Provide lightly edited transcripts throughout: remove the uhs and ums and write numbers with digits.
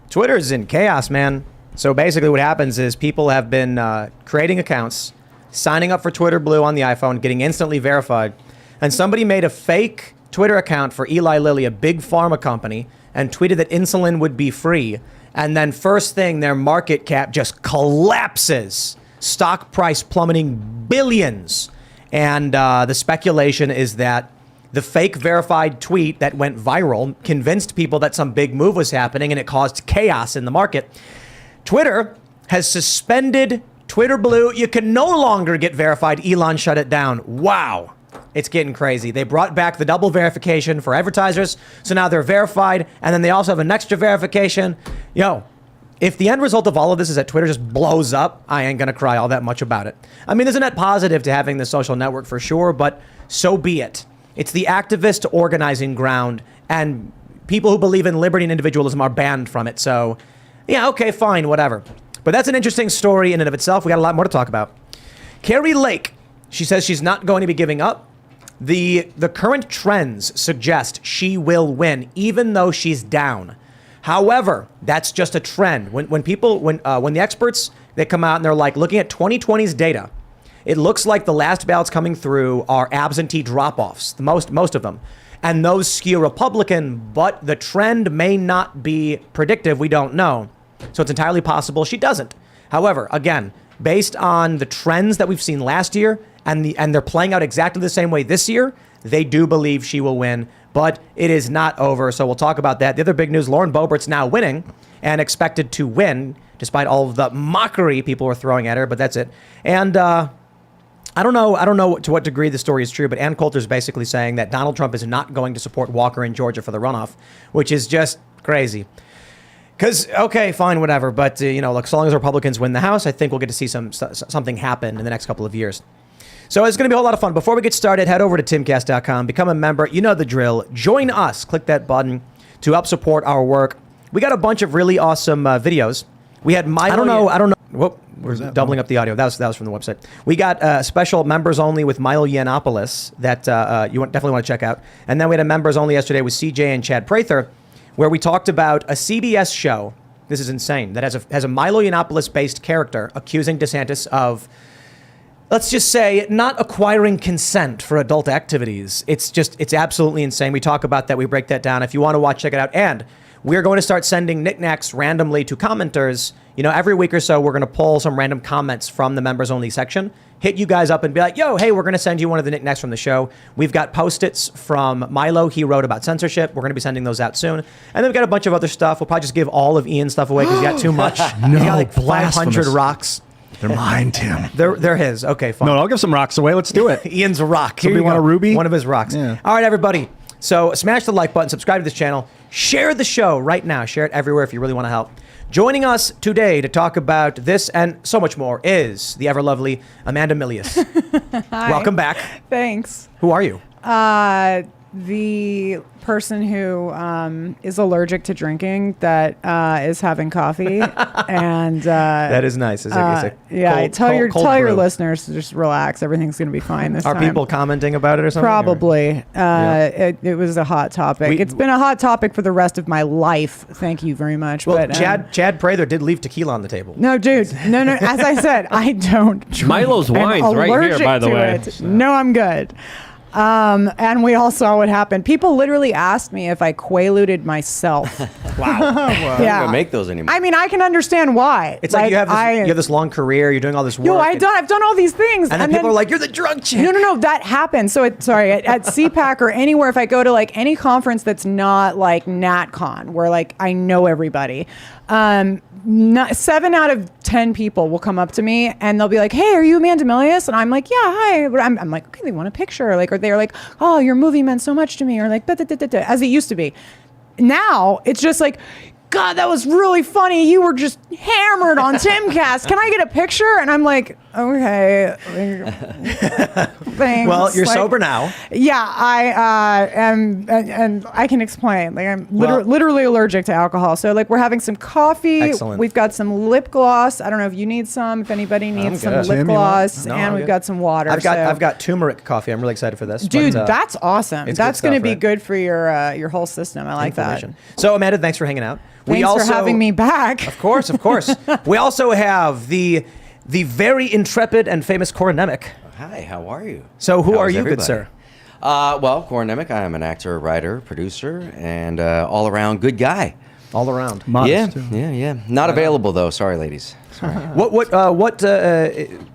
Twitter's in chaos, man. So basically what happens is people have been creating accounts, signing up for Twitter Blue on the iPhone, getting instantly verified. And somebody made a fake Twitter account for Eli Lilly, a big pharma company, and tweeted that insulin would be free. And then first thing, their market cap just collapses. Stock price plummeting billions. And the speculation is that the fake verified tweet that went viral convinced people that some big move was happening, and it caused chaos in the market. Twitter has suspended Twitter Blue. You can no longer get verified. Elon shut it down. Wow. It's getting crazy. They brought back the double verification for advertisers. So now they're verified. And then they also have an extra verification. Yo, if the end result of all of this is that Twitter just blows up, I ain't going to cry all that much about it. I mean, there's a net positive to having this social network for sure, but so be it. It's the activist organizing ground, and people who believe in liberty and individualism are banned from it. So, yeah, okay, fine, whatever. But that's an interesting story in and of itself. We got a lot more to talk about. Carrie Lake, she says she's not going to be giving up. The current trends suggest she will win, even though she's down. However, that's just a trend. When the experts, they come out and they're like looking at 2020's data, it looks like the last ballots coming through are absentee drop-offs, most of them. And those skew Republican, but the trend may not be predictive. We don't know. So it's entirely possible she doesn't. However, again, based on the trends that we've seen last year, and they're playing out exactly the same way this year, they do believe she will win, but it is not over. So we'll talk about that. The other big news, Lauren Boebert's now winning and expected to win, despite all of the mockery people were throwing at her, but that's it. And I don't know to what degree the story is true, but Ann Coulter's basically saying that Donald Trump is not going to support Walker in Georgia for the runoff, which is just crazy. Because, okay, fine, whatever. But, look, so long as Republicans win the House, I think we'll get to see something happen in the next couple of years. So it's going to be a whole lot of fun. Before we get started, head over to Timcast.com, become a member. You know the drill. Join us. Click that button to help support our work. We got a bunch of really awesome videos. We had Milo. I don't know. Whoop, we're doubling up the audio. That was from the website. We got special members only with Milo Yiannopoulos that you definitely want to check out. And then we had a members only yesterday with CJ and Chad Prather, where we talked about a CBS show. This is insane. That has a Milo Yiannopoulos based character accusing DeSantis of, let's just say, not acquiring consent for adult activities. It's absolutely insane. We talk about that. We break that down. If you want to watch, check it out. And we're going to start sending knickknacks randomly to commenters. Every week or so, we're going to pull some random comments from the members only section, hit you guys up and be like, yo, hey, we're going to send you one of the knickknacks from the show. We've got Post-its from Milo. He wrote about censorship. We're going to be sending those out soon. And then we've got a bunch of other stuff. We'll probably just give all of Ian's stuff away because he's got too much. No, he's got like 500 rocks. They're mine, Tim. They're his. Okay, fine. No, I'll give some rocks away. Let's do it. Ian's a rock. Somebody want a ruby? One of his rocks. Yeah. All right, everybody. So smash the like button, subscribe to this channel, share the show right now. Share it everywhere if you really want to help. Joining us today to talk about this and so much more is the ever lovely Amanda Milius. Hi. Welcome back. Thanks. Who are you? The person who is allergic to drinking that is having coffee, and that is nice. Tell your listeners to just relax. Everything's going to be fine this time. Are people commenting about it or something? Probably. It was a hot topic. It's been a hot topic for the rest of my life. Thank you very much. Well, but, Chad Prather did leave tequila on the table. No, dude. No. As I said, I don't drink. Milo's wine's right here, by the way. So. No, I'm good. And we all saw what happened. People literally asked me if I quaaluted myself. Wow. Well, yeah. Don't make those anymore. I mean, I can understand why. It's like you have this long career. You're doing all this work. I've done all these things. And then people are like, you're the drunk chick. No. That happens. So, at CPAC or anywhere, if I go to like any conference that's not like NatCon, where like I know everybody, 7 out of 10 people will come up to me and they'll be like, hey, are you Amanda Milius? And I'm like, yeah, hi. I'm like, okay, they want a picture. Like, or they're like, oh, your movie meant so much to me. Or like, as it used to be. Now it's just like, God, that was really funny. You were just hammered on Timcast. Can I get a picture? And I'm like, okay. Thanks. Well, you're sober now. Yeah, I am, and I can explain. Like, I'm literally allergic to alcohol. So, like, we're having some coffee. Excellent. We've got some lip gloss. I don't know if you need some. If anybody needs some lip gloss, and we've got some water. I've got turmeric coffee. I'm really excited for this. Dude, that's awesome. That's going to be right? good for your whole system. I like that. So, Amanda, thanks for hanging out. Thanks for having me back. Of course. We also have the very intrepid and famous Corin Nemec. Hi, how are you? So who How are is you, everybody? good sir? Well, Corin Nemec, I am an actor, writer, producer, and all-around good guy. All around. Modest, too. Yeah. Not available, though. Sorry, ladies. Sorry.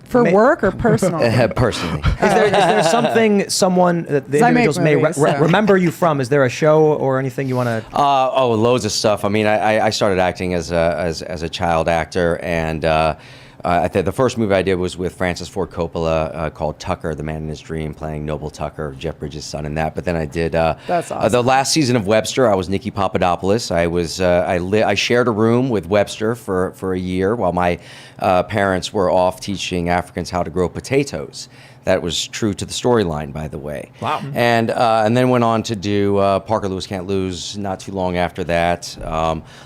For work or personal? Personally. Is there someone that the I make individuals may movies, so. remember you from? Is there a show or anything you want to? Loads of stuff. I mean, I started acting as a child actor, and I think the first movie I did was with Francis Ford Coppola called Tucker, the Man in His Dream, playing Noble Tucker, Jeff Bridges' son in that. But then I did That's awesome. the last season of Webster. I was Nikki Papadopoulos. I shared a room with Webster for a year while my parents were off teaching Africans how to grow potatoes. That was true to the storyline, by the way. Wow. And then went on to do Parker Lewis Can't Lose not too long after that.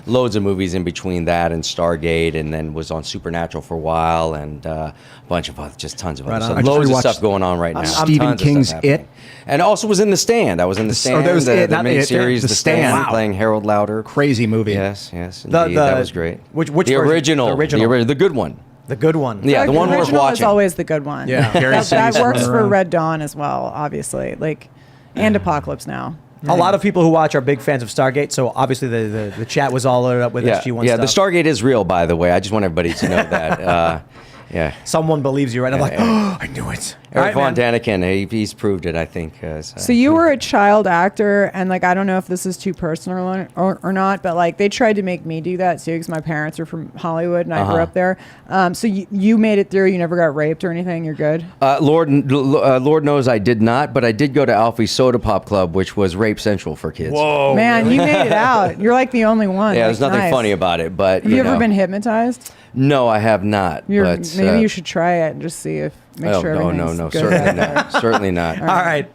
Loads of movies in between that and Stargate, and then was on Supernatural for a while, and a bunch of other, just tons of other stuff. I just Loads of rewatched stuff going on right now. Stephen Tons of King's stuff happening. It. And also was in The Stand. I was in The Stand, that was the It, not It, miniseries, The The Stand, Stand. Wow. playing Harold Lauder. Crazy movie. Yes, indeed. That was great. Which the version? original, the good one. The good one. Yeah, the one worth original is watching. always the good one. Yeah. that works for Red Dawn as well, obviously. And Apocalypse Now. A lot of people who watch are big fans of Stargate, so obviously the chat was all loaded up with SG1 Yeah, stuff. the Stargate is real, by the way. I just want everybody to know that. Yeah. Someone believes you, right? I'm like, oh, I knew it. Eric All Von right, man. Daniken, he's proved it, I think. So you were a child actor, and I don't know if this is too personal or not, but they tried to make me do that too, because my parents are from Hollywood and I grew up there. So you made it through. You never got raped or anything. You're good. Lord knows I did not, but I did go to Alfie's Soda Pop Club, which was rape central for kids. Whoa. Man, you made it out. You're the only one. Yeah, there's nothing nice. funny about it, but Have you ever been hypnotized? No, I have not. Maybe you should try it and just see if make sure everything's no, good certainly out there. not. Certainly not. All right.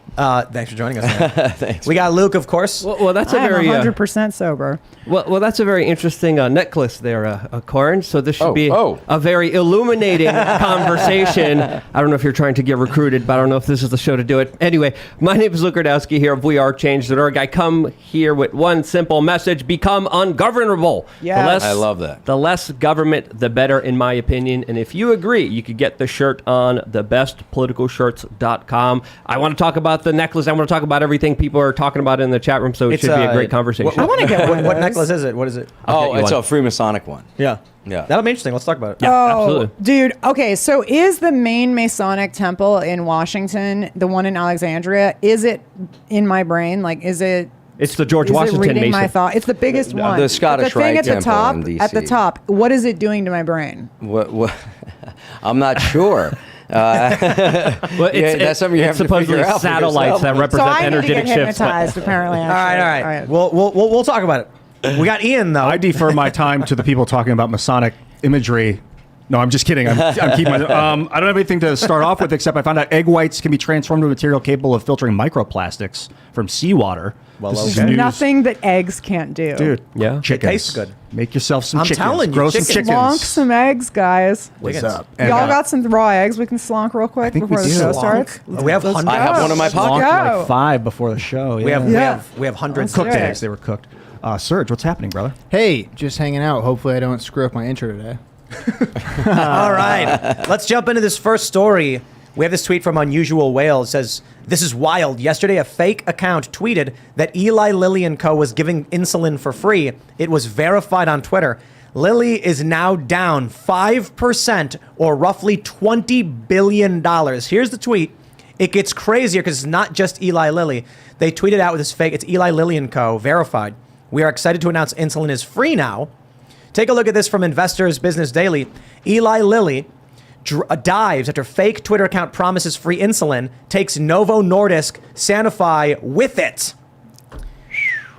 Thanks for joining us. Man. Thanks. We got Luke, of course. Well, that's a I'm very 100% sober. well, that's a very interesting necklace there, Corin. So this should be Oh. a very illuminating conversation. I don't know if you're trying to get recruited, but I don't know if this is the show to do it. Anyway, my name is Luke Radowski here of WeAreChange.org. I come here with one simple message: become ungovernable. Yes. I love that. The less government, the better, in my opinion. And if you agree, you could get the shirt on thebestpoliticalshirts.com. I want to talk about the necklace. I want to talk about everything people are talking about in the chat room, so it should be a great conversation. I want to get one. What necklace is it? What is it? get you It's one. a Freemasonic one. Yeah. Yeah. That'll be interesting. Let's talk about it. absolutely. Dude. Okay, so is the main Masonic temple in Washington, the one in Alexandria, is it in my brain? Is it... It's the George Is Washington it reading Mason. my thought? It's the biggest one. the Scottish the thing Rite at the top. Temple in At the DC. top, what is it doing to my brain? What? I'm not sure. Well, that's something you have to supposedly figure out for satellites that yourself. So represent I need to energetic get shifts. but- hypnotized. Apparently. All right. We'll talk about it. We got Ian though. I defer my time to the people talking about Masonic imagery. No, I'm just kidding. I'm keeping my, I don't have anything to start off with, except I found out egg whites can be transformed to a material capable of filtering microplastics from seawater. Well, This is okay. news. Nothing that eggs can't do. Dude, Yeah. chickens. It tastes good. Make yourself some I'm chickens. telling you, Grow some chickens. chickens. Slonk some eggs, guys. What's Chickens. up? And, Y'all got some raw eggs we can slonk real quick think we before the do. show Slonk? starts? We have Let's hundreds. I have one in my Let's pocket. go. like 5 before the show. We have yeah. we have hundreds Let's of do cooked it. eggs. They were cooked. Serge, what's happening, brother? Hey, just hanging out. Hopefully I don't screw up my intro today. All right, let's jump into this first story. We have this tweet from Unusual Whale. It says, "This is wild. Yesterday, a fake account tweeted that Eli Lilly & Co. was giving insulin for free. It was verified on Twitter. Lilly is now down 5%, or roughly $20 billion. Here's the tweet. It gets crazier because it's not just Eli Lilly. They tweeted out with this fake. It's Eli Lilly & Co. verified. We are excited to announce insulin is free now. Take a look at this from Investors Business Daily. Eli Lilly dives after fake Twitter account promises free insulin, takes Novo Nordisk Sanofi with it."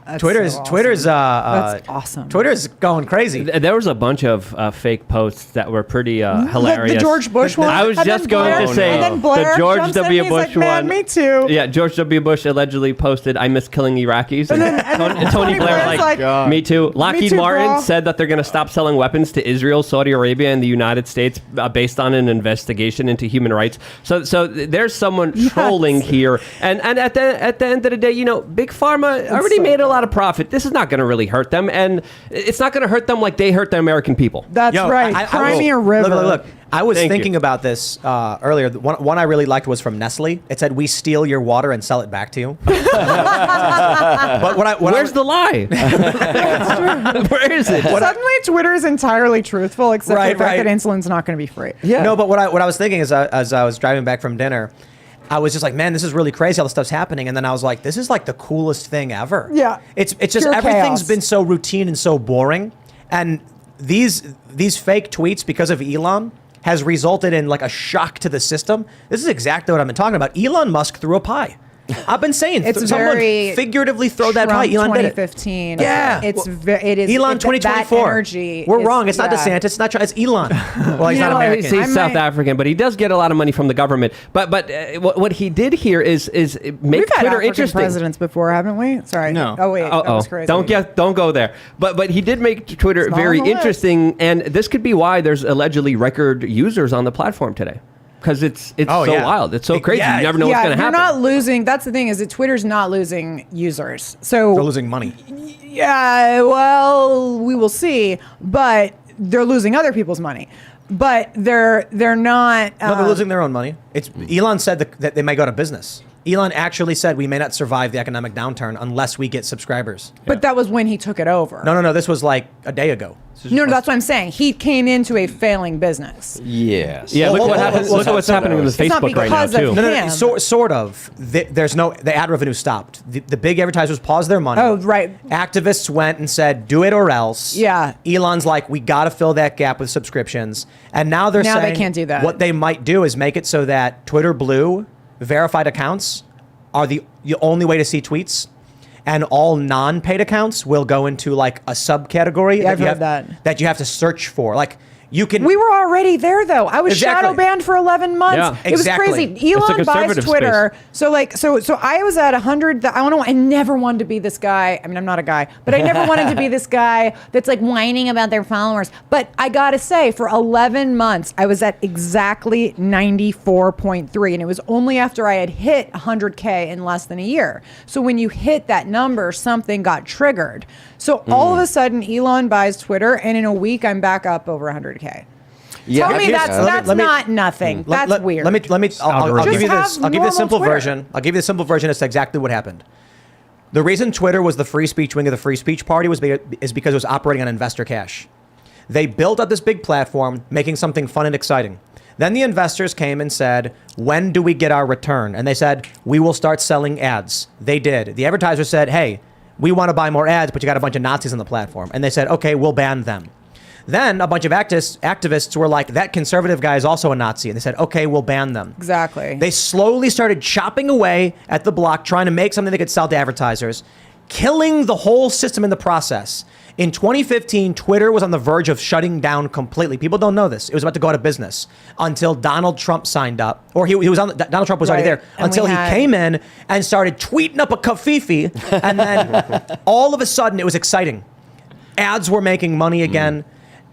That's Twitter's so awesome. Twitter's That's awesome. Twitter's going crazy. There was a bunch of fake posts that were pretty hilarious. The George Bush one. I was And just then going Blair- to say and then Blair the George jumps in, W. he's Bush like, "Man, one. me too." Yeah, George W. Bush allegedly posted, "I miss killing Iraqis," and Tony Tony Blair Blair's like, like, "Me too." Lockheed too, Martin bro. said that they're going to stop selling weapons to Israel, Saudi Arabia, and the United States based on an investigation into human rights. So there's someone trolling here, and at the end of the day, Big Pharma already so made a lot lot of profit. This is not going to really hurt them, and it's not going to hurt them like they hurt the American people. That's Yo, right. I Cry will- me a river. Look. I was Thank thinking you. about this earlier. One I really liked was from Nestle. It said, "We steal your water and sell it back to you." But Where's the lie? Where is it? Suddenly, Twitter is entirely truthful, except for the fact that insulin's not going to be free. Yeah. No, but what I was thinking is, as I was driving back from dinner, I was just like, man, this is really crazy. All this stuff's happening, and then I was like, this is like the coolest thing ever. Yeah. It's just Pure everything's chaos. been so routine and so boring, and these fake tweets because of Elon has resulted in like a shock to the system. This is exactly what I've been talking about. Elon Musk threw a pie. I've been saying It's someone very figuratively throw that Trump pie. Elon did it. 2015. Yeah. It is Elon that 2024. energy. We're is- wrong. It's not yeah. DeSantis. It's not. It's Elon. Well, he's You not know, American. He's I South might- African, but he does get a lot of money from the government. But what he did here is make We've had Twitter African interesting. presidents before, haven't we? Sorry. No. Oh wait, that Uh-oh. was crazy. Don't go there. But he did make Twitter It's not very on the list. interesting, and this could be why there's allegedly record users on the platform today, because it's Oh, so yeah. wild. It's so crazy. Yeah. You never know what's Yeah, going to you're happen. not losing. That's the thing is that Twitter's not losing users. So They're losing money. yeah, well, we will see. But they're losing other people's money. But they're not. No, they're losing their own money. It's Elon said that they may go out of business. Elon actually said we may not survive the economic downturn unless we get subscribers. But that was when he took it over. No. This was like a day ago. No, that's what I'm saying. He came into a failing business. Yes. Yeah, look Well, what well, happens. well, Look at what's so- happening with It's not Facebook right now because of too. him. No. Sort of. There's no. The ad revenue stopped. The big advertisers paused their money. Oh, right. Activists went and said, "Do it or else." Yeah. Elon's like, "We got to fill that gap with subscriptions," and now they're Now they saying can't do that. What they might do is make it so that Twitter Blue verified accounts are the only way to see tweets. And all non-paid accounts will go into like a subcategory Yeah, I've you heard have, that you have to search for. Like you can. We were already there, though. I was Exactly. shadow banned for 11 months. Yeah. It was Exactly. crazy. It's a Elon buys conservative Twitter. So I was at 100. I don't know. I never wanted to be this guy. I mean, I'm not a guy, but I never wanted to be this guy that's like whining about their followers. But I gotta say, for 11 months, I was at exactly 94.3, and it was only after I had hit 100K in less than a year. So when you hit that number, something got triggered. So all of a sudden, Elon buys Twitter, and in a week, I'm back up over 100K. Yeah. Tell me here's- that's let me- not nothing. That's weird. Let me. I'll give you Just this. I'll give you the have simple normal Twitter. version. I'll give you the simple version as to exactly what happened. The reason Twitter was the free speech wing of the free speech party is because it was operating on investor cash. They built up this big platform, making something fun and exciting. Then the investors came and said, "When do we get our return?" And they said, "We will start selling ads." They did. The advertisers said, "Hey, we want to buy more ads, but you got a bunch of Nazis on the platform." And they said, "Okay, we'll ban them." Then a bunch of activists were like, "That conservative guy is also a Nazi." And they said, "Okay, we'll ban them." Exactly. They slowly started chopping away at the block, trying to make something they could sell to advertisers, killing the whole system in the process. In 2015, Twitter was on the verge of shutting down completely. People don't know this. It was about to go out of business until Donald Trump signed up, or he was on. Donald Trump was already Right. there And until we he had- came in and started tweeting up a kafifi, and then all of a sudden it was exciting. Ads were making money again.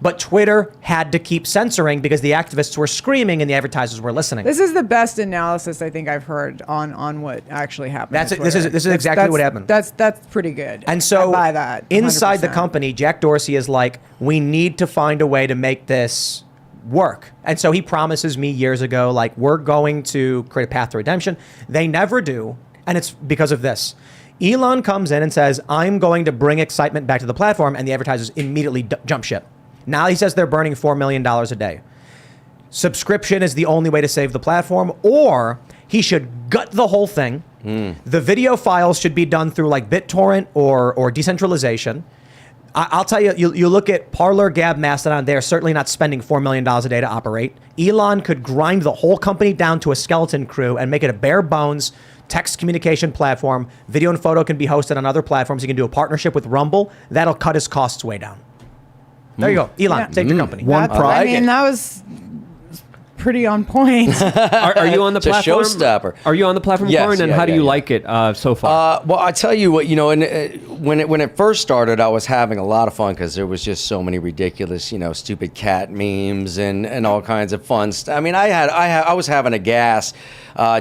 But Twitter had to keep censoring because the activists were screaming and the advertisers were listening. This is the best analysis I think I've heard on what actually happened. That's on it. This is Twitter. exactly what happened. That's pretty good. And so I buy that. inside the 100%. company, Jack Dorsey is like, we need to find a way to make this work. And so he promises me years ago, like, we're going to create a path to redemption. They never do. And it's because of this. Elon comes in and says, I'm going to bring excitement back to the platform. And the advertisers immediately jump ship. Now he says they're burning $4 million a day. Subscription is the only way to save the platform, or he should gut the whole thing. The video files should be done through like BitTorrent or decentralization. I'll tell you, you look at Parler, Gab, Mastodon, they're certainly not spending $4 million a day to operate. Elon could grind the whole company down to a skeleton crew and make it a bare bones text communication platform. Video and photo can be hosted on other platforms. He can do a partnership with Rumble. That'll cut his costs way down. There you go. Elon, save your company. One I pride. mean, that was pretty on point. Are you on the It's a platform? showstopper. Are you on the platform, Yes, Corin? And yeah, how do yeah, you yeah. like it so far? Well, I tell you what, when it first started, I was having a lot of fun because there was just so many ridiculous, stupid cat memes and all kinds of fun stuff. I mean, I was having a gas,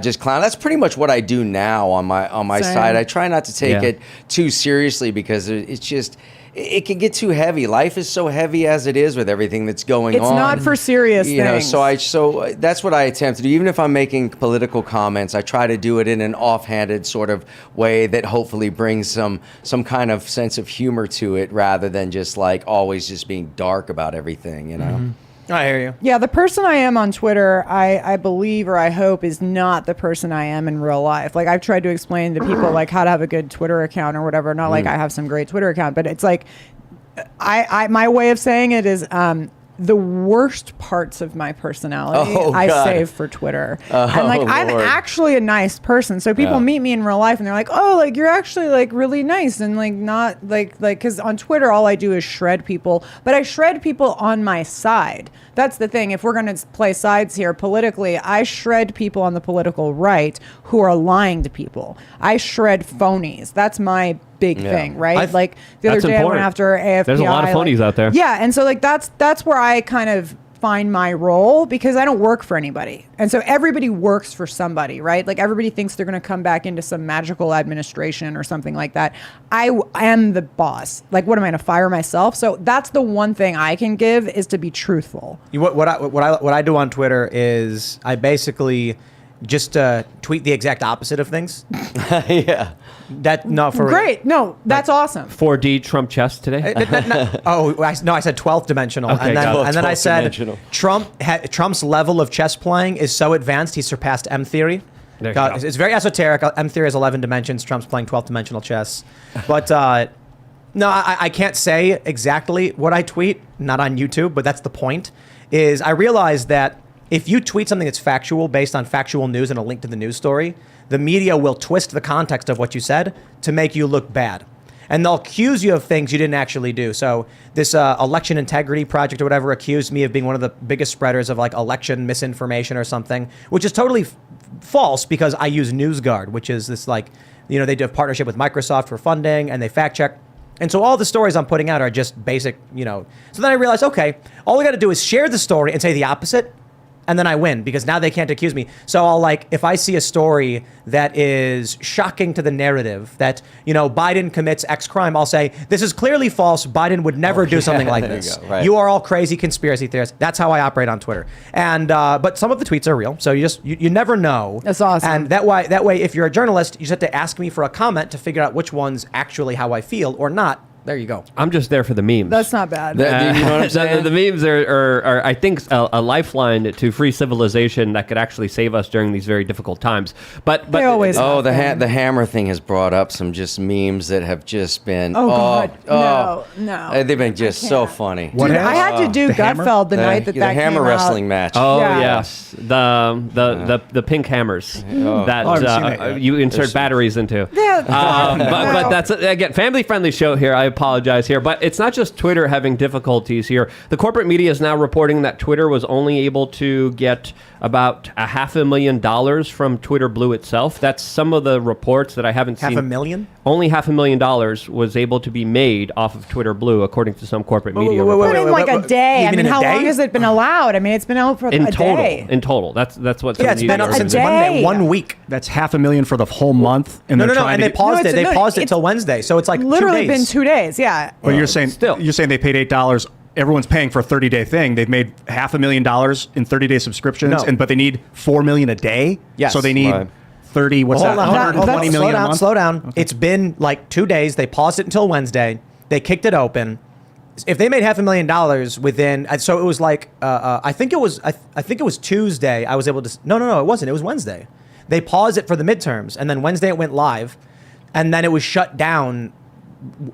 just clown. That's pretty much what I do now on my Same. side. I try not to take Yeah. it too seriously because it's just. It can get too heavy. Life is so heavy as it is with everything that's going on. It's not for serious things. So that's what I attempt to do. Even if I'm making political comments, I try to do it in an offhanded sort of way that hopefully brings some kind of sense of humor to it, rather than just like always just being dark about everything. I hear you. Yeah, the person I am on Twitter, I believe or I hope is not the person I am in real life. Like I've tried to explain to people like how to have a good Twitter account or whatever. Not like I have some great Twitter account, but it's like I my way of saying it is the worst parts of my personality I God. save for Twitter. And like I'm Lord. actually a nice person. So people meet me in real life and they're like, "Oh, like you're actually like really nice." And like not like cuz on Twitter all I do is shred people, but I shred people on my side. That's the thing. If we're going to play sides here politically, I shred people on the political right who are lying to people. I shred phonies. That's my big thing, right? Like the other That's day I important. went after AFPI. There's a lot of phonies out there. Yeah, and so like that's where I kind of find my role because I don't work for anybody. And so everybody works for somebody, right? Like everybody thinks they're going to come back into some magical administration or something like that. I am the boss. Like what am I going to fire myself? So that's the one thing I can give is to be truthful. What I do on Twitter is I basically just tweet the exact opposite of things. Yeah. That no for Great. No, that's awesome. 4D Trump chess today? I said 12th dimensional, Okay, and then got it. and then I 12th said dimensional. Trump's level of chess playing is so advanced he surpassed M theory. There you go. It's very esoteric. M theory has 11 dimensions. Trump's playing 12th dimensional chess, but. No, I can't say exactly what I tweet, not on YouTube, but that's the point, is I realize that if you tweet something that's factual based on factual news and a link to the news story, the media will twist the context of what you said to make you look bad. And they'll accuse you of things you didn't actually do. So this election integrity project or whatever accused me of being one of the biggest spreaders of like election misinformation or something, which is totally false because I use NewsGuard, which is this like, they do a partnership with Microsoft for funding and they fact check. And so all the stories I'm putting out are just basic, So then I realized, okay, all I got to do is share the story and say the opposite. And then I win because now they can't accuse me. So I'll if I see a story that is shocking to the narrative that, Biden commits X crime, I'll say, this is clearly false. Biden would never do something like there you this. go, right. You are all crazy conspiracy theorists. That's how I operate on Twitter. And, but some of the tweets are real. So you never know. That's awesome. And that way, if you're a journalist, you just have to ask me for a comment to figure out which one's actually how I feel or not. There you go. I'm just there for the memes. That's not bad. You know what I'm saying? The memes are I think, a lifeline to free civilization that could actually save us during these very difficult times. But They always Oh, have the been. the hammer thing has brought up some just memes that have just been. Oh, God. No. They've been just I so can't. funny. What Dude, happened? I had to do The hammer? Gutfeld the night that the that hammer came wrestling out. match. Oh Yeah. yes, the pink hammers that I haven't seen that yet. you insert batteries into. Yeah. But that's again family friendly show here. I apologize here, but it's not just Twitter having difficulties here. The corporate media is now reporting that Twitter was only able to get about $500,000 from Twitter Blue itself. That's some of the reports that I haven't seen. $500,000? Only $500,000 was able to be made off of Twitter Blue, according to some corporate media. wait, reports. But in like a day. You I mean mean, in a how day? long has it been allowed? I mean, it's been out for In a total, day. in total, that's what. some Yeah, of it's the been news up since A reports. Monday, day. 1 week. That's $500,000 for the whole month, and No, they're no, trying and to they paused No, it. They it's- paused it it's till Wednesday, so it's like Literally 2 been days. 2 days. Yeah. But you're saying still. they paid $8. Everyone's paying for a 30-day thing. They've made $500,000 in 30-day subscriptions, No. but they need $4 million a day. Yes. So they need Right. 30. What's Hold that? on, hold on, 120 hold on. million a month. Slow down. It's been like 2 days. They paused it until Wednesday. They kicked it open. If they made $500,000 within, so it was like I think it was Tuesday. I was able to. No, it wasn't. It was Wednesday. They paused it for the midterms, and then Wednesday it went live, and then it was shut down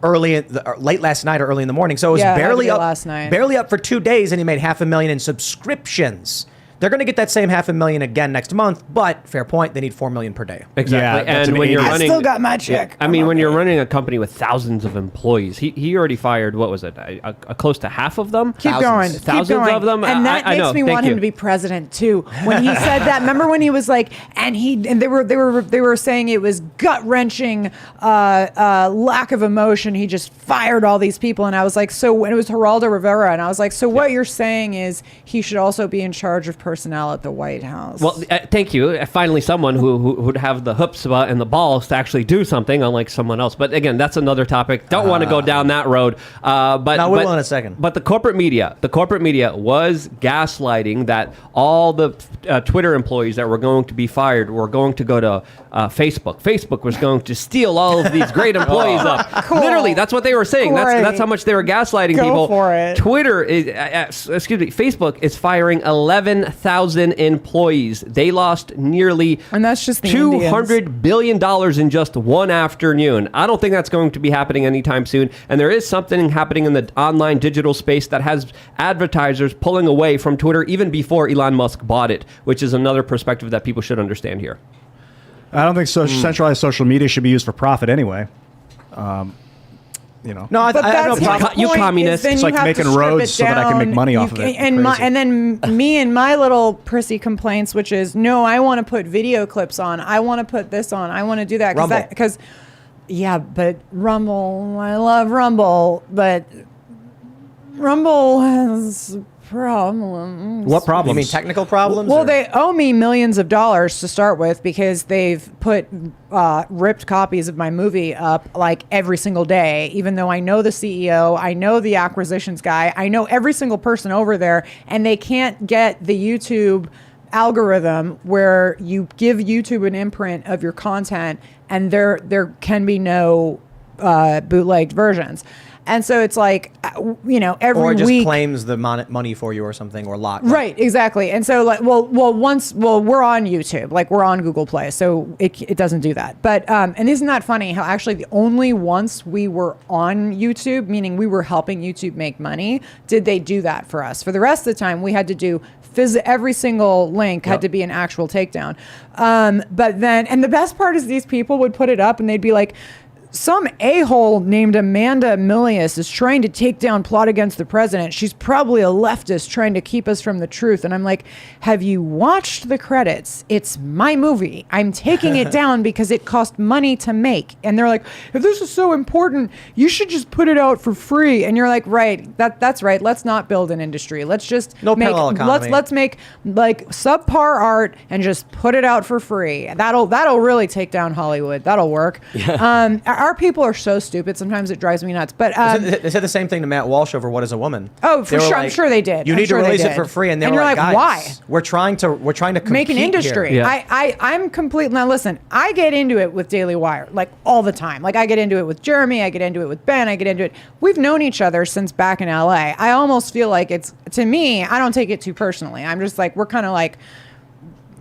late last night or early in the morning. So it was Yeah, it had to barely be up last night. barely up for 2 days, and he made $500,000 in subscriptions. They're going to get that same $500,000 again next month, but fair point, they need $4 million per day. Exactly. Yeah, that's and an when you're 80. I running, still got my check. I mean, when you're running a company with thousands of employees, he already fired, what was it, close to half of them? Keep Thousands. going. Keep Thousands going. of them? And that I makes know. me Thank want you. him to be president too. When he said that, remember when he was like, and they were saying it was gut wrenching, lack of emotion. He just fired all these people, and I was like, so when it was Geraldo Rivera, and I was like, so what you're saying is he should also be in charge of personnel at the White House. Well, thank you. Finally, someone who would have the chutzpah and the balls to actually do something, unlike someone else. But again, that's another topic. Don't want to go down that road. But we will in a second. But the corporate media was gaslighting that all the Twitter employees that were going to be fired were going to go to Facebook. Facebook was going to steal all of these great employees up. Cool. Literally, that's what they were saying. Great. That's how much they were gaslighting Go people. for it. Twitter is, Facebook is firing 11,000 employees. They lost nearly And that's just the $200 billion in just one afternoon. I don't think that's going to be happening anytime soon. And there is something happening in the online digital space that has advertisers pulling away from Twitter even before Elon Musk bought it, which is another perspective that people should understand here. I don't think centralized social media should be used for profit anyway. No, I But have no that's problem. my You point, communist. is then It's you like have to making strip roads it so that I can make down. money off of it. And Crazy. then me and my little prissy complaints, which is, no, I want to put video clips on. I want to put this on. I want to do that. Rumble. Because, yeah, but Rumble, I love Rumble, but Rumble has problems. What You problems? mean technical problems? Well, or- they owe me millions of dollars to start with because they've put ripped copies of my movie up like every single day, even though I know the CEO, I know the acquisitions guy, I know every single person over there, and they can't get the YouTube algorithm where you give YouTube an imprint of your content and there can be no bootlegged versions. And so it's like, every or it just week. claims the money for you or something, or lock. Right, exactly. And so like, we're on YouTube, like we're on Google Play, so it doesn't do that. But and isn't that funny how actually the only once we were on YouTube, meaning we were helping YouTube make money, did they do that for us? For the rest of the time, we had to do every single link had to be an actual takedown. But then, and the best part is these people would put it up and they'd be like, some a-hole named Amanda Milius is trying to take down Plot Against the President. She's probably a leftist trying to keep us from the truth. And I'm like, have you watched the credits? It's my movie. I'm taking it down because it cost money to make. And they're like, if this is so important, you should just put it out for free. And you're like, right, that's right. Let's not build an industry. Let's just parallel economy. let's make like subpar art and just put it out for free. That'll really take down Hollywood. That'll work. Our people are so stupid. Sometimes it drives me nuts. But They said the same thing to Matt Walsh over What Is a Woman. Oh, for They were sure. I'm sure they did. You I'm need sure to they release it did. for free, and they And were you're like, like, guys, why? we're trying to make an compete industry. here. Yeah. I'm completely, now listen, I get into it with Daily Wire like all the time. Like I get into it with Jeremy, I get into it with Ben, I get into it. We've known each other since back in LA. I almost feel like it's, to me, I don't take it too personally. I'm just like, we're kind of like,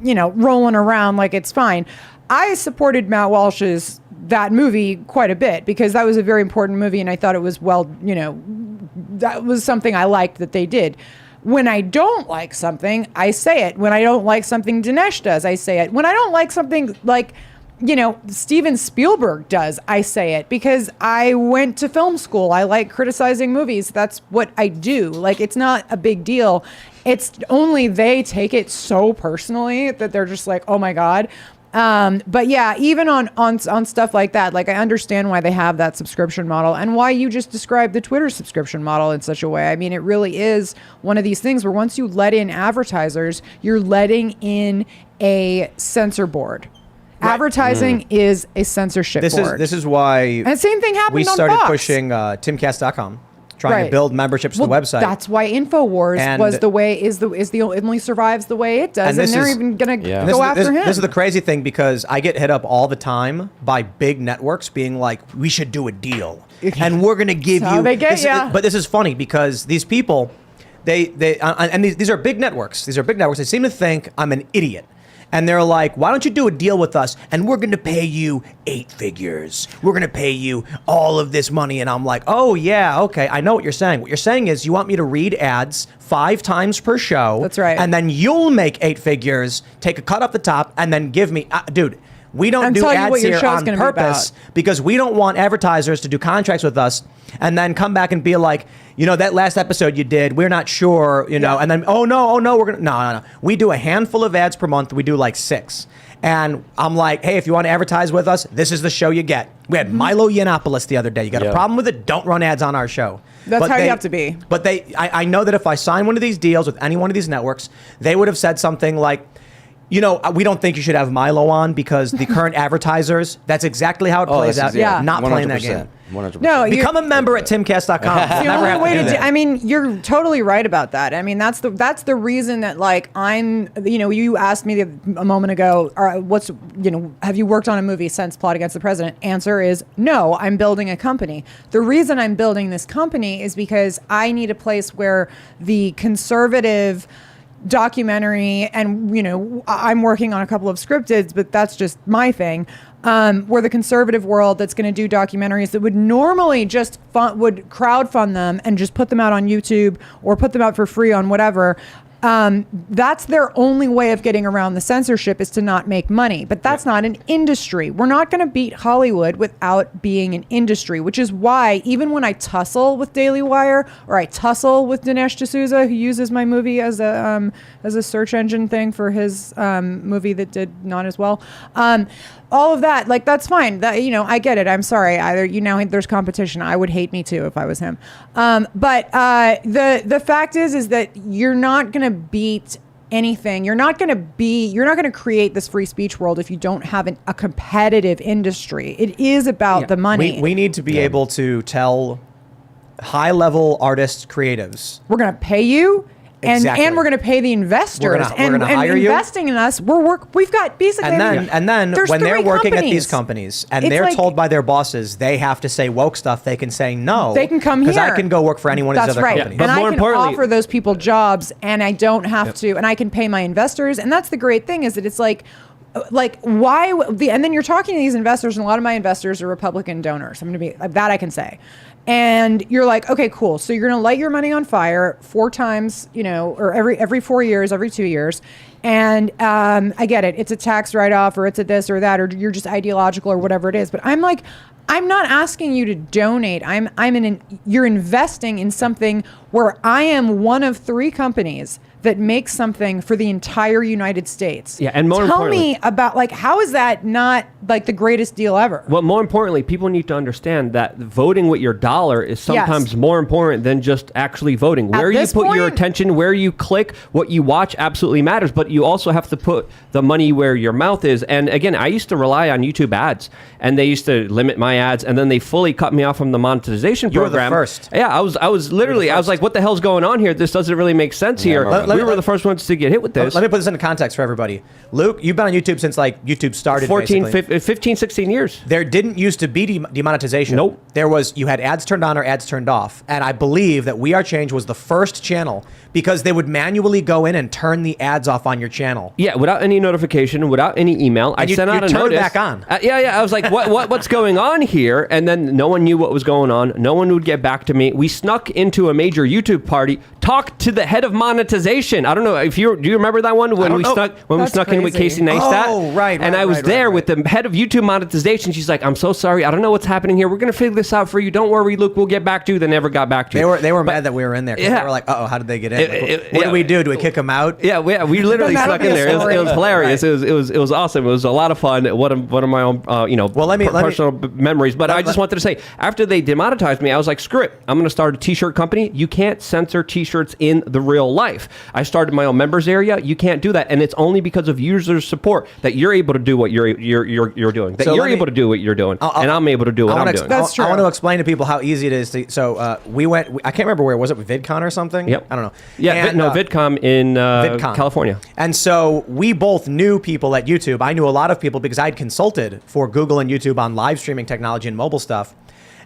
rolling around like it's fine. I supported Matt Walsh's that movie quite a bit because that was a very important movie and I thought it was that was something I liked that they did. When I don't like something, I say it. When I don't like something Dinesh does, I say it. When I don't like something like, Steven Spielberg does, I say it because I went to film school. I like criticizing movies. That's what I do. Like, it's not a big deal. It's only they take it so personally that they're just like, oh my God. But yeah, even on stuff like that, like I understand why they have that subscription model and why you just described the Twitter subscription model in such a way. I mean, it really is one of these things where once you let in advertisers, you're letting in a censor board. Right. Advertising is a censorship board. This is why and the same thing happened we on started Fox. pushing Timcast.com, trying to build memberships to the website. That's why InfoWars only survives the way it does, and they're even gonna go after him. This is the crazy thing because I get hit up all the time by big networks being like, "We should do a deal, and we're gonna give you." They get ya. But this is funny because these people, these are big networks. These are big networks. They seem to think I'm an idiot. And they're like, why don't you do a deal with us? And we're going to pay you 8 figures. We're going to pay you all of this money. And I'm like, oh, yeah, okay. I know what you're saying. What you're saying is you want me to read ads 5 times per show. That's right. And then you'll make 8 figures, take a cut off the top, and then give me, dude, we don't do tell you what ads your here show's on gonna be purpose about. because we don't want advertisers to do contracts with us and then come back and be like, that last episode you did, we're not sure, Yeah. and then, oh no, we're going to, no. We do a handful of ads per month. We do like 6. And I'm like, hey, if you want to advertise with us, this is the show you get. We had Milo Yiannopoulos the other day. You got a problem with it? Don't run ads on our show. That's how you have to be. But I know that if I sign one of these deals with any one of these networks, they would have said something like, we don't think you should have Milo on because the current advertisers, that's exactly how it plays out. Yeah. Not playing that game. 100%. No, Become a member at timcast.com. The Never only have way to do to that. I mean, you're totally right about that. I mean, that's the reason that like I'm, you asked me a moment ago, have you worked on a movie since Plot Against the President? Answer is no, I'm building a company. The reason I'm building this company is because I need a place where the conservative documentary and I'm working on a couple of scripteds, but that's just my thing. Where the conservative world that's going to do documentaries that would normally just would crowdfund them and just put them out on YouTube or put them out for free on whatever. That's their only way of getting around the censorship is to not make money. But that's not an industry. We're not going to beat Hollywood without being an industry, which is why even when I tussle with Daily Wire or I tussle with Dinesh D'Souza, who uses my movie as a search engine thing for his movie that did not as well, all of that, like, that's fine. That, I get it. I'm sorry. There's competition. I would hate me too if I was him. But the fact is that you're not going to beat anything. You're not going to create this free speech world if you don't have a competitive industry. It is about the money. We need to be able to tell high-level artists, creatives, We're going to pay you. Exactly. And we're going to pay the investors. We're gonna hire you. Investing in us. We've got basically. and then there's when they're 3 working at companies. these companies and It's they're like- told by their bosses they have to say woke stuff, they can say no. They can come here. because I can go work for any one of these That's other right. companies. But And more I can importantly- offer those people jobs, and I don't have to, and I can pay my investors. And that's the great thing is that it's like why? And then you're talking to these investors, and a lot of my investors are Republican donors. I'm going to be that I can say. And you're like, okay, cool. So you're going to light your money on fire 4 times, or every 4 years, every 2 years. And I get it. It's a tax write-off, or it's a this or that, or you're just ideological or whatever it is. But I'm like, I'm not asking you to donate. You're investing in something where I am one of 3 companies that makes something for the entire United States. Yeah, and more tell importantly- me about how is that not the greatest deal ever? Well, more importantly, people need to understand that voting with your dollar is sometimes more important than just actually voting. At Where you this put your point- attention, where you click, what you watch absolutely matters, but you also have to put the money where your mouth is. And again, I used to rely on YouTube ads, and they used to limit my ads, and then they fully cut me off from the monetization You were the program. first. Yeah, I was literally, I was like, what the hell's going on here? This doesn't really make sense here. let We were the first ones to get hit with this. Let me put this into context for everybody. Luke, you've been on YouTube since YouTube started. 15, 16 years. There didn't used to be demonetization. Nope. You had ads turned on or ads turned off. And I believe that We Are Change was the first channel because they would manually go in and turn the ads off on your channel. Yeah, without any notification, without any email. I you- sent out you a turn it notice. back on. Yeah. I was like, what's going on here? And then no one knew what was going on. No one would get back to me. We snuck into a major YouTube party, talked to the head of monetization. I don't know if do you remember that one when don't we know. snuck in with crazy. Casey Neistat? Oh, right, And I was right, there right. with the head of YouTube monetization. She's like, I'm so sorry. I don't know what's happening here. We're gonna figure this out for you. Don't worry, Luke. We'll get back to you. They never got back to you. They were mad that we were in there. 'Cause Yeah. They were like, how did they get in? What yeah. did we do? Do we kick them out? Yeah, we literally That'll snuck be in a there. It was story. hilarious. Right. It was awesome. It was a lot of fun. One of my own let me- personal memories. But I just wanted to say, after they demonetized me, I was like, screw it. I'm going to start a T-shirt company. You can't censor T-shirts in the real life. I started my own members area. You can't do that, and it's only because of user support that you're able to do what you're doing. That So you're let me- able to do what you're doing, and I'm able to do what I'm doing. That's true. I want to explain to people how easy it is to. So we went. I can't remember where was it. VidCon or something. Yep. I don't know. Yeah, And, VidCom in VidCon. California. And so we both knew people at YouTube. I knew a lot of people because I'd consulted for Google and YouTube on live streaming technology and mobile stuff.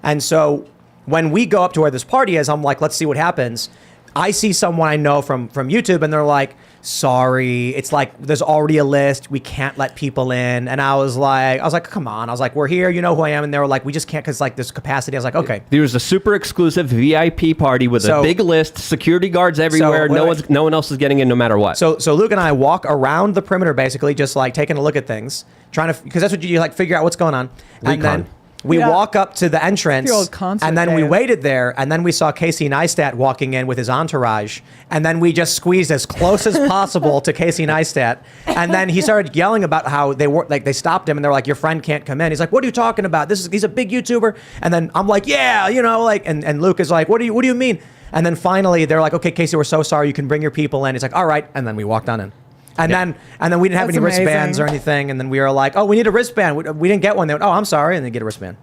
And so when we go up to where this party is, I'm like, let's see what happens. I see someone I know from YouTube, and they're like, sorry, it's like there's already a list, we can't let people in. And I was like, come on. I was like, we're here, you know who I am. And they were like, we just can't because like there's capacity. I was like, okay. There was a super exclusive VIP party with So- a big list, security guards everywhere. wait. No one else is getting in no matter what. So Luke and I walk around the perimeter, basically, just like taking a look at things, trying to, because that's what you like, figure out what's going on. And Recon. then we Yeah. walk up to the entrance, The old concert and then we days. waited there, and then we saw Casey Neistat walking in with his entourage, and then we just squeezed as close as possible to Casey Neistat, and then he started yelling about how they stopped him, and they're like, your friend can't come in. He's like, what are you talking about? He's a big YouTuber, and then I'm like, yeah, and Luke is like, what do you mean? And then finally they're like, okay, Casey, we're so sorry, you can bring your people in. He's like, all right, and then we walked on in. And then we didn't have That's any wristbands amazing. or anything, and then we were like, oh, we need a wristband. We didn't get one. They went, oh, I'm sorry, and they get a wristband.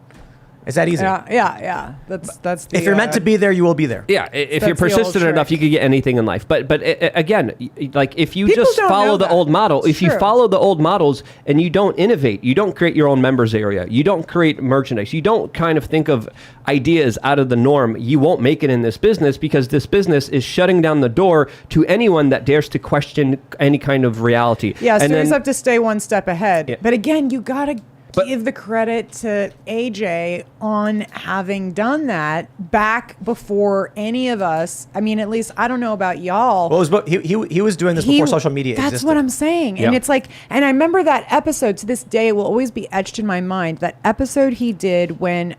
It's that easy. Yeah. That's the, If you're meant to be there, you will be there. Yeah, if That's you're the old persistent enough, trick. you could get anything in life. But again, like if you People just don't follow know the that. old model, It's if you true. follow the old models and you don't innovate, you don't create your own members area, you don't create merchandise, you don't kind of think of ideas out of the norm, you won't make it in this business because this business is shutting down the door to anyone that dares to question any kind of reality. Yeah, And students then- have to stay one step ahead. Yeah. But again, you got to But- give the credit to AJ on having done that back before any of us. I mean, at least I don't know about y'all. Well, he was doing this before social media That's existed. what I'm saying. And Yeah. it's like, and I remember that episode to this day will always be etched in my mind. That episode he did when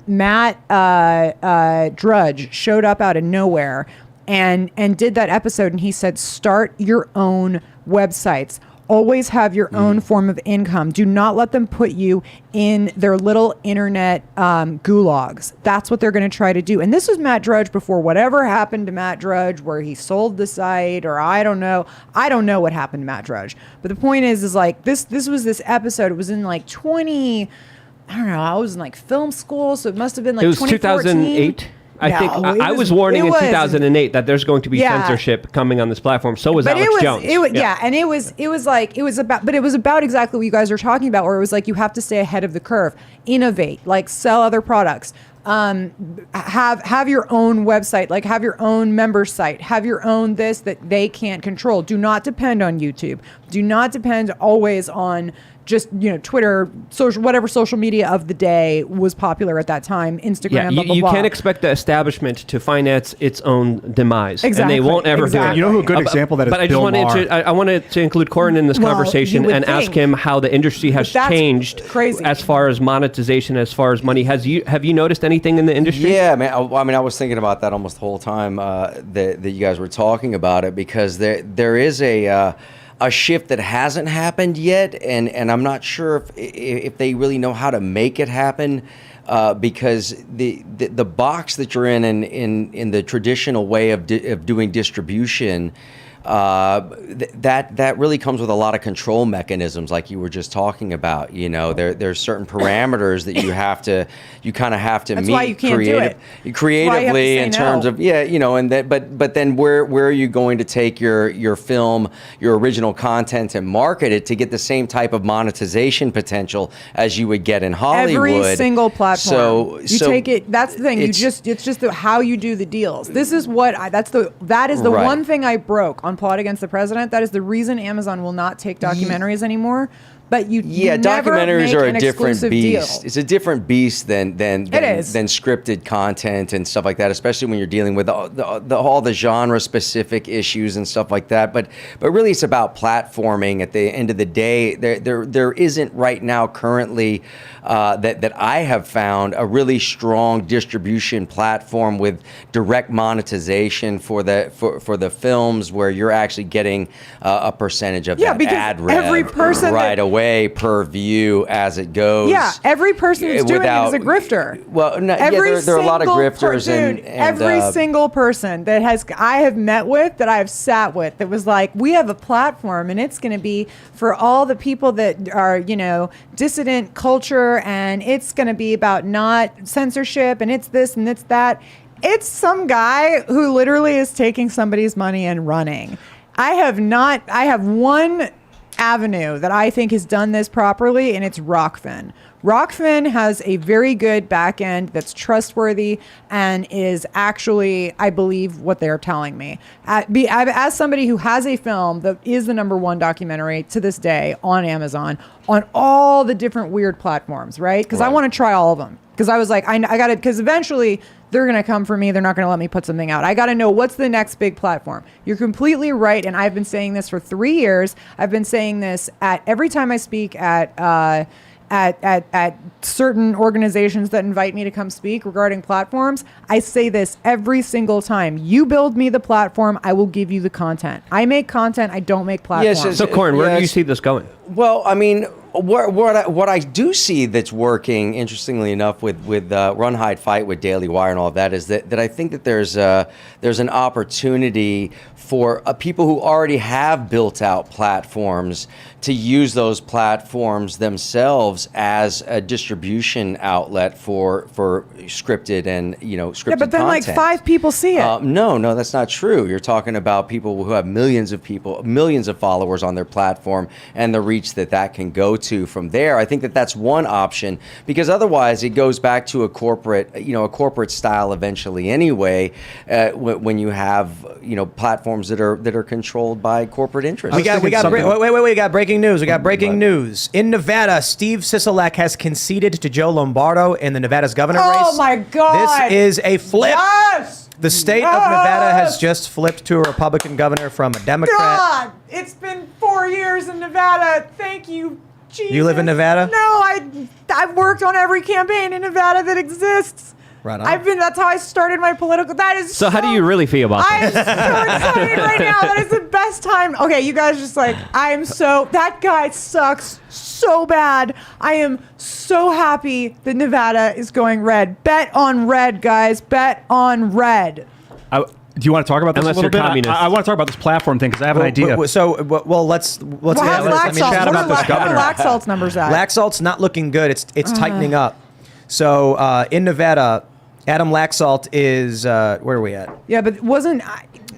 Matt Drudge showed up out of nowhere and did that episode, and he said, start your own websites. Always have your own form of income. Do not let them put you in their little internet gulags. That's what they're going to try to do. And this was Matt Drudge before whatever happened to Matt Drudge, where he sold the site, or I don't know. I don't know what happened to Matt Drudge. But the point is like this was this episode. It was in like 20. I don't know. I was in like film school, so it must have been like it was 2014. 2008. I No, think it I was- was warning it in was- 2008 that there's going to be Yeah. censorship coming on this platform. So was But Alex Jones. and it was about exactly what you guys are talking about, where it was like you have to stay ahead of the curve, innovate, like sell other products, have your own website, like have your own member site, have your own this that they can't control. Do not depend on YouTube. Do not depend always on just Twitter, whatever social media of the day was popular at that time, Instagram. Yeah, blah, blah, you blah. can't expect the establishment to finance its own demise, Exactly, and they won't ever do exactly. it. You know who a good example that is But I just Bill wanted Maher. I wanted to include Corin in this Well, conversation you would and ask think. him how the industry has But that's changed crazy. as far as monetization, as far as money. Have you noticed anything in the industry? Yeah, man. I was thinking about that almost the whole time that you guys were talking about it, because there is a shift that hasn't happened yet, and I'm not sure if they really know how to make it happen, because the box that you're in the traditional way of doing distribution. That really comes with a lot of control mechanisms, like you were just talking about. There's certain parameters that you kind of have to That's meet why you can't do it. creatively say in no. terms of but then where are you going to take your film, your original content, and market it to get the same type of monetization potential as you would get in Hollywood? Every single platform. So you take it. That's the thing. It's just how you do the deals. This is what that is the Right. one thing I broke on Plot Against the President. That is the reason Amazon will not take documentaries anymore. But you never documentaries make are an a different exclusive beast. deal. It's a different beast than It is. scripted content and stuff like that, especially when you're dealing with all the genre specific issues and stuff like that. But really, it's about platforming. At the end of the day, there isn't right now currently that I have found a really strong distribution platform with direct monetization for the films, where you're actually getting a percentage of that because ad rev every person right that- away per view as it goes. Yeah, every person that's doing it is a grifter. Well, no, Every there are a lot of single grifters and every single person that I have met with, that I have sat with, that was like, we have a platform and it's going to be for all the people that are, dissident culture, and it's going to be about not censorship, and it's this and it's that. It's some guy who literally is taking somebody's money and running. I have one avenue that I think has done this properly, and it's Rockfin. Rockfin has a very good back end that's trustworthy and is actually, I believe, what they're telling me. As somebody who has a film that is the #1 documentary to this day on Amazon, on all the different weird platforms, right? Because I want to try all of them. Because I was like, I got to, because eventually they're going to come for me. They're not going to let me put something out. I got to know what's the next big platform. You're completely right. And I've been saying this for 3 years. I've been saying this at every time I speak at certain organizations that invite me to come speak regarding platforms. I say this every single time. You build me the platform, I will give you the content. I make content, I don't make platforms. Yes, So, Corin, where do you see this going? Well, I mean, what I do see that's working, interestingly enough, with Run, Hide, Fight, with Daily Wire and all of that, is that I think that there's an opportunity for people who already have built out platforms to use those platforms themselves as a distribution outlet for scripted and scripted Yeah, but then content. like 5 people see it. No, that's not true. You're talking about people who have millions of followers on their platform, and the reach that can go to from there. I think that's one option, because otherwise it goes back to a corporate style eventually anyway, when you have platforms that are controlled by corporate interests. We got breaking news. We got breaking news. In Nevada, Steve Sisolak has conceded to Joe Lombardo in the Nevada's governor race. Oh my God. This is a flip. Yes! The state of Nevada has just flipped to a Republican governor from a Democrat. God, it's been 4 years in Nevada. Thank you, Jesus. You live in Nevada? No, I've worked on every campaign in Nevada that exists. Right on. That's how I started my political. That is So how do you really feel about I am this? so excited right now. That is the best time. Okay, you guys just that guy sucks so bad. I am so happy that Nevada is going red. Bet on red, guys. Bet on red. Do you want to talk about this Unless a little you're bit? communist. I want to talk about this platform thing because I have an idea. Let's How's let me Laxalt? chat about this What governor. are Laxalt's numbers at? Laxalt's not looking good. It's tightening up. So in Nevada, Adam Laxalt is where are we at? Yeah, but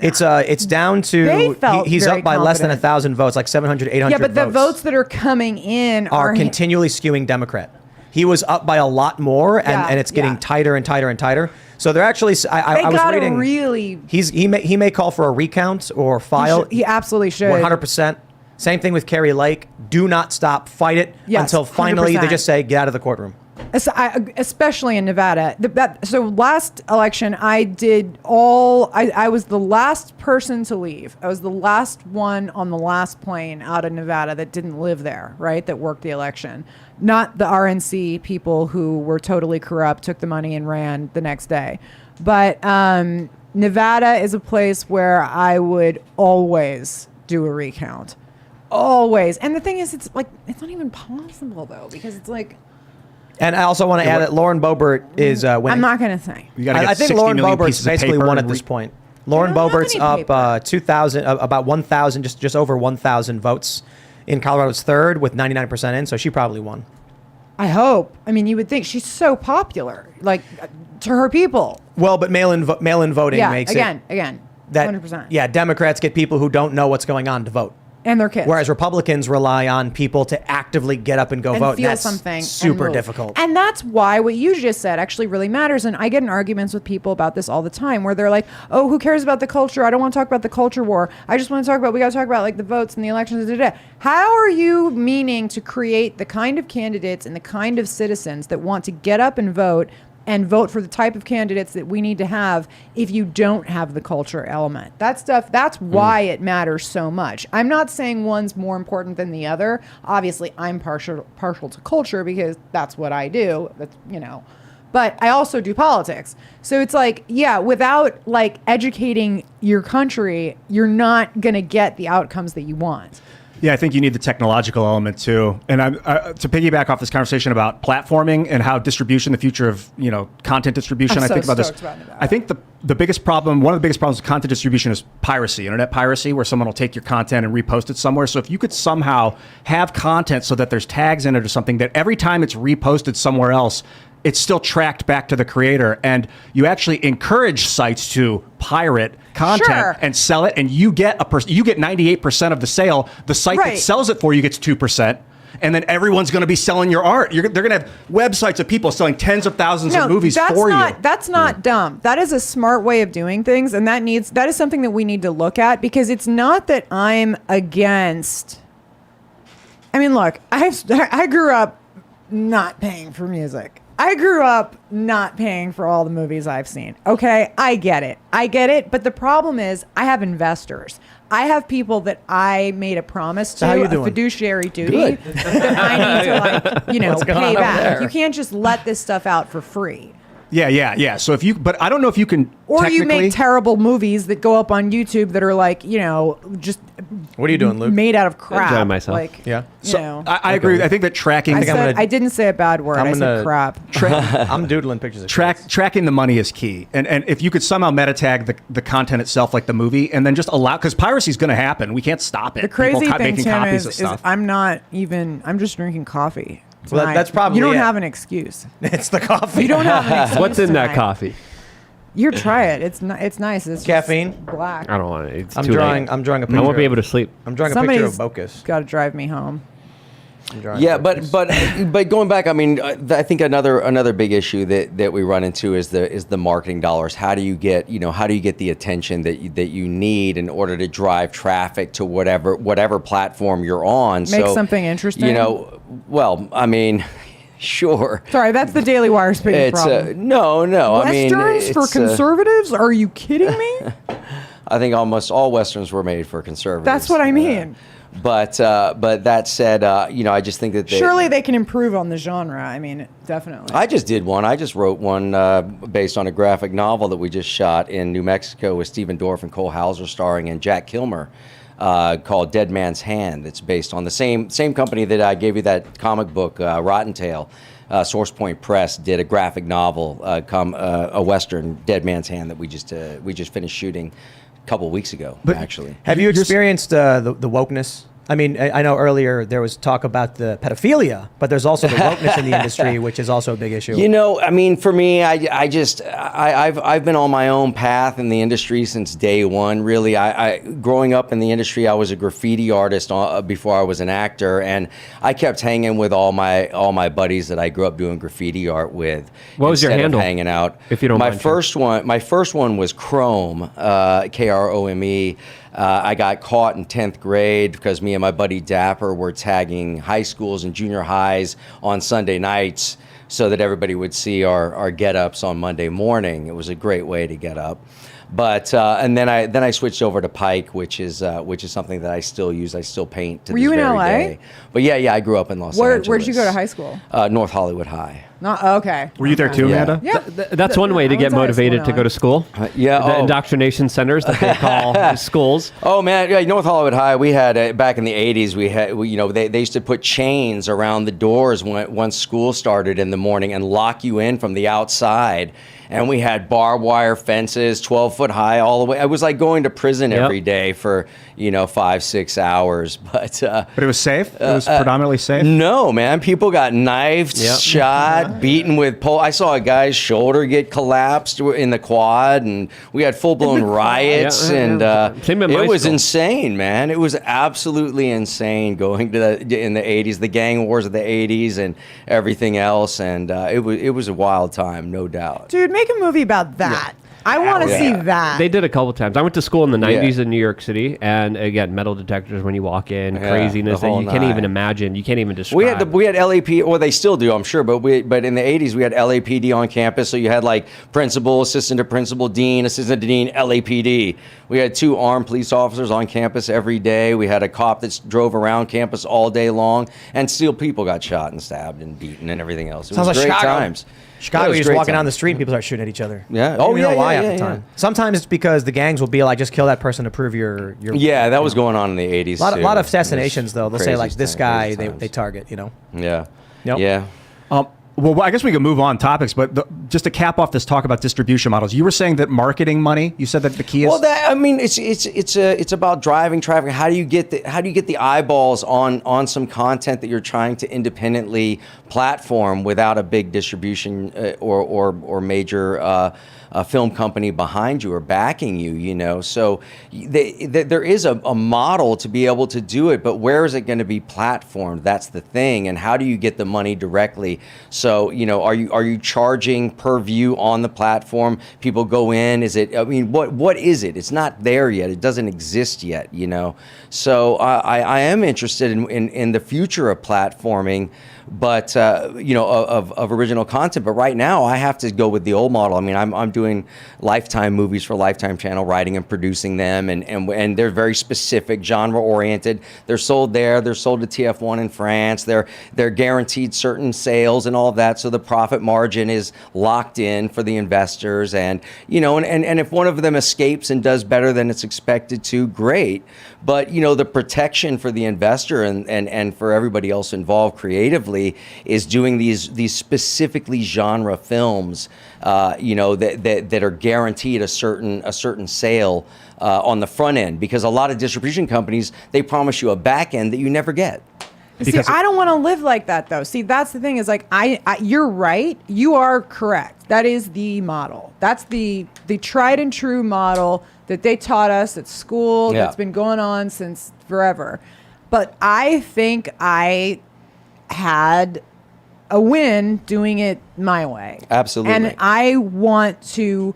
It's down They to felt he's very up by less than confident. 1,000 votes, like 700, 800 yeah, but the votes. votes that are coming in are continually skewing Democrat. He was up by a lot more, and it's getting tighter and tighter and tighter. So they're actually. I was reading. Really. He may call for a recount or file. He absolutely should. 100%. Same thing with Kerry Lake. Do not stop. Fight it until finally 100%. they just say get out of the courtroom. Especially in Nevada. So last election, I was the last person to leave. I was the last one on the last plane out of Nevada that didn't live there, right? That worked the election. Not the RNC people who were totally corrupt, took the money and ran the next day. But Nevada is a place where I would always do a recount. Always. And the thing is, it's not even possible, though, because it's like... And I also want to add that Lauren Boebert is winning. I'm not going to say. You gotta get I think 60 Lauren million Boebert's pieces of basically paper won and at this point. Lauren don't have Boebert's any paper. up 2,000, about 1,000, just over 1,000 votes in Colorado's third with 99% in, so she probably won. I hope. I mean, you would think she's so popular, like to her people. Well, but mail-in voting Yeah, makes again, that 100%. Yeah, Democrats get people who don't know what's going on to vote. And their kids. Whereas Republicans rely on people to actively get up and go and vote. feel That's something. super and move. difficult. And that's why what you just said actually really matters. And I get in arguments with people about this all the time where they're like, oh, who cares about the culture? I don't want to talk about the culture war. I just want to talk about, we got to talk about like the votes and the elections. How are you meaning to create the kind of candidates and the kind of citizens that want to get up and vote for the type of candidates that we need to have if you don't have the culture element? That stuff, that's why it matters so much. I'm not saying one's more important than the other. Obviously, I'm partial to culture because that's what I do. That's, but I also do politics. So it's like, yeah, without like educating your country, you're not going to get the outcomes that you want. Yeah, I think you need the technological element too. And to piggyback off this conversation about platforming and how distribution, the future of content distribution. I'm I so think about this. stoked about that. I think the biggest problem, one of the biggest problems with content distribution is piracy, internet piracy, where someone will take your content and repost it somewhere. So if you could somehow have content so that there's tags in it or something that every time it's reposted somewhere else, it's still tracked back to the creator, and you actually encourage sites to pirate content and sell it, and you get 98% of the sale. The site that sells it for you gets 2%, and then everyone's going to be selling your art. They're going to have websites of people selling tens of thousands of movies for you. That's not dumb. That is a smart way of doing things, and that is something that we need to look at, because it's not that I'm against. I mean, look, I grew up not paying for music. I grew up not paying for all the movies I've seen. Okay, I get it. But the problem is, I have investors. I have people that I made a promise to, a fiduciary duty that I need to, pay back. You can't just let this stuff out for free. Yeah. So but I don't know if you can. Or you make terrible movies that go up on YouTube that are like, just. What are you doing, Luke? Made out of crap. Enjoying myself. Like, Yeah. So I agree. I think that tracking. I didn't say a bad word. I said crap. I'm doodling pictures of Tracking the money is key, and if you could somehow meta tag the content itself, like the movie, and then just allow, because piracy is going to happen. We can't stop it. The crazy People thing, making Tim, copies of is stuff. I'm just drinking coffee. Well, that's probably you don't it. have an excuse. It's the coffee. You don't have an excuse. What's in that tonight. coffee? You try it. It's nice. It's Caffeine? just black. I don't want it. It's I'm too drawing late. a picture. I won't be able to sleep. I'm drawing a picture of Bocus. Got to drive me home. Yeah, but going back, I mean, I think another big issue that we run into is the marketing dollars. How do you get the attention that you need in order to drive traffic to whatever platform you're on? Make something interesting. Well, I mean. Sure. Sorry, that's the Daily Wire's big problem. No. Westerns for conservatives? Are you kidding me? I think almost all Westerns were made for conservatives. That's what I mean. But that said, I just think that surely they can improve on the genre. I mean, definitely. I just did one. I just wrote one based on a graphic novel that we just shot in New Mexico with Stephen Dorff and Cole Hauser starring, and Jack Kilmer. Called Dead Man's Hand. That's based on the same company that I gave you that comic book, Rotten Tail. Source Point Press did a graphic novel, a Western, Dead Man's Hand, that we just finished shooting a couple of weeks ago, actually. Have you experienced the wokeness? I mean, I know earlier there was talk about the pedophilia, but there's also the wokeness in the industry, which is also a big issue. I mean, for me, I've been on my own path in the industry since day one. Really, I growing up in the industry, I was a graffiti artist before I was an actor, and I kept hanging with all my buddies that I grew up doing graffiti art with. What was your handle? Hanging out. If you don't mind. My first one was Chrome, Krome. I got caught in 10th grade because me and my buddy Dapper were tagging high schools and junior highs on Sunday nights so that everybody would see our get-ups on Monday morning. It was a great way to get up. But and then I switched over to Pike, which is something that I still use. I still paint to Were this you in very LA? day. But yeah, I grew up in Los Angeles. Where did you go to high school? North Hollywood High. Okay. Were you there too, Yeah. Amanda? Yeah. That's one way to I get went to high school motivated in to LA. go to school. Yeah. The indoctrination centers that they call schools. Oh man, yeah, North Hollywood High. We had back in the '80s. They used to put chains around the doors once school started in the morning and lock you in from the outside. And we had barbed wire fences, 12 foot high, all the way. It was like going to prison every day for 5-6 hours. But But it was safe. It was predominantly safe. no, man, people got knifed, shot, beaten with pole. I saw a guy's shoulder get collapsed in the quad, and we had full blown riots, Yeah, yeah. and Same at my it was school. insane, man. It was absolutely insane going to in the '80s, the gang wars of the '80s, and everything else, and it was a wild time, no doubt. Dude, make a movie about that. I want to see that. They did a couple times. I went to school in the 90s in New York City, and again, metal detectors when you walk in, Yeah, craziness the that whole you can't nine. even imagine. You can't even describe. We had LAP, or they still do, I'm sure, but in the '80s we had LAPD on campus, so you had like principal, assistant to principal, dean, assistant to dean, LAPD. We had 2 armed police officers on campus every day. We had a cop that drove around campus all day long, and still people got shot and stabbed and beaten and everything else. It Sounds was like great Chicago. times. Chicago, It was you're just great walking down times. the street and people start shooting at each other. Yeah. You don't even know why half the yeah. time. Sometimes it's because the gangs will be like, just kill that person to prove your. Yeah, that was going on in the '80s. A lot too. of It was assassinations though. They'll say like crazy this times, guy crazy they times. target. Yeah. Yep. Yeah. Well, I guess we can move on topics, but just to cap off this talk about distribution models, you were saying that marketing money. You said that the key is. Well, it's about driving traffic. How do you get the eyeballs on some content that you're trying to independently platform without a big distribution or major a film company behind you or backing you, you know? So there is a model to be able to do it, but where is it going to be platformed? That's the thing. And how do you get the money directly? So, you know, are you charging per view on the platform? People go in, what is it? It's not there yet. It doesn't exist yet, you know? So I am interested in the future of platforming, but you know, of original content. But right now, I have to go with the old model. I mean, I'm doing Lifetime movies for Lifetime Channel, writing and producing them, and they're very specific, genre oriented. They're sold there. They're sold to TF1 in France. They're guaranteed certain sales and all of that. So the profit margin is locked in for the investors. And you know, and if one of them escapes and does better than it's expected to, great. But you know, the protection for the investor and for everybody else involved creatively is doing these specifically genre films, you know, that are guaranteed a certain sale on the front end, because a lot of distribution companies, they promise you a back end that you never get. See, I don't want to live like that, though. See, that's the thing is, like, you're right. You are correct. That is the model. That's the tried and true model that they taught us at school. Yeah. That's been going on since forever. But I think I had a win doing it my way. Absolutely. And I want to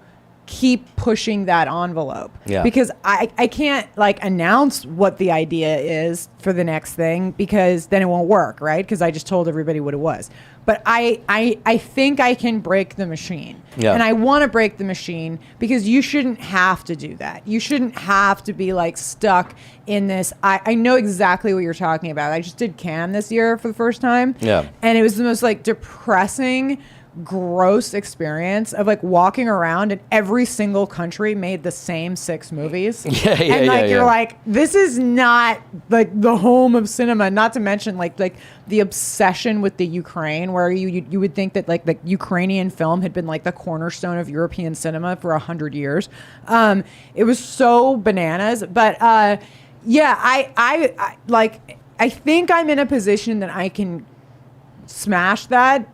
keep pushing that envelope. Yeah. Because I can't like announce what the idea is for the next thing, because then it won't work, right? Because I just told everybody what it was. But I think I can break the machine. Yeah. And I want to break the machine, because you shouldn't have to do that. You shouldn't have to be like stuck in this. I know exactly what you're talking about. I just did Cannes this year for the first time. Yeah. And it was the most like depressing, gross experience of like walking around and every single country made the same 6 movies. And like you're like, this is not like the home of cinema. Not to mention like the obsession with the Ukraine, where you would think that like the Ukrainian film had been like the cornerstone of European cinema for 100 years. It was so bananas. But yeah, I think I'm in a position that I can smash that.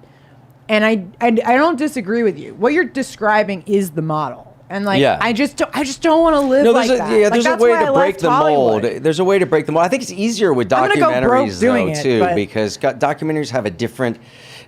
And I don't disagree with you. What you're describing is the model. And like, Yeah. I just don't want to live like that. Yeah, Like, there's a that's way why I to break left the mold. Hollywood. There's a way to break the mold. I think it's easier with I'm gonna go broke documentaries doing though it, too, but- because documentaries have a different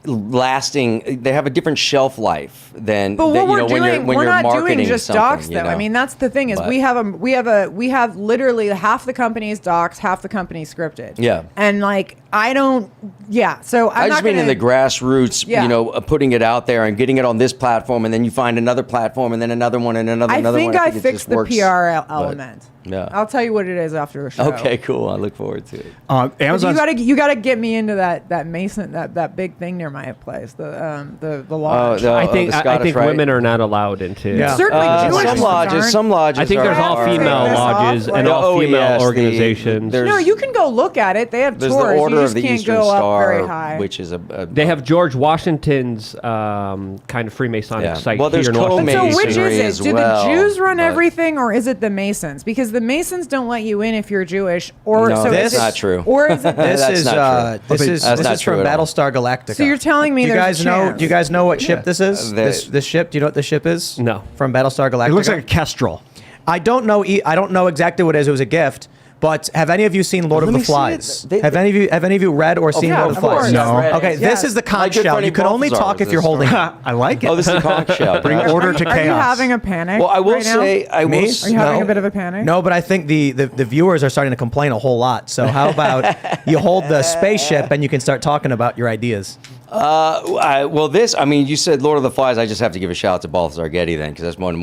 lasting. They have a different shelf life than But that, what we're when doing, you're we're not marketing doing just something, docs, you though. know? I mean, that's the thing is But- we have literally half the company's docs, half the company's scripted. Yeah. And like I don't. Yeah. So I'm I not just mean gonna, in the grassroots, Yeah. you know, putting it out there and getting it on this platform, and then you find another platform, and then another one, and another I one. think I it just fixed the works, PR but- element. Yeah. I'll tell you what it is after the show. Okay, cool. I look forward to it. But Amazon. you gotta get me into that Mason that big thing near my place, the lodge. the- I the think Scottish Rite. women are not allowed into. Yeah. Certainly Jewish some ones aren't. lodges. I think there's are- all are- female this off, lodges like- and all Oh, female yes, organizations. there's- No, you can go look at it. They have There's tours. the Order you of just the can't Eastern go Star, up very high. which is a They have George Washington's kind of Freemasonic Yeah. site Well, there's here in Washington. So co-masonry which is as it? Do well, the Jews run but- everything, or is it the Masons? Because the Masons don't let you in if you're Jewish, or No, so that's is it, not true. Or is it? This That's is not true. this That's not is true from at all. Battlestar Galactica. So you're telling me do you there's guys a know? chance? Do you guys know what ship this is? The- This ship. Do you know what the ship is? No. From Battlestar Galactica. It looks like a kestrel. I don't know. I don't know exactly what it is. It was a gift. But have any of you seen Lord Let of the me see Flies? it. They- Have any of you read or seen yeah, Lord of the of course. Flies? No. I've read it. Okay, Yes. this is the My conch good shell. friend You can only Balthazar talk was if you're this holding it. I like it. Oh, this is a conch shell. Bring Yeah. order to Are you chaos. having a panic? Well, I will right now? say, I will. Me? Are you having No. a bit of a panic? No, but I think the viewers are starting to complain a whole lot. So how about you hold the spaceship and you can start talking about your ideas? I mean, you said Lord of the Flies. I just have to give a shout out to Balthazar Getty then, because that's one of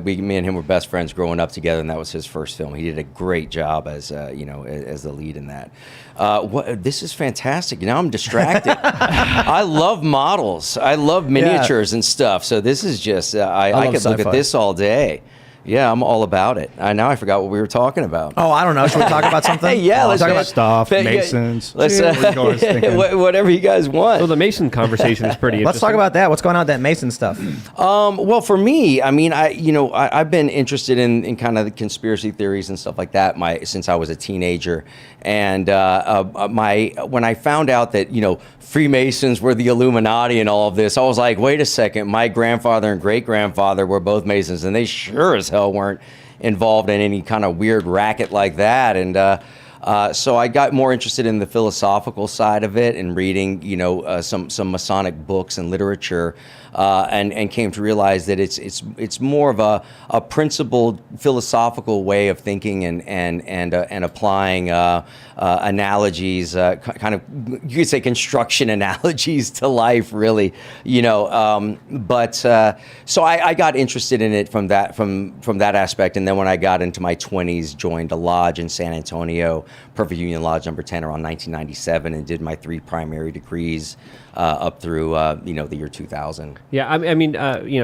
me and him were best friends growing up together, and that was his first film. He did a great job as as the lead in that. This is fantastic. Now I'm distracted. I love models. I love miniatures and stuff. So this is just I love could look sci-fi. at this all day. Yeah, I'm all about it. Now I forgot what we were talking about. Oh, I don't know. Should we talk about something? Hey, yeah, let's Talk man. about stuff, Yeah, Masons. Let's Where you guys thinking? whatever you guys want. So the Mason conversation is pretty interesting. Let's talk about that. What's going on with that Mason stuff? Well, for me, I mean, I've been interested in kind of the conspiracy theories and stuff like that since I was a teenager, and when I found out that Freemasons were the Illuminati and all of this, I was like, wait a second, my grandfather and great grandfather were both Masons, and they sure as hell weren't involved in any kind of weird racket like that, and. So I got more interested in the philosophical side of it and reading, some Masonic books and literature, and came to realize that it's more of a principled philosophical way of thinking and applying analogies, kind of, you could say construction analogies to life, really, so I got interested in it from that aspect, and then when I got into my 20s, joined a lodge in San Antonio, Perfect Union Lodge number 10, around 1997, and did my 3 primary degrees up through the year 2000. Yeah, I mean,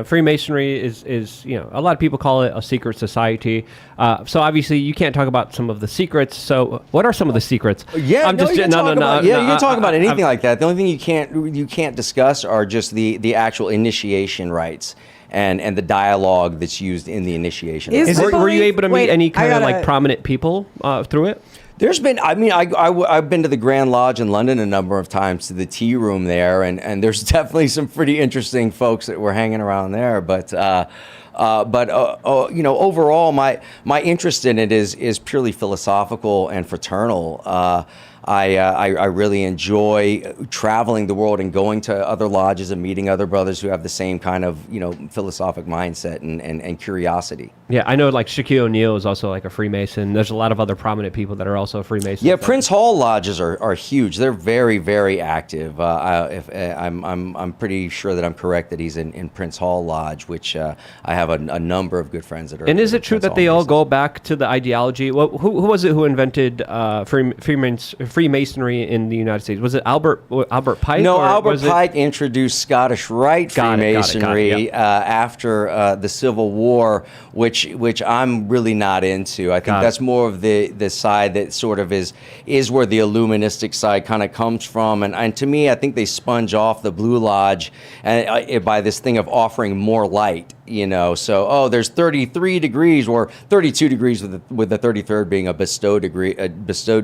Freemasonry is a lot of people call it a secret society. So obviously you can't talk about some of the secrets. So what are some of the secrets? Yeah, you can talk about anything like that. The only thing you can't discuss are just the actual initiation rites. And the dialogue that's used in the initiation. Were you able to meet any kind of like prominent people through it? There's been, I've been to the Grand Lodge in London a number of times, to the tea room there, and there's definitely some pretty interesting folks that were hanging around there. But overall, my interest in it is purely philosophical and fraternal. I really enjoy traveling the world and going to other lodges and meeting other brothers who have the same kind of philosophic mindset and curiosity. Yeah, I know like Shaquille O'Neal is also like a Freemason. There's a lot of other prominent people that are also Freemasons. Yeah, Prince Hall lodges are huge. They're very, very active. I'm pretty sure that I'm correct that he's in Prince Hall Lodge, which I have a number of good friends that are. And is it true that they all go back to the ideology? Well, who was it who invented Freemasonry in the United States? Was it Albert Pike? No, Albert Pike introduced Scottish Rite Freemasonry after the Civil War, which I'm really not into. I think that's more of the side that sort of is where the Illuministic side kind of comes from. And to me, I think they sponge off the Blue Lodge by this thing of offering more light. So there's 33 degrees or 32 degrees with the 33rd being a bestowed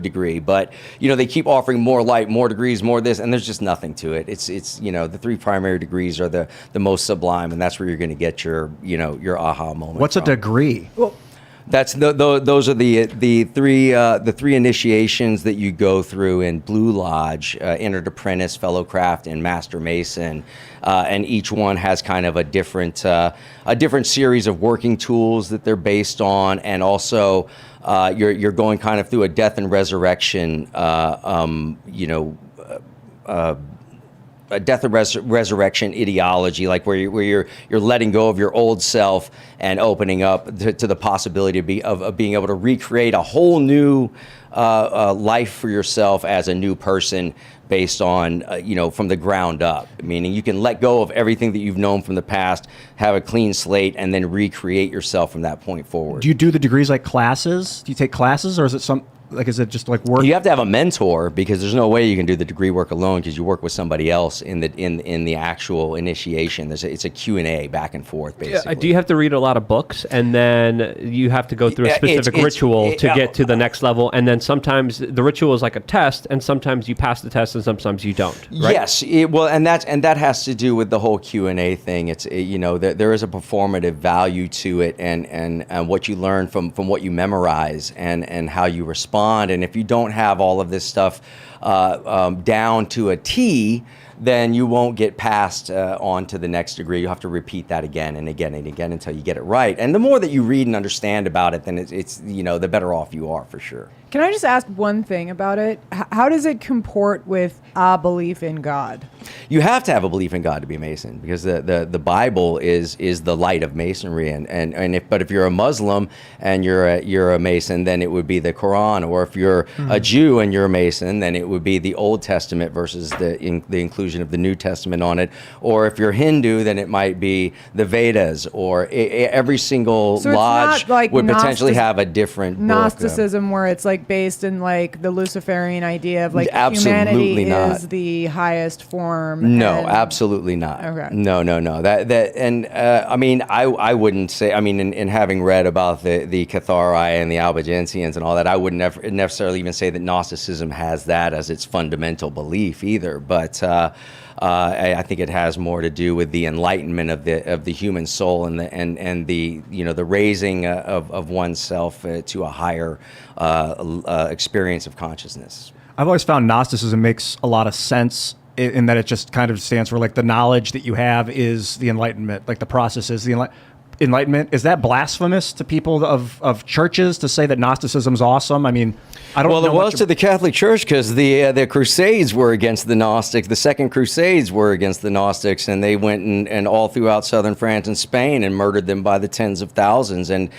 degree, but they keep offering more light, more degrees, more this, and there's just nothing to it. It's the 3 primary degrees are the most sublime, and that's where you're going to get your aha moment. What's a degree? Well, That's those are the three initiations that you go through in Blue Lodge: Entered Apprentice, Fellow Craft, and Master Mason. And each one has kind of a different series of working tools that they're based on, and also you're going kind of through a death and resurrection. A death and resurrection ideology, like where you're letting go of your old self and opening up to the possibility of being able to recreate a whole new life for yourself as a new person based on from the ground up. Meaning you can let go of everything that you've known from the past, have a clean slate, and then recreate yourself from that point forward. Do you do the degrees like classes? Do you take classes, or is it is it just like work? You have to have a mentor, because there's no way you can do the degree work alone, because you work with somebody else in the actual initiation. It's a Q&A back and forth, basically. Do you have to read a lot of books, and then you have to go through a specific ritual to get to the next level, and then sometimes the ritual is like a test, and sometimes you pass the test and sometimes you don't, right? Yes, and that has to do with the whole Q&A thing. It's there is a performative value to it, and what you learn from what you memorize and how you respond. And if you don't have all of this stuff down to a T, then you won't get passed on to the next degree. You have to repeat that again and again and again until you get it right. And the more that you read and understand about it, then it's the better off you are, for sure. Can I just ask one thing about it? How does it comport with a belief in God? You have to have a belief in God to be a Mason, because the Bible is the light of Masonry, and if you're a Muslim and you're a Mason, then it would be the Corin, or if you're a Jew and you're a Mason, then it would be the Old Testament versus the inclusion of the New Testament on it, or if you're Hindu, then it might be the Vedas, or every single So it's lodge not like would potentially have a different book. Gnosticism, where it's like based in like the Luciferian idea of like Absolutely humanity not. is the highest form. No, and- absolutely not. Okay. No. I mean, I wouldn't say. I mean, in having read about the Cathari and the Albigensians and all that, I wouldn't necessarily even say that Gnosticism has that as its fundamental belief either. But I think it has more to do with the enlightenment of the human soul and the raising of oneself to a higher experience of consciousness. I've always found Gnosticism makes a lot of sense in that it just kind of stands for like the knowledge that you have is the enlightenment, like the process is the enlightenment. Is that blasphemous to people of churches to say that Gnosticism's awesome? I mean, I don't know. Well, it was much to the Catholic Church, because the Crusades were against the Gnostics. The Second Crusades were against the Gnostics, and they went and all throughout southern France and Spain and murdered them by the tens of thousands. And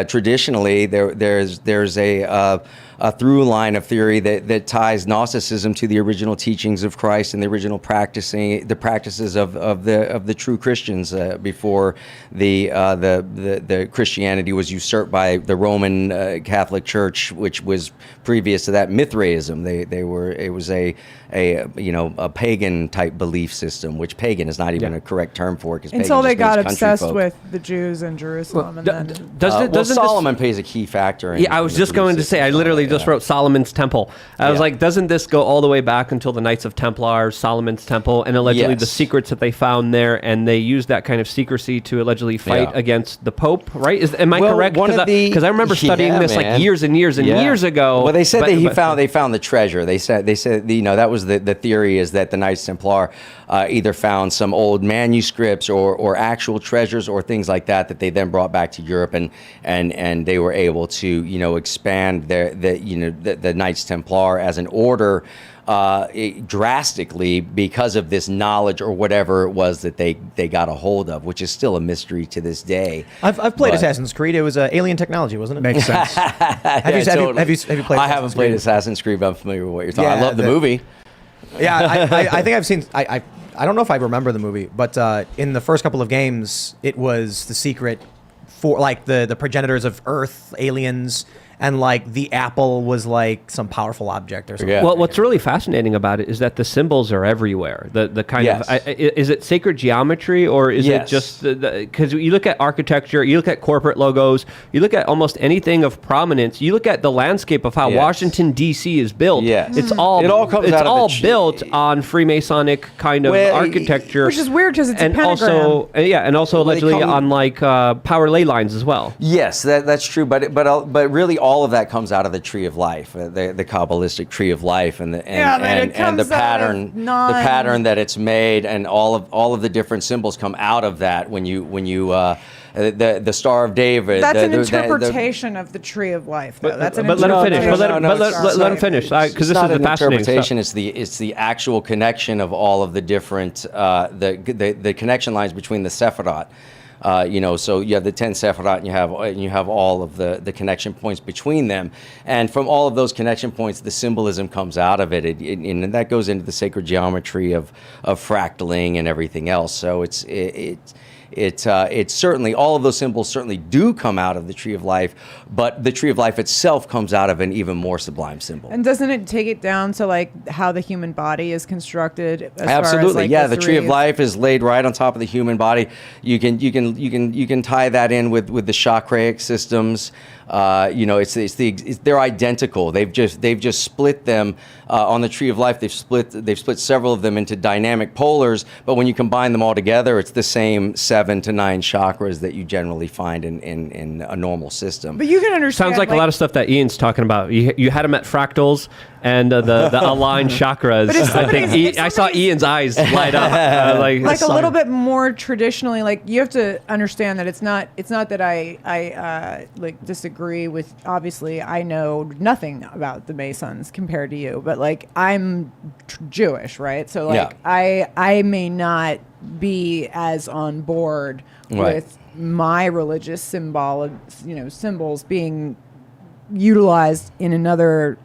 traditionally, there's a through line of theory that ties Gnosticism to the original teachings of Christ and the original practices of the true Christians before the Christianity was usurped by the Roman Catholic Church, which was previous to that Mithraism. It was a pagan type belief system, which pagan is not even a correct term for it, because Until they got obsessed with the Jews in Jerusalem, and then Doesn't Solomon plays a key factor. Yeah, I was just going to say, I literally just wrote Solomon's Temple. I was like, doesn't this go all the way back until the Knights of Templars, Solomon's Temple, and allegedly the secrets that they found there, and they used that kind of secrecy to allegedly fight against the Pope, right? Am I correct? Because I remember studying this like years and years and years ago. Well, they said they found the treasure. They said that was the theory, is that the Knights Templar either found some old manuscripts or actual treasures or things like that they then brought back to Europe, and they were able to expand the Knights Templar as an order drastically because of this knowledge or whatever it was that they got a hold of, which is still a mystery to this day. I've played Assassin's Creed. It was alien technology, wasn't it? makes sense. Have you played? I haven't played Assassin's Creed, but I'm familiar with what you're talking. I love the movie. Yeah, I think I've seen. I don't know if I remember the movie, but in the first couple of games, it was the secret for like the progenitors of Earth, aliens, and like the apple was like some powerful object or something. Yeah. Well, what's really fascinating about it is that the symbols are everywhere. The kind of is it sacred geometry, or is it just because you look at architecture, you look at corporate logos, you look at almost anything of prominence, you look at the landscape of how Washington D.C. is built. Yes. It's all built on Freemasonic kind of architecture, which is weird because it's and a pentagram. also also allegedly on like power ley lines as well. Yes, that's true, but really all of that comes out of the tree of life, the Kabbalistic tree of life, and the pattern that it's made, and all of the different symbols come out of that. When you the Star of David. That's an interpretation of the tree of life, though. That's an but let him finish. interpretation. Let him finish, because this is the fascinating stuff. It's the actual connection of all of the different the connection lines between the Sephirot. So you have the 10 Sephirot, and you have all of the connection points between them, and from all of those connection points, the symbolism comes out of it, and that goes into the sacred geometry of fractaling and everything else. So it's certainly, all of those symbols certainly do come out of the tree of life, but the tree of life itself comes out of an even more sublime symbol. And doesn't it take it down to like how the human body is constructed? Absolutely, the tree of life is laid right on top of the human body. You can tie that in with the chakraic systems. They're identical. They've just split them on the tree of life. They've split several of them into dynamic polars, but when you combine them all together, it's the same set 7 to 9 chakras that you generally find in a normal system. But you can understand. Sounds like a lot of stuff that Ian's talking about. You had him at fractals and the aligned chakras. But if I think somebody's- if I saw somebody's- Ian's eyes light up. Like a little bit more traditionally, like you have to understand that it's not that I like disagree with. Obviously, I know nothing about the Masons compared to you, but like I'm Jewish, right? So like I may not be as on board Right. with my religious symbols being utilized in another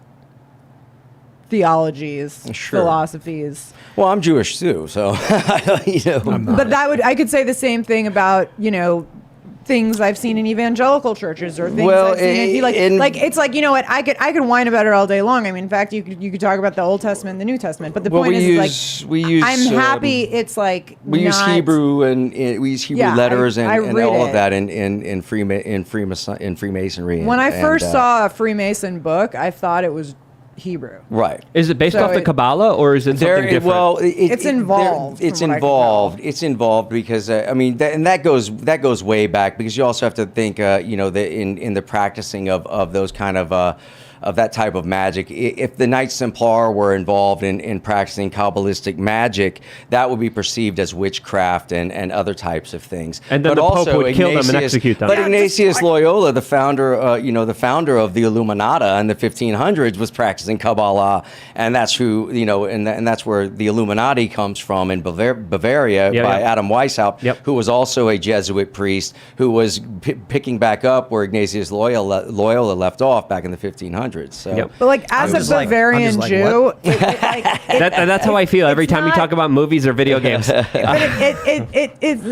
theologies, Sure. philosophies. Well, I'm Jewish too, so But I could say the same thing about, things I've seen in evangelical churches or things Well, I've seen it's like, you know what, I could whine about it all day long. I mean, in fact, you could talk about the Old Testament and the New Testament, but the point is I'm happy it's like we use Hebrew and we use Hebrew letters I and read all it. of that in Freemasonry. When I first saw a Freemason book, I thought it was Hebrew. right. Is it based So off the it- Kabbalah or is it something different? Well, It's involved, It's from what I can involved. tell. It's involved because and that goes way back because you also have to think in the practicing of those kind of that type of magic. If the Knights Templar were involved in practicing Kabbalistic magic, that would be perceived as witchcraft and other types of things. And then But the Pope also would kill them and Ignatius- execute them. But Yeah, Ignatius Loyola, the founder of the Illuminata in the 1500s, was practicing Kabbalah, and that's who and that's where the Illuminati comes from in Bavaria by Adam Weishaupt, who was also a Jesuit priest who was picking back up where Ignatius Loyola left off back in the 1500s. So. But like as I'm a just like- Bavarian I'm just like, Jew, what? That's how I feel every time you not- talk about movies or video games. but it's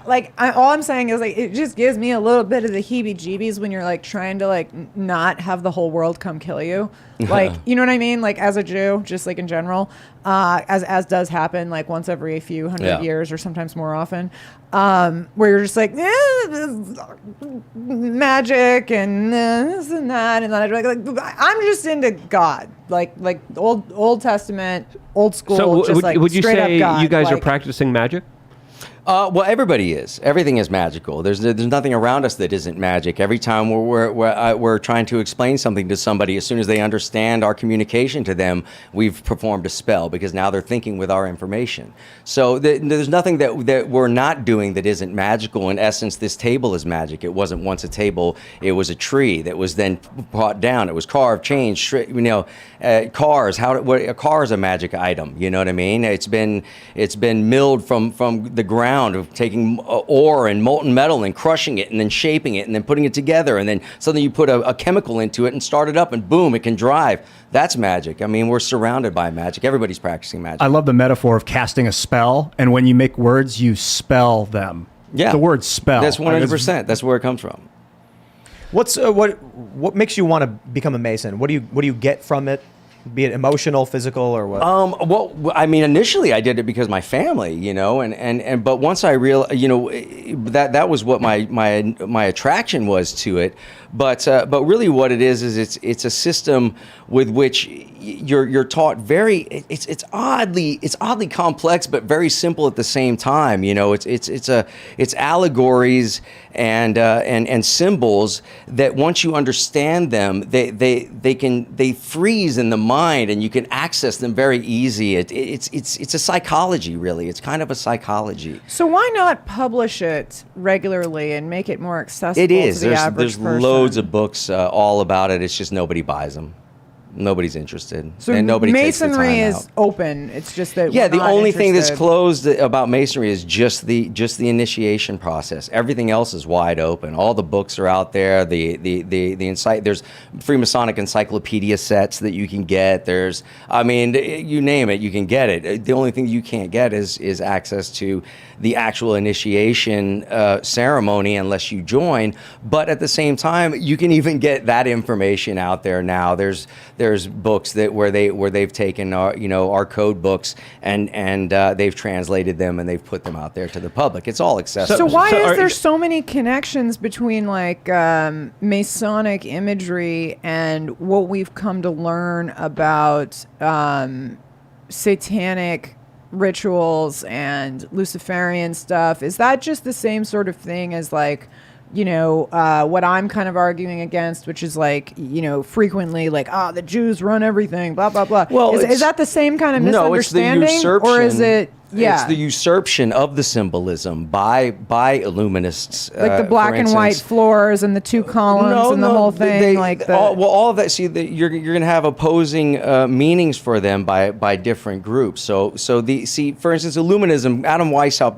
like all I'm saying is like it just gives me a little bit of the heebie-jeebies when you're like trying to like not have the whole world come kill you. Like, you know what I mean? Like as a Jew, just like in general, as does happen like once every few hundred years or sometimes more often, where you're just like, this magic and this and that. And then I'm just into God, like Old Testament, old school. So just like would you straight say up God. you guys are Like, practicing magic? Well, everybody is. Everything is magical. There's nothing around us that isn't magic. Every time we're trying to explain something to somebody, as soon as they understand our communication to them, we've performed a spell because now they're thinking with our information. So there's nothing that we're not doing that isn't magical. In essence, this table is magic. It wasn't once a table. It was a tree that was then brought down. It was carved, changed. Cars. A car is a magic item. You know what I mean? It's been milled from the ground of taking ore and molten metal and crushing it and then shaping it and then putting it together and then suddenly you put a chemical into it and start it up and boom, it can drive. That's magic. I mean, we're surrounded by magic. Everybody's practicing magic. I love the metaphor of casting a spell, and when you make words, you spell them. Yeah. The word spell. That's 100%. That's where it comes from. What's what makes you want to become a Mason? What do you get from it? Be it emotional, physical, or what? Well, I mean, initially I did it because my family, but once I realized, that was what my attraction was to it. But really, what it is it's a system with which you're taught it's oddly complex, but very simple at the same time. It's allegories and symbols that once you understand them, they freeze in the mind and you can access them very easy. It's a psychology, really. It's kind of a psychology. So why not publish it regularly and make it more accessible It is. to the average There's person? loads of books all about it. It's just nobody buys them. Nobody's interested. So and nobody takes the Masonry time is out. open. It's just that Yeah, we're the not only thing that's interested. closed about Masonry is just the initiation process. Everything else is wide open. All the books are out there. There's Freemasonic encyclopedia sets that you can get. You name it, you can get it. The only thing you can't get is access to the actual initiation ceremony unless you join. But at the same time, you can even get that information out there now. There's books where they've taken our code books and they've translated them and they've put them out there to the public. It's all accessible. So why So is there so many connections between like Masonic imagery and what we've come to learn about satanic rituals and Luciferian stuff, is that just the same sort of thing as like, what I'm kind of arguing against, which is like, frequently like, the Jews run everything, blah, blah, blah. Well, is that the same kind of No, it's the misunderstanding? usurpation. Or is it, It's the usurpation of the symbolism by Illuminists. like the black and white floors and the two columns and the whole thing? All of that. See, you're going to have opposing meanings for them by different groups. So for instance, Illuminism, Adam Weishaupt,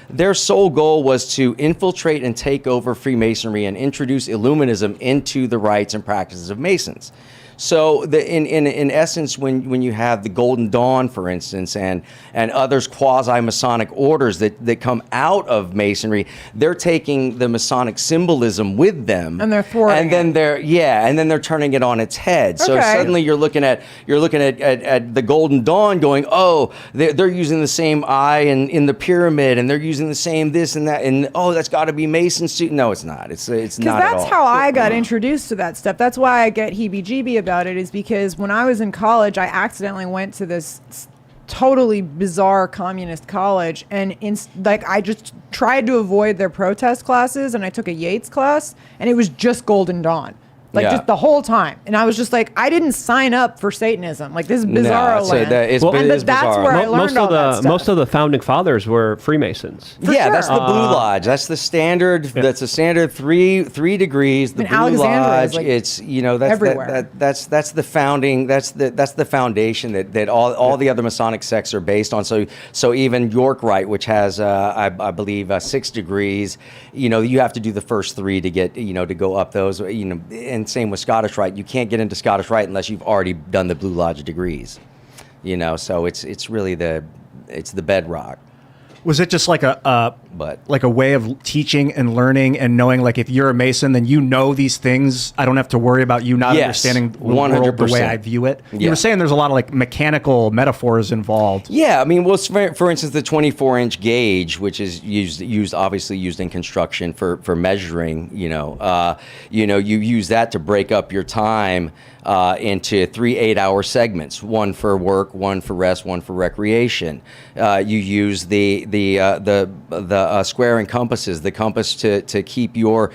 their sole goal was to infiltrate and take over Freemasonry and introduce Illuminism into the rites and practices of Masons. So in essence, when you have the Golden Dawn, for instance, and others quasi-Masonic orders that come out of Masonry, they're taking the Masonic symbolism with them, and they're thwarting and then they're turning it on its head. So Okay. suddenly you're looking at the Golden Dawn, going, oh, they're using the same eye in the pyramid, and they're using the same this and that, and that's got to be Masons too. No, it's not. It's not at all. Because that's how I got introduced to that stuff. That's why I get heebie-jeebie about it, is because when I was in college, I accidentally went to this totally bizarre communist college, and I just tried to avoid their protest classes, and I took a Yates class, and it was just Golden Dawn. Just the whole time. And I was just like, I didn't sign up for Satanism. Like, this is bizarre. That's bizarre. That's where I learned all that stuff. Most of the founding fathers were Freemasons. For sure. That's the Blue Lodge. That's the standard. That's a standard three degrees. The Blue Alexandria is, Lodge. like, It's that's everywhere. that's the founding. That's the foundation that all the other Masonic sects are based on. So even York Rite, which has I believe 6 degrees, you have to do the first 3 to get to go up those. And same with Scottish Rite. You can't get into Scottish Rite unless you've already done the Blue Lodge degrees. So it's really the bedrock. Was it just like a way of teaching and learning and knowing, like, if you're a Mason, then these things. I don't have to worry about you not understanding the world the way I view it. You were saying there's a lot of like mechanical metaphors involved. Yeah, I mean, for instance, the 24-inch gauge, which is obviously used in construction for measuring. You use that to break up your time into 3 8-hour segments: one for work, one for rest, one for recreation. You use the square and compasses, the compass to keep your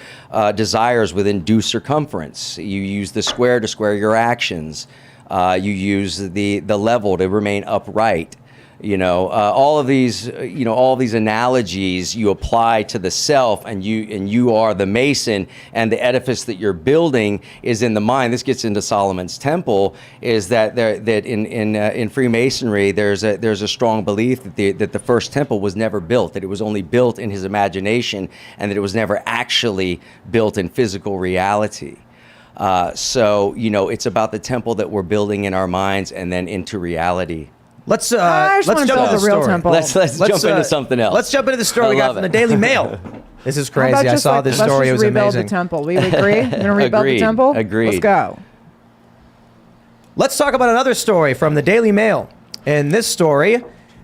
desires within due circumference. You use the square to square your actions. You use the level to remain upright. All of these analogies you apply to the self, and you are the Mason, and the edifice that you're building is in the mind. This gets into Solomon's Temple. Is that in Freemasonry there's a strong belief that the first temple was never built, that it was only built in his imagination, and that it was never actually built in physical reality. So it's about the temple that we're building in our minds and then into reality. Let's I just let's want to jump build into a the real story. temple. Let's jump into something else. Let's jump into the story we got from the Daily Mail. This is How crazy. about I just, saw like, this let's story. It just was rebuild amazing. the temple. We agree? We're going to rebuild Agreed. the temple? Agreed. Let's go. Let's talk about another story from the Daily Mail. In this story,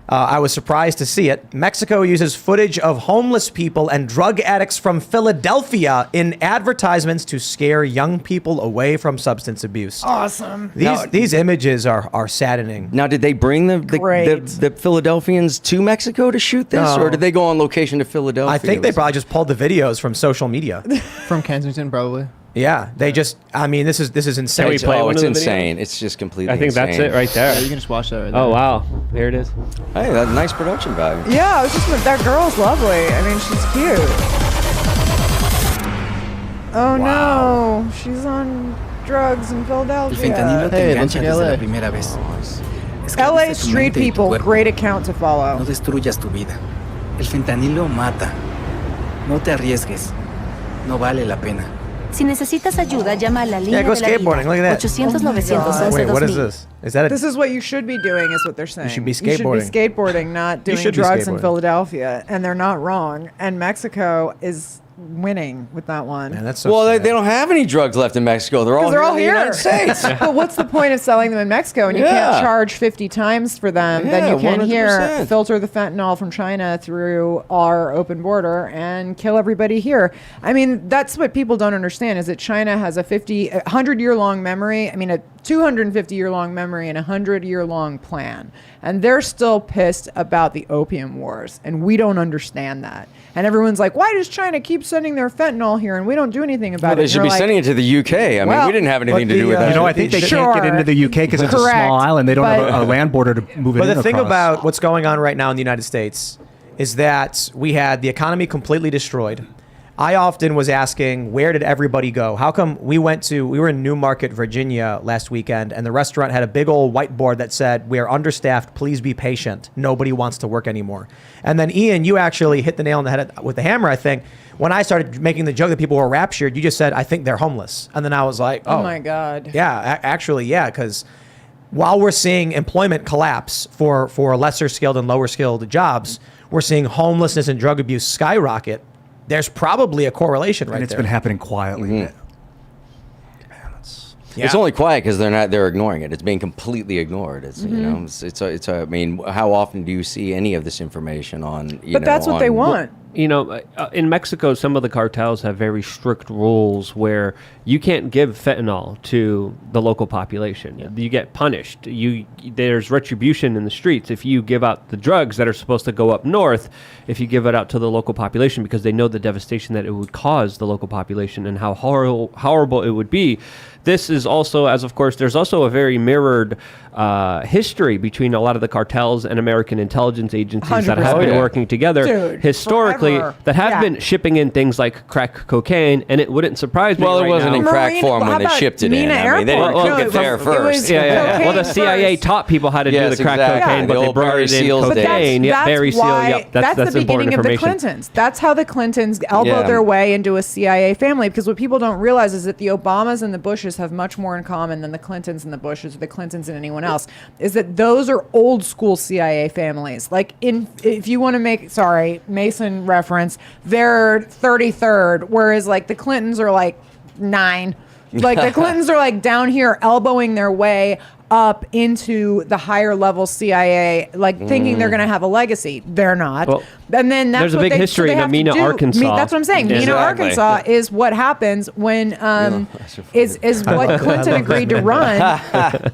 I was surprised to see it. Mexico uses footage of homeless people and drug addicts from Philadelphia in advertisements to scare young people away from substance abuse. Awesome. These images are saddening. Now, did they bring the Philadelphians to Mexico to shoot this, No. or did they go on location to Philadelphia? I think they probably just pulled the videos from social media. From Kensington, probably. Yeah, they just. I mean, this is insane. Can we play one it's of the insane. It's just completely. I think that's insane. it right there. Yeah, you can just watch that right there. Oh wow, here it is. Hey, that's a nice production value. Yeah, I was just that girl's lovely. I mean, she's cute. Oh no, she's on drugs in El Philadelphia. fentanilo te Hey, engancha looks like desde LA. la primera vez. LA Esclaviza tu street mente y tu people, cuerpo. great account to follow. No destruyas tu vida. El fentanilo mata. No te arriesgues. No vale la pena. Si necesitas ayuda, llama a la línea go de la skateboarding, look at that. 800-911-2000. Wait, what is this? Is that a? This is what you should be doing, is what they're saying. should be You should be skateboarding. skateboarding, not You doing should be drugs in skateboarding. Philadelphia. And they're not wrong. And Mexico is winning with that one. Man, that's so Well, sad. they don't have any drugs left in Mexico. They're all Because they're here all in the here. United States. But what's the point of selling them in Mexico and you can't Yeah. charge 50 times for them? Yeah, Then you can 100%. here filter the fentanyl from China through our open border and kill everybody here. I mean, that's what people don't understand, is that China has a 100-year-long memory. I mean, a 250-year-long memory and a 100-year-long plan. And they're still pissed about the opium wars. And we don't understand that. And everyone's like, why does China keep sending their fentanyl here and we don't do anything about Well, it? they And should you're be like, sending it to the UK. I mean, Well, we didn't have anything but to do with the, that. You know, I think they can't get into the UK because it's a Correct. small island. They don't have But- a land border to move it But in the thing across. about what's going on right now in the United States is that we had the economy completely destroyed. I often was asking, where did everybody go? How come we were in Newmarket, Virginia last weekend, and the restaurant had a big old whiteboard that said, we are understaffed, please be patient. Nobody wants to work anymore. And then Ian, you actually hit the nail on the head with the hammer, I think. When I started making the joke that people were raptured, you just said, I think they're homeless. And then I was like, oh my God. Yeah, actually, yeah, because while we're seeing employment collapse for lesser skilled and lower skilled jobs, we're seeing homelessness and drug abuse skyrocket. There's probably a correlation right and it's there. been happening quietly. Mm-hmm. Man, that's- Yeah. It's only quiet because they're ignoring it. It's being completely ignored. It's you know it's I mean, how often do you see any of this information on? But that's what they want. You know, in Mexico, some of the cartels have very strict rules where you can't give fentanyl to the local population. You get punished. There's retribution in the streets if you give out the drugs that are supposed to go up north. If you give it out to the local population, because they know the devastation that it would cause the local population and how horrible it would be. This is also, as of course, there's also a very mirrored history between a lot of the cartels and American intelligence agencies that have 100%. been working together Dude, historically forever. that have Yeah. been shipping in things like crack cocaine, and it wouldn't surprise me. Well, it right wasn't now. in crack Marine- form how when they about shipped it in. Mina I mean, they didn't Airport? cook No, it there it was- first. Yeah. Well, the Cocaine CIA first. taught people how to do Yes, the crack exactly. cocaine, The but they old brought Barry it in Seals days. cocaine. Yeah, Barry Seal. why- Yep, that's the important beginning of the information. Clintons. That's how the Clintons elbowed Yeah. their way into a CIA family. Because what people don't realize is that the Obamas and the Bushes have much more in common than the Clintons and the Bushes or the Clintons and anyone else. Is that those are old school CIA families. Like if you want to make Mason reference, they're 33rd, whereas like the Clintons are like 9. Like the Clintons are like down here elbowing their way up into the higher level CIA, like thinking they're going to have a legacy. They're not. Well, And then that's there's a what big they, history so they in have to Mena, do. Arkansas. That's what I'm saying. Mena, Exactly. Arkansas is what happens when is what Clinton agreed to run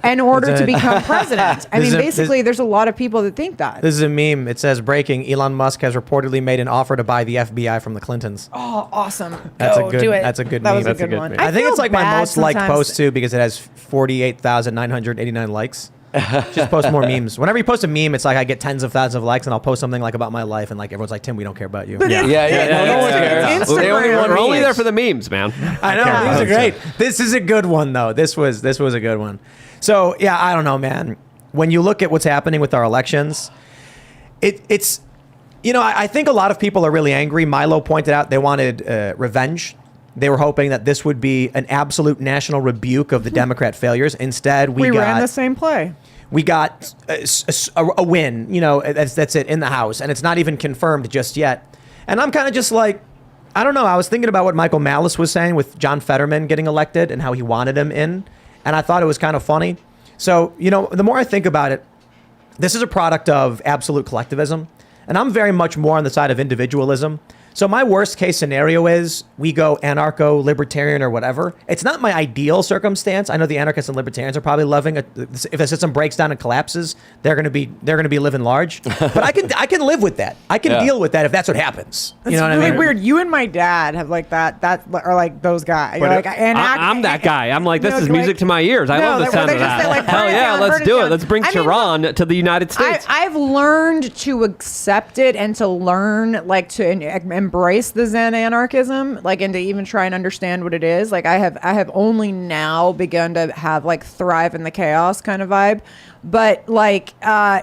in order to become president. I mean, basically, there's a lot of people that think that. This is a meme. It says, breaking, Elon Musk has reportedly made an offer to buy the FBI from the Clintons. Oh, awesome! That's a Go, good- do it. that's a good That meme. was a That's a good good one. meme. I think feel it's like my bad most liked sometimes. post too, because it has 48,989 likes. Just post more memes. Whenever you post a meme, it's like I get tens of thousands of likes, and I'll post something like about my life, and like everyone's like, Tim, we don't care about you. Yeah. No one cares. Instagram. They only want We're only memes. there for the memes, man. I know, these are great. This is a good one though. This was a good one. So yeah, I don't know, man. When you look at what's happening with our elections, it's you know, I think a lot of people are really angry. Milo pointed out they wanted revenge. They were hoping that this would be an absolute national rebuke of the Democrat failures. Instead, We ran the same play. we got a win. You know, that's it in the House, and it's not even confirmed just yet. And I'm kind of just like, I don't know. I was thinking about what Michael Malice was saying with John Fetterman getting elected and how he wanted him in, and I thought it was kind of funny. So, you know, the more I think about it, this is a product of absolute collectivism, and I'm very much more on the side of individualism. So my worst case scenario is we go anarcho-libertarian or whatever. It's not my ideal circumstance. I know the anarchists and libertarians are probably loving it. If the system breaks down and collapses, they're going to be living large. But I can live with that. I can deal with that if that's what happens. You know what really I mean? weird. You and my dad have like that are like those guys. You're like, I'm that guy. I'm like, this is music to my ears. I No, love the they- sound they of just that. say, like, Hell burn it yeah, down, let's burn it do it. down. Let's bring I mean, Tehran to the United States. I've learned to accept it and to learn, like, to embrace the Zen anarchism, like, and to even try and understand what it is. Like, I have only now begun to have like thrive in the chaos kind of vibe. But like,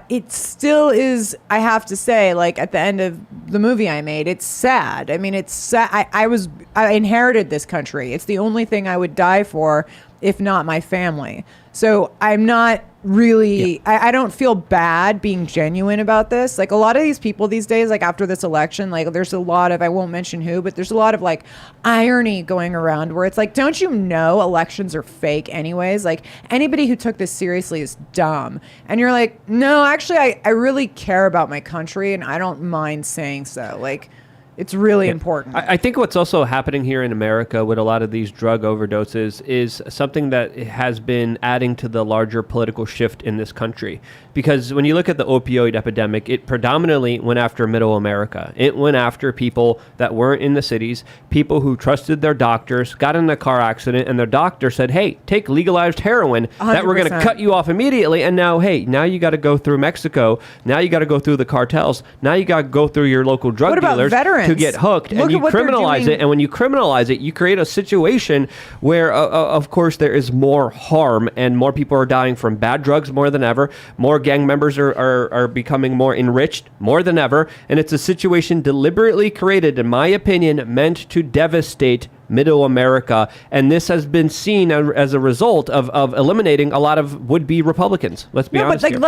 it still is, I have to say, like at the end of the movie I made, it's sad. I mean, it's sad. I inherited this country. It's the only thing I would die for, if not my family. So I'm not really, I don't feel bad being genuine about this. Like a lot of these people these days, like after this election, like there's a lot of, I won't mention who, but there's a lot of like irony going around where it's like, don't you know elections are fake anyways? Like anybody who took this seriously is dumb. And you're like, no, actually, I really care about my country and I don't mind saying so. Like, It's really important. I think what's also happening here in America with a lot of these drug overdoses is something that has been adding to the larger political shift in this country. Because when you look at the opioid epidemic, it predominantly went after middle America. It went after people that weren't in the cities, people who trusted their doctors, got in a car accident, and their doctor said, hey, take legalized heroin, that we're going to 100%. cut you off immediately. And now, hey, now you got to go through Mexico. Now you got to go through the cartels. Now you got to go through your local drug What about dealers veterans? to get hooked. Look And you at what they're criminalize doing. it. And when you criminalize it, you create a situation where, of course, there is more harm and more people are dying from bad drugs more than ever. More gang members are becoming more enriched more than ever. And it's a situation deliberately created, in my opinion, meant to devastate middle America. And this has been seen as a result of eliminating a lot of would-be Republicans. Let's be honest here.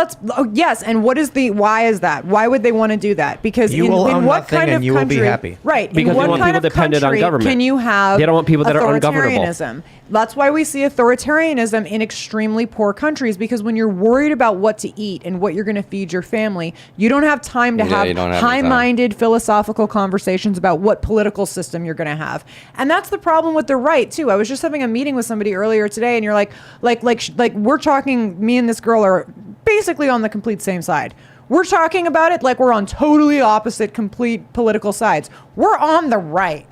Yes, and why is that? Why would they want to do that? Because You in will own what nothing kind and of you will be country, happy. right? Because in they what want kind people of dependent on country government. can you have They don't want people that are ungovernable. authoritarianism? That's why we see authoritarianism in extremely poor countries, because when you're worried about what to eat and what you're going to feed your family, you don't have time to Yeah, have you don't have any time. high-minded philosophical conversations about what political system you're going to have. And that's the problem with the right too. I was just having a meeting with somebody earlier today, and you're like we're talking, me and this girl are basically on the complete same side. We're talking about it like we're on totally opposite, complete political sides. We're on the right.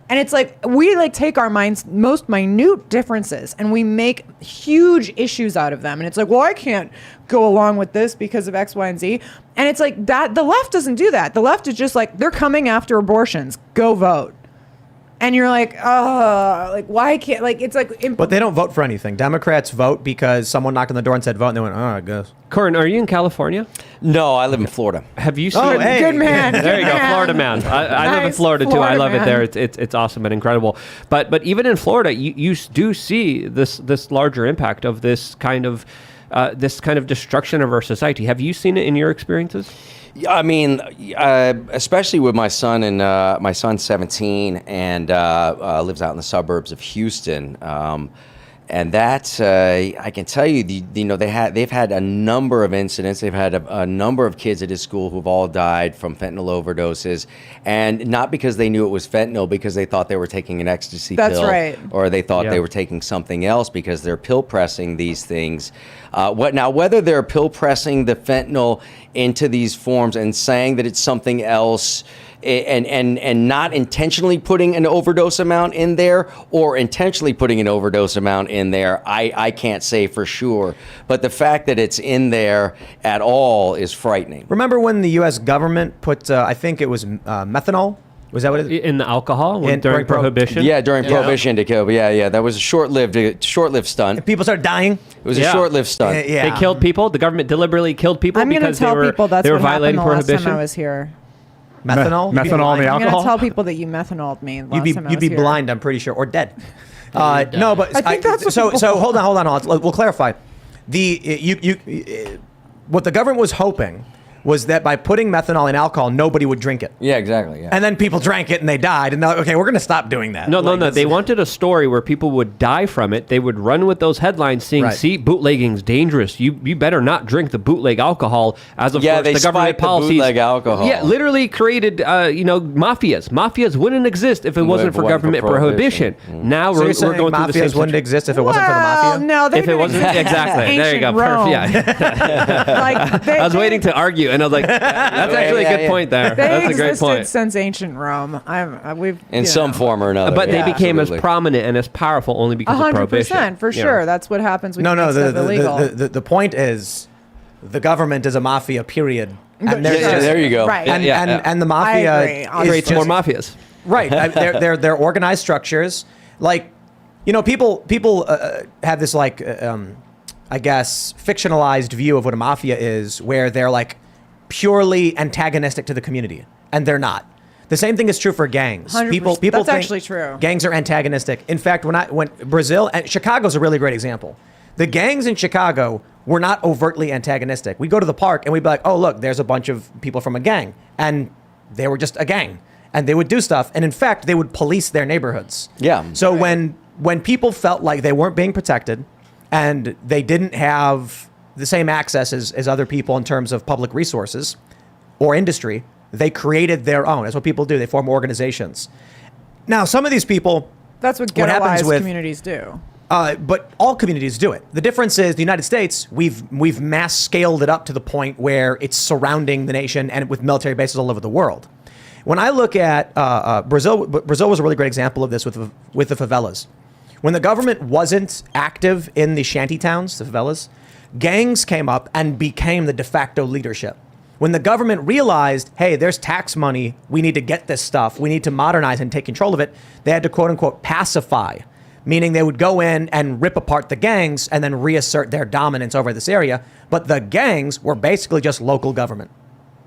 And it's like we take our most minute differences and we make huge issues out of them. And it's like, well, I can't go along with this because of X, Y, and Z. And it's like that. The left doesn't do that. The left is just like, they're coming after abortions. Go vote. And you're like, oh, why can't, it's like. But they don't vote for anything. Democrats vote because someone knocked on the door and said vote, and they went, oh, I guess. Corin, are you in California? No, I live in Florida. Have you seen? Oh, hey. Good man. There you go, Florida man. I live in Nice Florida too. I Florida love it man. there. It's awesome and incredible. But even in Florida, you do see this larger impact of this kind of destruction of our society. Have you seen it in your experiences? I mean, especially with my son, and my son's 17 and lives out in the suburbs of Houston. And that's, I can tell you, they've had a number of incidents. They've had a number of kids at his school who've all died from fentanyl overdoses, and not because they knew it was fentanyl, because they thought they were taking an ecstasy That's pill, right. or they thought Yeah. they were taking something else because they're pill pressing these things. Whether they're pill pressing the fentanyl into these forms and saying that it's something else, and not intentionally putting an overdose amount in there, or intentionally putting an overdose amount in there, I can't say for sure. But the fact that it's in there at all is frightening. Remember when the U.S. government put, I think it was methanol? Was that what it is? In the alcohol In- during during Prohibition? Yeah, during Prohibition to kill. Yeah, that was a short-lived stunt. People started dying. It was Yeah. a short-lived stunt. Yeah. They killed people. The government deliberately killed people I'm going to because tell they were people that's they were what happened violating the last Prohibition. time I was here. Methanol? Methanol in the I'm going to alcohol? tell people that you methanoled me last You'd time I be was here. blind, I'm pretty sure, or dead. No, but I think that's what so. people- So hold on. We'll clarify. What the government was hoping was that by putting methanol in alcohol, nobody would drink it. Yeah, exactly. Yeah. And then people drank it and they died. And they're like, okay, we're going to stop doing that. No. Like, They wanted a story where people would die from it. They would run with those headlines saying, Right. see, bootlegging's dangerous. You better not drink the bootleg alcohol. As of Yeah, course, they the government spiked the policies. bootleg alcohol. Yeah, literally created, mafias. Mafias wouldn't exist if it wasn't for government prohibition. Now So we're you're saying going through the same mafias wouldn't situation. exist if it wasn't for the Well, mafia? no, they If it didn't wasn't exist. exactly, there you go. Ancient Rome. Yeah. I was waiting to argue, and I was like, "That's actually a good point there. They That's a great existed point." since ancient Rome. In you some know. form or another. But yeah, they became absolutely. as prominent and as powerful only because of prohibition. 100% for You know. sure. That's what happens when No, you make stuff illegal. the point is the government is a mafia, period. And there's Yeah, just- there you go. Right. And, Yeah, and, yeah. and the I mafia agree. is Creates just, more mafias. right. They're organized structures. Like, people have this I guess fictionalized view of what a mafia is, where they're like purely antagonistic to the community, and they're not. The same thing is true for gangs. 100%. People That's think actually true. Gangs are antagonistic. In fact, when Brazil and Chicago's a really great example. The gangs in Chicago were not overtly antagonistic. We go to the park and we'd be like, oh, look, there's a bunch of people from a gang. And they were just a gang. And they would do stuff. And in fact, they would police their neighborhoods. Yeah. So when people felt like they weren't being protected and they didn't have the same access as other people in terms of public resources or industry, They created their own. That's what people do. They form organizations. Now, some of these people, That's what What happens ghettoized with- communities do. but all communities do it. The difference is the United States, we've mass scaled it up to the point where it's surrounding the nation and with military bases all over the world. When I look at Brazil was a really great example of this with the favelas. When the government wasn't active in the shanty towns, the favelas, gangs came up and became the de facto leadership. When the government realized, hey, there's tax money, we need to get this stuff, we need to modernize and take control of it, they had to quote unquote pacify, meaning they would go in and rip apart the gangs and then reassert their dominance over this area. But the gangs were basically just local government.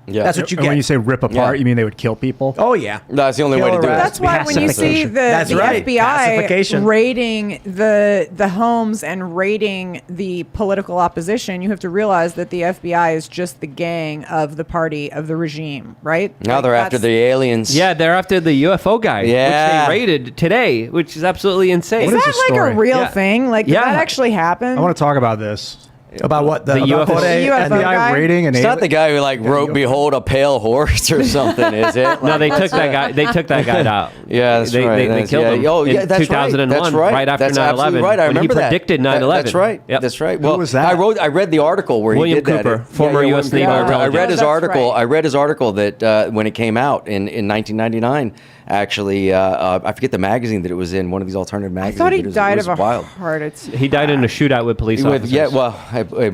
Yeah. That's what you And get. when you say rip apart, Yeah. you mean they would kill people? Oh, yeah. That's the only way to do it. That's why when you see the That's right. FBI Pacification. raiding the homes and raiding the political opposition, you have to realize that the FBI is just the gang of the party of the regime, right? Now they're after the aliens. Yeah, they're after the UFO guy, Yeah. which they raided today, which is absolutely insane. Is What is that the like story? a real Yeah. thing? Like, did Yeah. that actually happen? I want to talk about this. About what? The about UFO Corin UFO and guy? FBI raiding and It's not the guy who like wrote "Behold a pale horse" or something, is it? No, they took that guy. They took that guy out. Yeah, that's they, right. They That's- killed yeah. him Oh, yeah, in that's 2001, right. That's right. right after That's 9/11. absolutely right. I when remember he predicted that. 9/11. That's right. Yep. That's right. Well, was that? I read the article where William he did Cooper, that. former U.S. Naval I intelligence. read his That's article. right. I read his article that when it came out in 1999. Actually, I forget the magazine that it was in. One of these alternative I magazines. thought he but it was- died it was of a wild. heart attack. He died in a shootout with police officers. Yeah, well,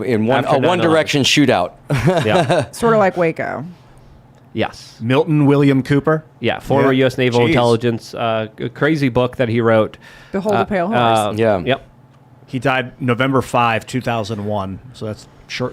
in one After a One 9/11. Direction shootout. yeah. Sort of like Waco. Yes. Milton William Cooper. Yeah, former Yeah. U.S. Naval Jeez. intelligence, a crazy book that he wrote. Behold a Pale Horse. Yeah. Yep. He died November 5, 2001. So that's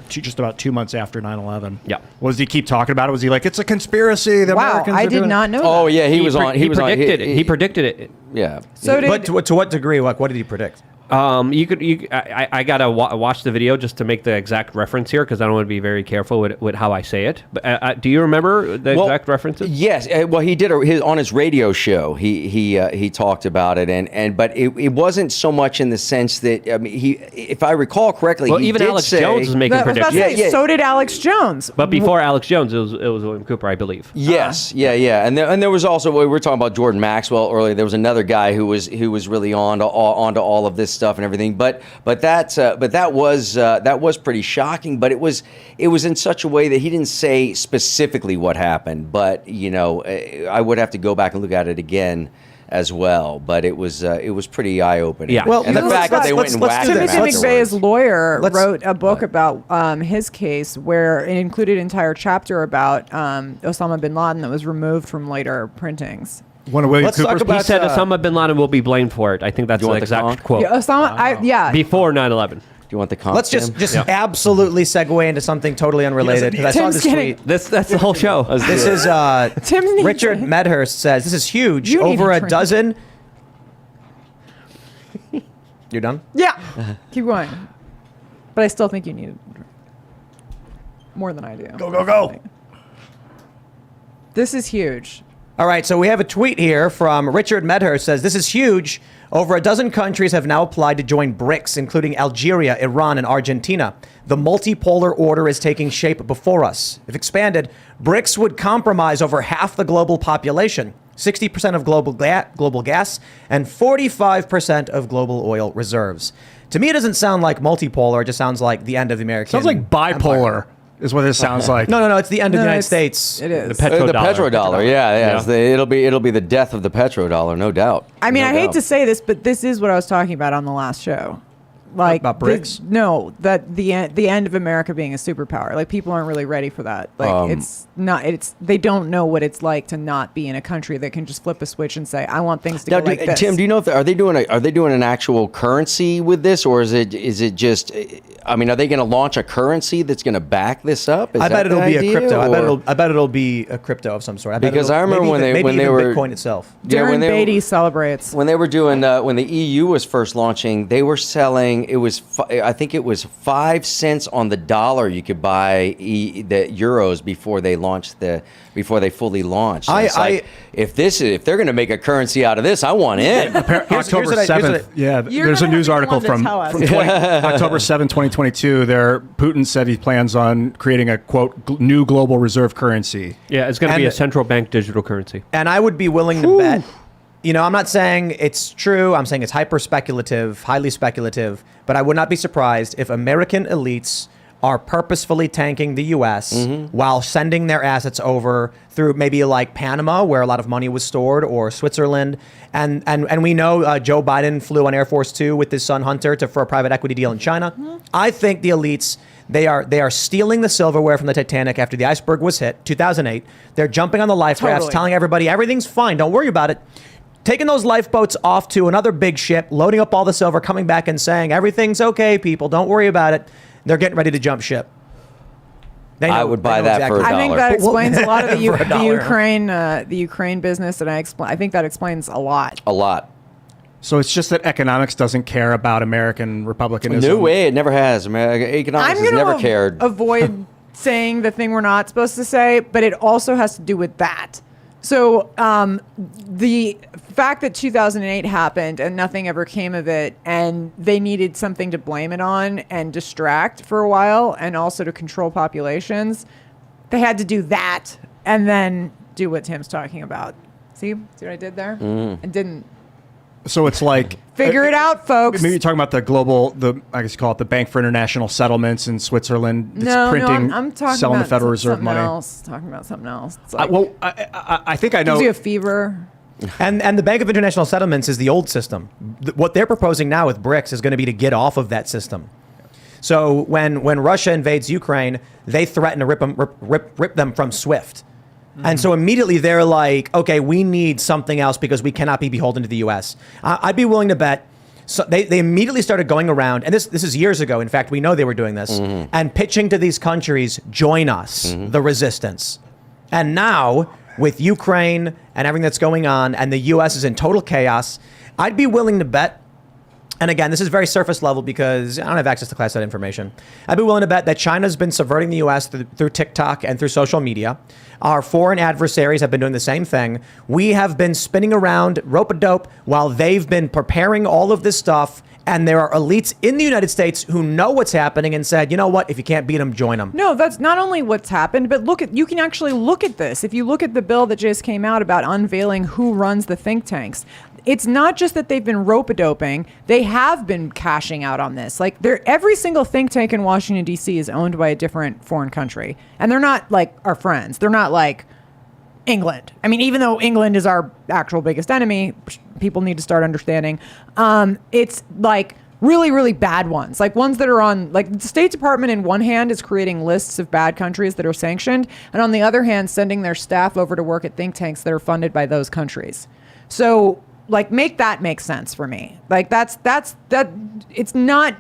just about 2 months after 9/11. Yeah. Was he keep talking about it? Was he like, it's a conspiracy? The Wow, Americans I are did doing not know Oh that. yeah, he was on. He was predicted on. it. He predicted it. Yeah. So did, But to what degree? Like, what did he predict? I gotta watch the video just to make the exact reference here because I don't want to be very careful with how I say it. But do you remember the exact references? Yes. Well, he did on his radio show. He talked about it, but it wasn't so much in the sense that if I recall correctly, Well, he even did Alex say, Jones was making I was about to predictions. say, so did Alex Jones. But before Alex Jones, it was William Cooper, I believe. Yes, yeah, and there was also we were talking about Jordan Maxwell earlier. There was another guy who was really onto all of this stuff and everything. But that was pretty shocking. But it was in such a way that he didn't say specifically what happened. But I would have to go back and look at it again as well. But it was pretty eye opening. Yeah. Well, and the let's- fact that they went let's- and let's whacked do him this. Timothy afterwards. McVeigh's lawyer Let's- wrote a book about his case where it included an entire chapter about Osama bin Laden that was removed from later printings. One of William Let's talk Cooper's about- He said uh, Osama bin Laden will be blamed for it. I think that's You the want the exact conch? quote. Yeah, Osama, Before 9/11. Do you want the comp? Let's just absolutely segue into something totally unrelated. Because I saw Tim's this kidding. tweet. That's the whole show. This is Tim needs Richard it. Medhurst says this is huge. You need Over a a drink. dozen. You're done. Yeah, keep going. But I still think you need more than I do. Go. This is huge. All right, so we have a tweet here from Richard Medhurst says this is huge. Over a dozen countries have now applied to join BRICS, including Algeria, Iran, and Argentina. The multipolar order is taking shape before us. If expanded, BRICS would compromise over half the global population, 60% of global gas, and 45% of global oil reserves. To me, it doesn't sound like multipolar. It just sounds like the end of the American Sounds like bipolar empire. is what this sounds like. No, it's the end of the No, United it's- States. It is. The petrodollar. the petrodollar, yeah. It'll be the death of the petrodollar, no doubt. I mean, No I hate doubt. to say this, but this is what I was talking about on the last show. Like About BRICS? No, that the end of America being a superpower. Like people aren't really ready for that. Like it's not. It's they don't know what it's like to not be in a country that can just flip a switch and say, "I want things to Now, go like this." Tim, do you know if are they doing an actual currency with this, or is it just? I mean, are they going to launch a currency that's going to back this up? Is I bet that the it'll be a idea, crypto. or- I bet it'll be a crypto of some sort. I bet Because it'll- I remember maybe when they even were Bitcoin itself. Yeah, Darren when they were- Beatty celebrates. when they were doing when the EU was first launching, they were selling paying. I think it was 5 cents on the dollar you could buy the euros before they fully launched. If they're going to make a currency out of this, I want in. October 7th. There's a news article from October 7, 2022. Putin said he plans on creating a quote new global reserve currency. Yeah, it's going to be a central bank digital currency. And I would be willing to bet. I'm not saying it's true. I'm saying it's hyper speculative, highly speculative. But I would not be surprised if American elites are purposefully tanking the U.S. While sending their assets over through maybe like Panama, where a lot of money was stored, or Switzerland. And we know Joe Biden flew on Air Force 2 with his son Hunter for a private equity deal in China. I think the elites, they are stealing the silverware from the Titanic after the iceberg was hit, 2008. They're jumping on the life rafts, telling everybody everything's fine, don't worry about it. Taking those lifeboats off to another big ship, loading up all the silver, coming back and saying, everything's okay, people, don't worry about it. They're getting ready to jump ship. I would buy that for $1. I think that explains a lot of the Ukraine business, and I think that explains a lot. A lot. So it's just that economics doesn't care about American republicanism. No way, it never has. Economics has never cared. Avoid saying the thing we're not supposed to say, but it also has to do with that. So the fact that 2008 happened and nothing ever came of it, and they needed something to blame it on and distract for a while, and also to control populations, they had to do that and then do what Tim's talking about. See what I did there? And didn't. So it's like figure it out, folks. Maybe you're talking about I guess you call it the Bank for International Settlements in Switzerland. I'm talking selling about the Federal Reserve money. Talking about something else. It's I think I know. Gives you a fever. And the Bank of International Settlements is the old system. What they're proposing now with BRICS is going to be to get off of that system. So when Russia invades Ukraine, they threaten to rip them from SWIFT. And so immediately they're like, okay, we need something else because we cannot be beholden to the U.S. I'd be willing to bet. So they immediately started going around, and this is years ago. In fact, we know they were doing this, and pitching to these countries, join us, the resistance. And now with Ukraine and everything that's going on, and the U.S. is in total chaos, I'd be willing to bet. And again, this is very surface level because I don't have access to classified information. I'd be willing to bet that China's been subverting the U.S. through TikTok and through social media. Our foreign adversaries have been doing the same thing. We have been spinning around rope-a-dope while they've been preparing all of this stuff. And there are elites in the United States who know what's happening and said, you know what, if you can't beat them, join them. No, that's not only what's happened, but you can actually look at this. If you look at the bill that just came out about unveiling who runs the think tanks, it's not just that they've been rope-a-doping. They have been cashing out on this. Like, every single think tank in Washington, D.C. is owned by a different foreign country. And they're not like our friends. They're not like England. I mean, even though England is our actual biggest enemy, people need to start understanding. It's like really, really bad ones. Like ones that are on, like the State Department in one hand is creating lists of bad countries that are sanctioned. And on the other hand, sending their staff over to work at think tanks that are funded by those countries. So like make that make sense for me. Like that's it's not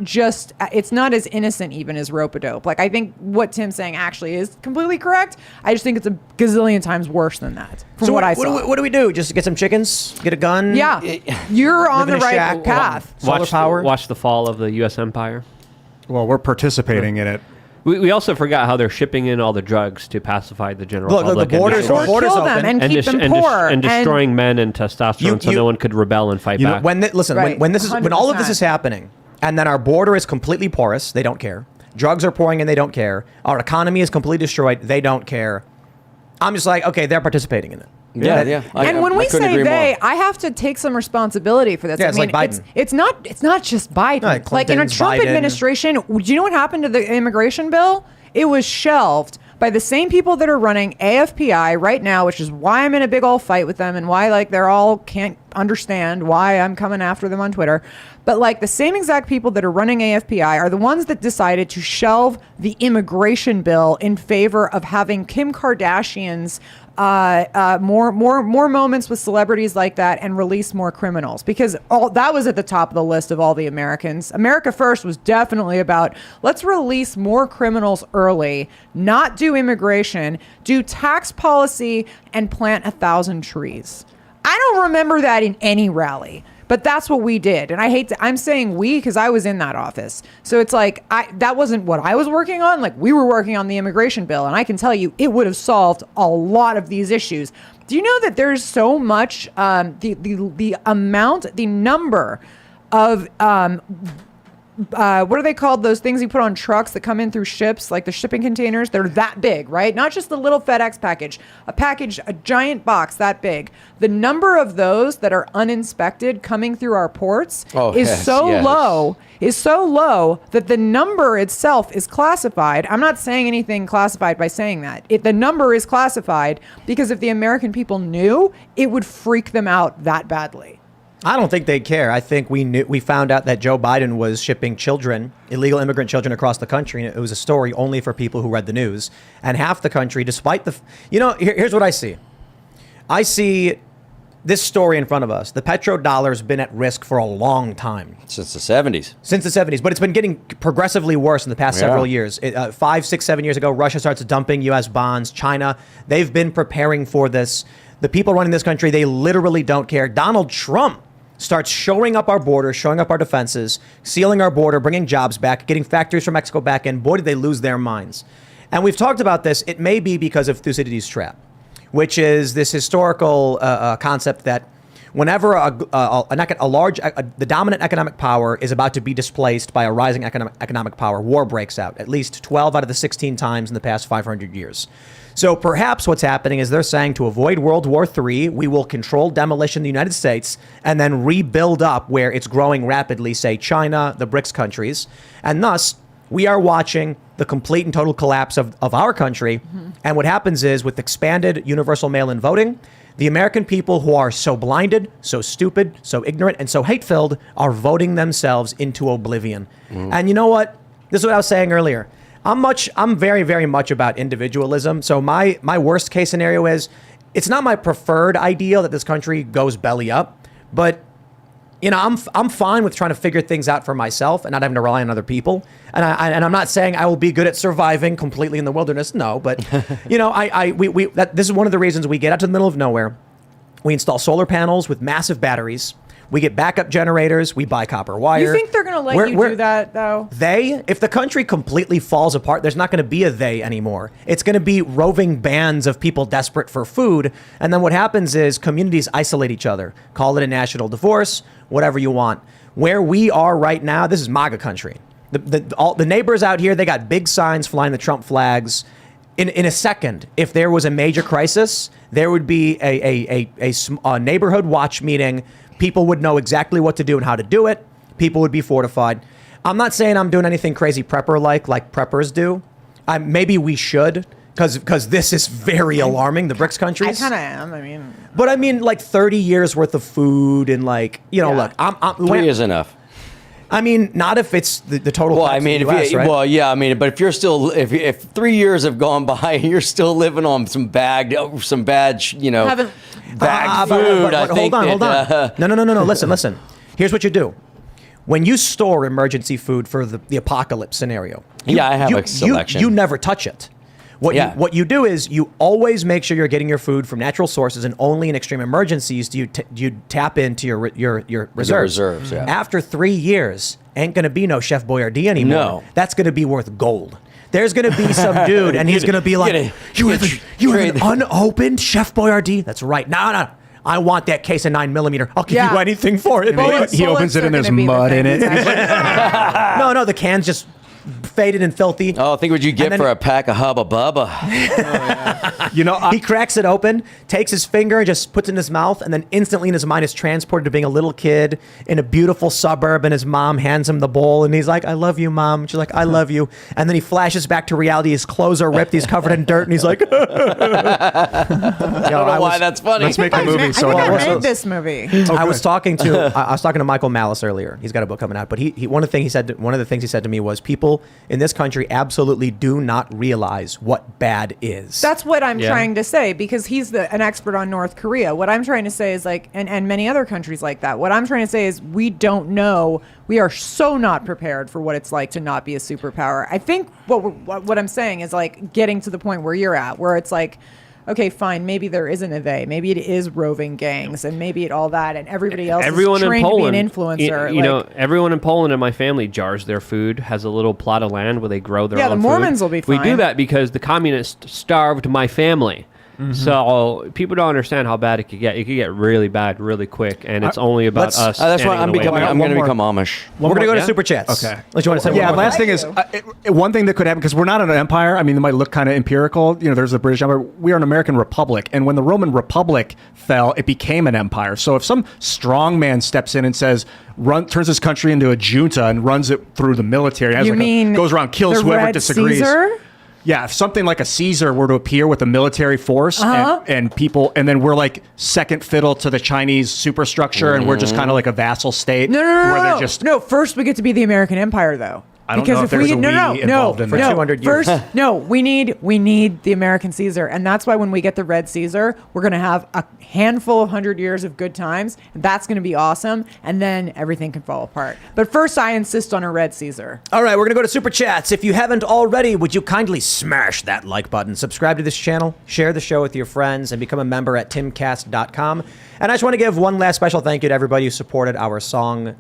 as innocent even as rope-a-dope. Like I think what Tim's saying actually is completely correct. I just think it's a gazillion times worse than that from what I saw. What do we do? Just get some chickens, get a gun? Yeah, you're on the right path. Solar power. Watch the fall of the U.S. empire. Well, we're participating in it. We also forgot how they're shipping in all the drugs to pacify the general public. The borders or kill them open. and keep them poor. And destroying men and testosterone so no one could rebel and fight back. When all of this 100%. is happening, and then our border is completely porous, they don't care. Drugs are pouring in, they don't care. Our economy is completely destroyed, they don't care. I'm just like, okay, they're participating in it. Yeah. And when we say they, I have to take some responsibility for this. Yeah, it's like Biden. It's not just Biden. No, like in a Clinton's, Trump Biden. administration, do you know what happened to the immigration bill? It was shelved by the same people that are running AFPI right now, which is why I'm in a big old fight with them and why like they're all can't understand why I'm coming after them on Twitter. But like the same exact people that are running AFPI are the ones that decided to shelve the immigration bill in favor of having Kim Kardashian's more moments with celebrities like that and release more criminals, because all that was at the top of the list of all the Americans. America First was definitely about let's release more criminals early, not do immigration, do tax policy, and plant 1,000 trees. I don't remember that in any rally. But that's what we did. And I'm saying we because I was in that office. So it's like, that wasn't what I was working on. Like, we were working on the immigration bill. And I can tell you, it would have solved a lot of these issues. Do you know that there's so much, the number of, what are they called? Those things you put on trucks that come in through ships, like the shipping containers. They're that big, right? Not just the little FedEx package, a giant box that big. The number of those that are uninspected coming through our ports is so low that the number itself is classified. I'm not saying anything classified by saying that. The number is classified because if the American people knew, it would freak them out that badly. I don't think they care. I think we found out that Joe Biden was shipping children, illegal immigrant children, across the country, and it was a story only for people who read the news. And half the country, despite here's what I see. I see this story in front of us. The petrodollar's been at risk for a long time. Since the 70s. But it's been getting progressively worse in the past several years. 5, 6, 7 years ago, Russia starts dumping U.S. bonds. China, they've been preparing for this. The people running this country, they literally don't care. Donald Trump starts shoring up our border, showing up our defenses, sealing our border, bringing jobs back, getting factories from Mexico back in. Boy, did they lose their minds. And we've talked about this. It may be because of Thucydides' trap, which is this historical concept that whenever the dominant economic power is about to be displaced by a rising economic power, war breaks out at least 12 out of the 16 times in the past 500 years. So perhaps what's happening is they're saying to avoid World War III, we will control demolition in the United States and then rebuild up where it's growing rapidly, say China, the BRICS countries. And thus, we are watching the complete and total collapse of our country. Mm-hmm. And what happens is with expanded universal mail-in voting, the American people who are so blinded, so stupid, so ignorant, and so hate-filled are voting themselves into oblivion. Mm. And you know what? This is what I was saying earlier. I'm very, very much about individualism. So my worst case scenario is it's not my preferred ideal that this country goes belly up, but I'm fine with trying to figure things out for myself and not having to rely on other people. And I'm not saying I will be good at surviving completely in the wilderness. No, but this is one of the reasons we get out to the middle of nowhere. We install solar panels with massive batteries. We get backup generators. We buy copper wire. You think they're going to let you do that, though? If the country completely falls apart, there's not going to be a they anymore. It's going to be roving bands of people desperate for food. And then what happens is communities isolate each other. Call it a national divorce, whatever you want. Where we are right now, this is MAGA country. The neighbors out here, they got big signs flying the Trump flags. In a second, if there was a major crisis, there would be a neighborhood watch meeting. People would know exactly what to do and how to do it. People would be fortified. I'm not saying I'm doing anything crazy prepper-like preppers do. Maybe we should, because this is very alarming, the BRICS countries. I kind of am, But 30 years worth of food and look, 3 is enough. Not if it's the total. Well, tax in the US, right? well, yeah, but if you're still, if 3 years have gone by and you're still living on some bad, bagged food, I think. Hold on. No. Listen. Here's what you do. When you store emergency food for the apocalypse scenario, I have a selection. You never touch it. What you do is you always make sure you're getting your food from natural sources, and only in extreme emergencies do you tap into your reserves. Reserves, yeah. After 3 years, ain't gonna be no Chef Boyardee anymore. No. That's gonna be worth gold. There's gonna be some dude, and he's gonna be like, "You have an unopened Chef Boyardee." That's right. No. I want that case of 9mm. I'll give you anything for it. He opens it and there's mud in it. No, the can's just faded and filthy. Oh, think what you get for a pack of Hubba Bubba. He cracks it open, takes his finger and just puts it in his mouth, and then instantly in his mind is transported to being a little kid in a beautiful suburb, and his mom hands him the bowl, and he's like, "I love you, Mom." She's like, "I love you." And then he flashes back to reality. His clothes are ripped. He's covered in dirt, and he's like, I don't know why that's funny. Let's make a movie. I made this movie. I was talking to Michael Malice earlier. He's got a book coming out, but one of the things he said to me was, people in this country absolutely do not realize what bad is. That's what I'm trying to say, because he's an expert on North Korea. What I'm trying to say is and many other countries like that. What I'm trying to say is we don't know. We are so not prepared for what it's like to not be a superpower. I think what I'm saying is getting to the point where you're at, where it's okay, fine, maybe there isn't a they. Maybe it is roving gangs, and maybe it all that, and everybody else Everyone is trained in Poland, to be an influencer. You know, everyone in Poland in my family jars their food, has a little plot of land where they grow their Yeah, own the food. Mormons will be We do fine. that because the communists starved my family. So people don't understand how bad it could get. It could get really bad really quick, and it's only about let's- us. That's why standing in the way. I'm going to more. become Amish. We're going to go to yeah? super chats. Okay. Unless you want to say Yeah, one more last thing is one thing that could happen because we're not an empire. I mean, it might look kind of empirical. You know, there's the British Empire. We are an American republic, and when the Roman Republic fell, it became an empire. So if some strong man steps in and says, turns his country into a junta and runs it through the military, has You like mean goes around kills the whoever Red disagrees. Caesar? Yeah, if something like a Caesar were to appear with a military force and people, and then we're like second fiddle to the Chinese superstructure, and we're just kind of like a vassal state. No, where they're no. just No, first we get to be the American Empire, though. I don't know if there's a we involved in For that. 200 years. First, no, we need the American Caesar, and that's why when we get the Red Caesar, we're gonna have a handful of 100 years of good times, and that's gonna be awesome, and then everything can fall apart. But first, I insist on a Red Caesar. All right, we're going to go to Super Chats. If you haven't already, would you kindly smash that like button, subscribe to this channel, share the show with your friends, and become a member at timcast.com. And I just want to give one last special thank you to everybody who supported our song,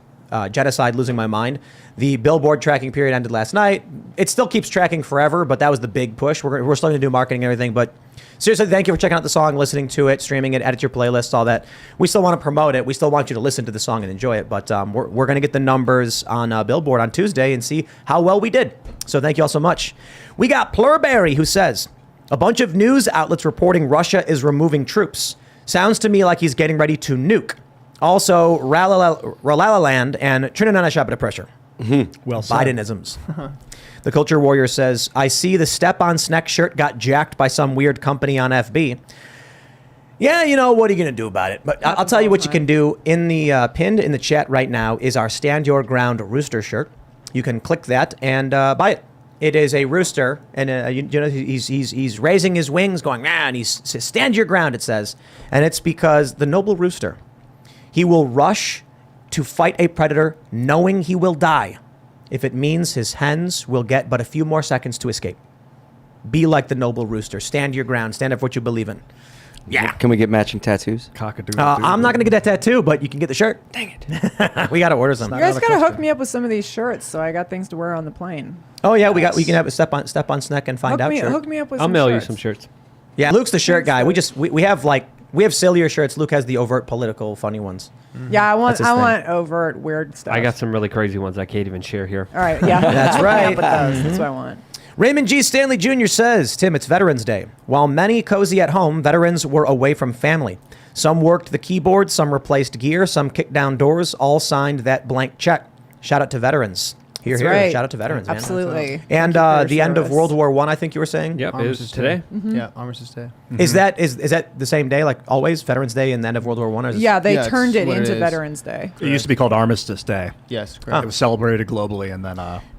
Genocide, Losing My Mind. The Billboard tracking period ended last night. It still keeps tracking forever, but that was the big push. We're still going to do marketing and everything, but seriously, thank you for checking out the song, listening to it, streaming it, edit your playlists, all that. We still want to promote it. We still want you to listen to the song and enjoy it, but we're going to get the numbers on Billboard on Tuesday and see how well we did. So thank you all so much. We got Plurberry, who says, a bunch of news outlets reporting Russia is removing troops. Sounds to me like he's getting ready to nuke. Also, Ralalaland and Trinidad shop at pressure. Well said. Bidenisms. The Culture Warrior says, I see the Step-on Snack shirt got jacked by some weird company on FB. Yeah, you know, what are you going to do about it? But I'll tell you what you can do. In the pinned in the chat right now is our Stand Your Ground Rooster shirt. You can click that and buy it. It is a rooster, and you know he's raising his wings, going, and he's stand your ground, it says. And it's because the noble rooster, he will rush to fight a predator knowing he will die if it means his hens will get but a few more seconds to escape. Be like the noble rooster. Stand your ground. Stand up for what you believe in. Yeah. Can we get matching tattoos? I'm not going to get that tattoo, but you can get the shirt. Dang it. We got to order some. You guys gotta hook me up with some of these shirts, so I got things to wear on the plane. Oh, yeah. We can have a step on snack and find out shirt. Hook me up with I'll some mail you shirts. some shirts. Yeah, Luke's the shirt guy. We have sillier shirts. Luke has the overt political funny ones. Yeah, I want That's his thing. overt weird stuff. I got some really crazy ones I can't even share here. All right, yeah. That's Hook me right. up with those. That's what I want. Raymond G. Stanley Jr. says, Tim, it's Veterans Day. While many cozy at home, veterans were away from family. Some worked the keyboard, some replaced gear, some kicked down doors, all signed that blank check. Shout out to veterans. Here, That's here. right. Shout out to veterans, man. Absolutely. And Thank you for your the end of service. World War I think you were saying? Yep, it Armistice was today. Yeah, Armistice Day. Is that the same day, like always, Veterans Day and the end of World War I? Or is it- Yeah, they Yeah, it's turned it what it into is. Veterans Day. It used to be called Armistice Day. Yes, It correct. was celebrated globally, and then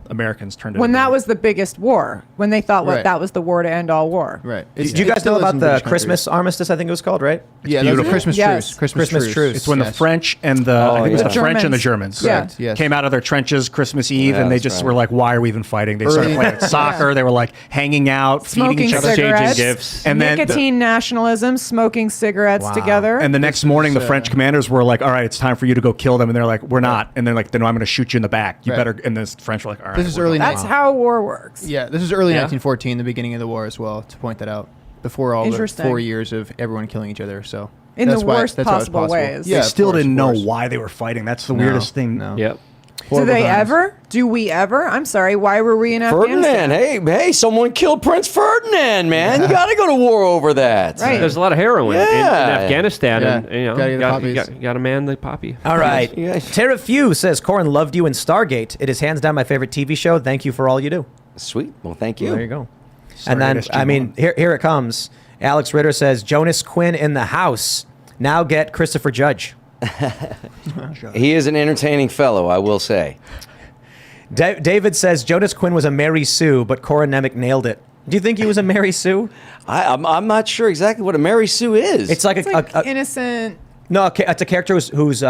Americans turned it When into- that was the biggest war, when they thought Right. that was the war to end all war. Right. Did you guys know about the Christmas armistice, I think it was called, right? Yeah, that was a beautiful. Christmas Yes. truce. Christmas truce. It's when the Yes. French and I think it was yeah. the French and the Germans. Germans Yeah. Correct, yes. came out of their trenches Christmas Eve, Yeah, and they that's just right. were like, "Why are we even fighting?" They started Early- playing soccer. They were like hanging out, feeding Smoking each other. cigarettes. gifts. And then Nicotine nationalism, smoking cigarettes Wow. together. And the next morning, the French commanders were like, "All right, it's time for you to go kill them," and they're like, "We're not." And they're like, "Then I'm going to shoot you in the back. You Right. better." And the French were like, "All right." This is we're early going." That's how war works. Yeah, this is early Yeah. 1914, the beginning of the war as well, to point that out. Before all the Interesting. 4 years of everyone killing each other, so In the that's why- worst that's why it's possible ways. They of still course, didn't of know course. why they were fighting. That's the No, weirdest thing. no. Yep. Do Horrible they times. ever? Do we ever? I'm sorry. Why were we in Afghanistan? Ferdinand, hey, someone killed Prince Ferdinand, man. You got to go to war over that. Right. There's a lot of heroin in Yeah. Afghanistan, Yeah. and you know, Gotta get the poppies. you got to man the poppy. All right. You guys- Tara Few says, Corin loved you in Stargate. It is hands down my favorite TV show. Thank you for all you do. Sweet. Well, thank you. There you go. Sorry, and then, SG1. I mean, here it comes. Alex Ritter says, Jonas Quinn in the house. Now get Christopher Judge. He is an entertaining fellow, I will say. David says, Jonas Quinn was a Mary Sue, but Corin Nemec nailed it. Do you think he was a Mary Sue? I'm not sure exactly what a Mary Sue is. It's like It's like innocent. no, it's a character who's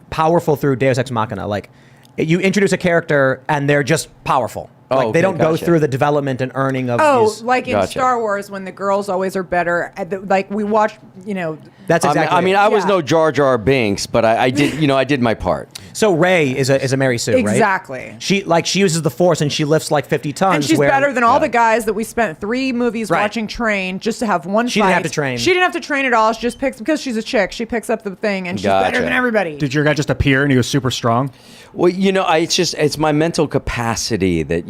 powerful through Deus Ex Machina. Like, you introduce a character and they're just powerful. Oh, Like they okay, don't go gotcha. through the development and earning of Oh, these. like in Gotcha. Star Wars when the girls always are better. Like we watched, That's exactly. I mean, it. I was Yeah. no Jar Jar Binks, but I did, I did my part. So Rey is a Mary Sue, right? Exactly. She uses the Force and she lifts like 50 tons. And she's where- better than all the guys that we spent 3 movies Right. watching train just to have one She fight. didn't have to train. She didn't have to train at all. She just picks, because she's a chick, she picks up the thing and she's better Gotcha. than everybody. Did your guy just appear and he was super strong? Well, it's my mental capacity that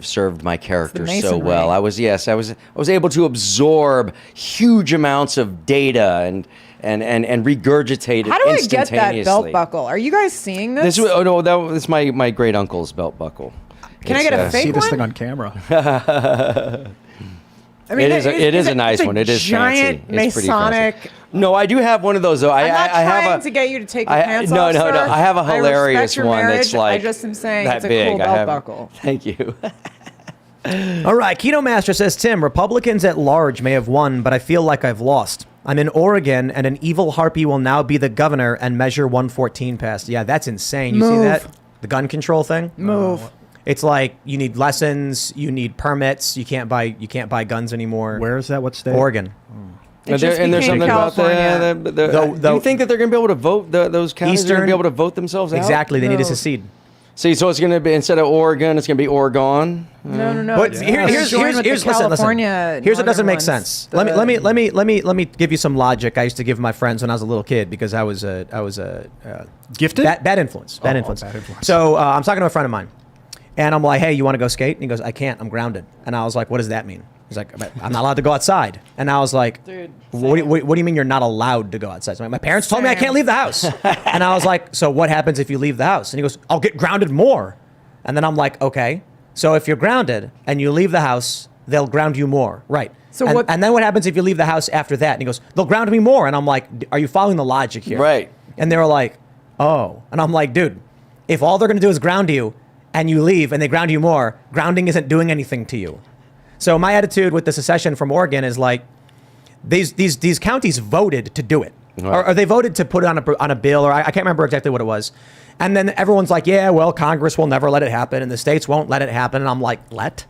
served my character so masonry. well. I was able to absorb huge amounts of data and regurgitate it How do I get instantaneously. that belt buckle? Are you guys seeing this? That was my great uncle's belt buckle. Can I get a fake See this one? thing on camera. I mean, It is a nice it's one. It is giant fancy. It's pretty Masonic. fancy. No, I do have one of those though. I'm not I have trying a, to get you to take your I- pants no, off, no, no. Serge. I have a respect hilarious your one that's marriage. like I just am saying that it's a big. cool I belt have- buckle. Thank you. All right, Keto Master says, Tim, Republicans at large may have won, but I feel like I've lost. I'm in Oregon, and an evil harpy will now be the governor, and Measure 114 passed. Yeah, that's insane. You see Move. that? The gun control thing? Move. It's like you need lessons, you need permits, you can't buy guns anymore. Where is that? What state? Oregon. It just And there's became something about California. do you think that they're going to be able to vote? Those counties are going to be able to vote themselves out? Exactly, they need to No. secede. See, so it's going to be, instead of Oregon, it's going to be Oregon. No. But It's here's joined with the listen. California Here's what doesn't northern make ones. sense. The- Let me give you some logic I used to give my friends when I was a little kid because I was a Gifted? bad influence. Bad influence. bad influence. So I'm talking to a friend of mine, and I'm like, "Hey, you want to go skate?" And he goes, "I can't. I'm grounded." And I was like, "What does that mean?" He's like, "I'm not allowed to go outside." And I was like, Dude, what do you mean you're not allowed to go outside? So I'm like, my parents told me I can't leave the house. And I was like, "So what happens if you leave the house?" And he goes, "I'll get grounded more." And then I'm like, "Okay. So if you're grounded and you leave the house, they'll ground you more." Right. So and, what- and then what happens if you leave the house after that? And he goes, "They'll ground me more." And I'm like, "Are you following the logic here?" Right. And they were like, "Oh." And I'm like, "Dude, if all they're going to do is ground you and you leave and they ground you more, grounding isn't doing anything to you." So my attitude with the secession from Oregon is like, these counties voted to do it. Right. Or they voted to put it on a bill, or I can't remember exactly what it was. And then everyone's like, "Yeah, well, Congress will never let it happen, and the states won't let it happen." And I'm like, "Let?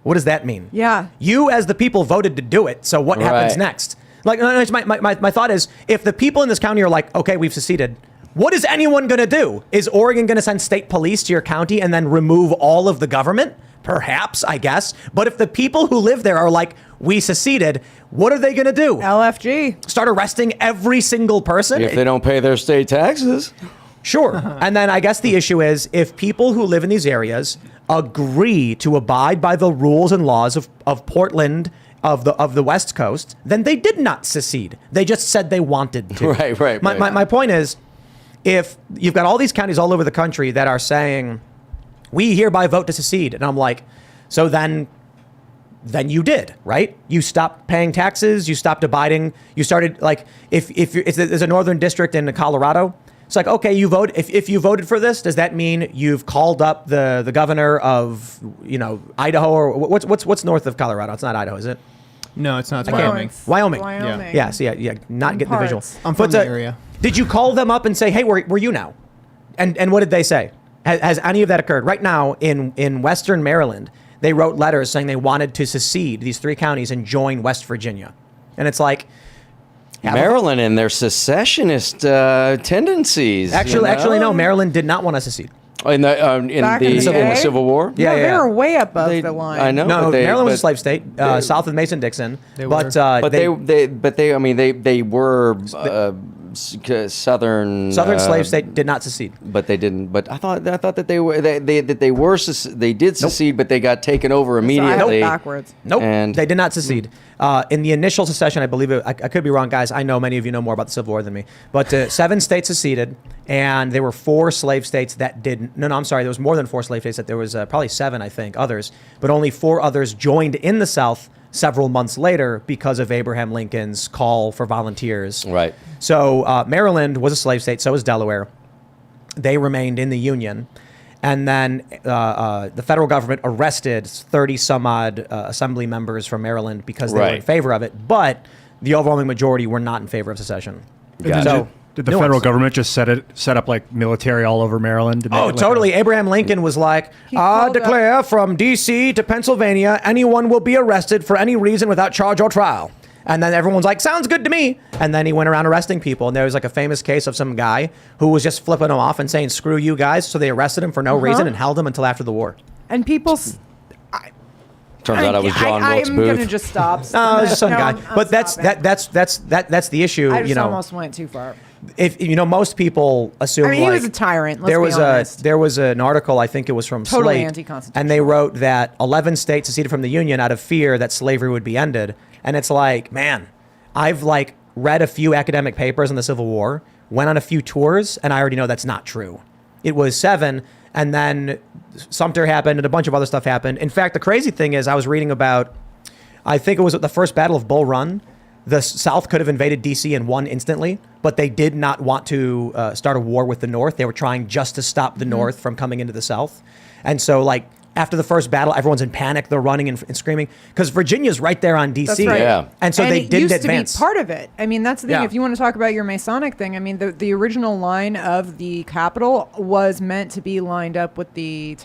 What does that mean?" Yeah. You, as the people, voted to do it. So what happens Right. next? Like, no, it's my thought is, if the people in this county are like, "Okay, we've seceded," what is anyone going to do? Is Oregon going to send state police to your county and then remove all of the government? Perhaps, I guess. But if the people who live there are like, "We seceded," what are they going to do? LFG. Start arresting every single person? If they don't pay their state taxes. Sure. And then I guess the issue is if people who live in these areas agree to abide by the rules and laws of Portland, of the West Coast, then they did not secede. They just said they wanted to. Right. My point is, if you've got all these counties all over the country that are saying, "We hereby vote to secede," and I'm like, so then you did, right? You stopped paying taxes. You stopped abiding. You started, like, if there's a northern district in Colorado, it's like, okay, you vote. If you voted for this, does that mean you've called up the governor of Idaho, or what's north of Colorado? It's not Idaho, is it? No, it's not. It's Wyoming. Wyoming. Wyoming. Yeah. So yeah. Not getting the visual. Parts. I'm from But, the area. Did you call them up and say, "Hey, where you now?" And what did they say? Has any of that occurred? Right now in Western Maryland, they wrote letters saying they wanted to secede these 3 counties and join West Virginia. And it's like, Maryland and their secessionist tendencies. actually, no. Maryland did not want to secede. In the Back in the day? Civil War. Yeah, no, yeah, they yeah. were way above They- the line. I know. No, but they- Maryland was a but- slave state, south of Mason-Dixon. They But were. But they were southern slave state did not secede. But they didn't. But I thought that they did secede, but they got taken over So I immediately. hope backwards. Nope, And- they did not secede. In the initial secession, I believe I could be wrong, guys. I know many of you know more about the Civil War than me. But 7 states seceded, and there were 4 slave states that didn't. No, I'm sorry. There was more than 4 slave states. That there was probably 7, I think, others. But only 4 others joined in the South several months later because of Abraham Lincoln's call for volunteers. Right. So Maryland was a slave state. So was Delaware. They remained in the Union. And then the federal government arrested 30 some odd assembly members from Maryland because they were in Right. favor of it. But the overwhelming majority were not in favor of secession. Gotcha. So Did the New federal ones. government just set up like military all over Maryland? Did they Oh, have, like, totally. Abraham Lincoln was like, called declare from D.C. to Pennsylvania, anyone will be arrested for any reason without charge or trial. And then everyone's like, sounds good to me. And then he went around arresting people. And there was like a famous case of some guy who was just flipping them off and saying, screw you guys. So they arrested him for no reason and held him until after the war. And people. Turns out I was John Wilkes I'm Booth. gonna just stop. No, it was just some guy. I'm But that's stopping. that's the issue. I just You know, almost went too far. if you know, most people assume. I mean, he like, was a tyrant. Let's there be was honest. there was an article, I think it was from Totally Slate, anti-constitutional. and they wrote that 11 states seceded from the Union out of fear that slavery would be ended. And it's like, man, I've like read a few academic papers on the Civil War, went on a few tours, and I already know that's not true. It was 7, and then Sumter happened, and a bunch of other stuff happened. In fact, the crazy thing is, I was reading about, I think it was at the first Battle of Bull Run. The South could have invaded D.C. and won instantly, but they did not want to start a war with the North. They were trying just to stop the North from coming into the South. And so, like, after the first battle, everyone's in panic. They're running and screaming because Virginia's right there on D.C. That's right. Yeah. And so they it didn't used advance. to be part of it. I mean, that's the thing. Yeah. If you want to talk about your Masonic thing, I mean, the original line of the Capitol was meant to be lined up with the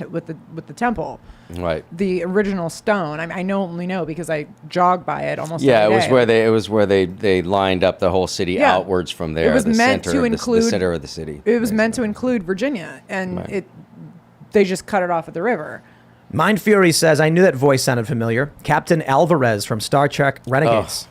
temple. Right. The original stone. I only know because I jog by it almost. Yeah, every day. it was where they lined up the whole city Yeah. outwards from there. It was the meant center to of the include center of the city. It was meant to include Virginia, and Right. they just cut it off at the river. Mind Fury says, I knew that voice sounded familiar. Captain Alvarez from Star Trek Renegades.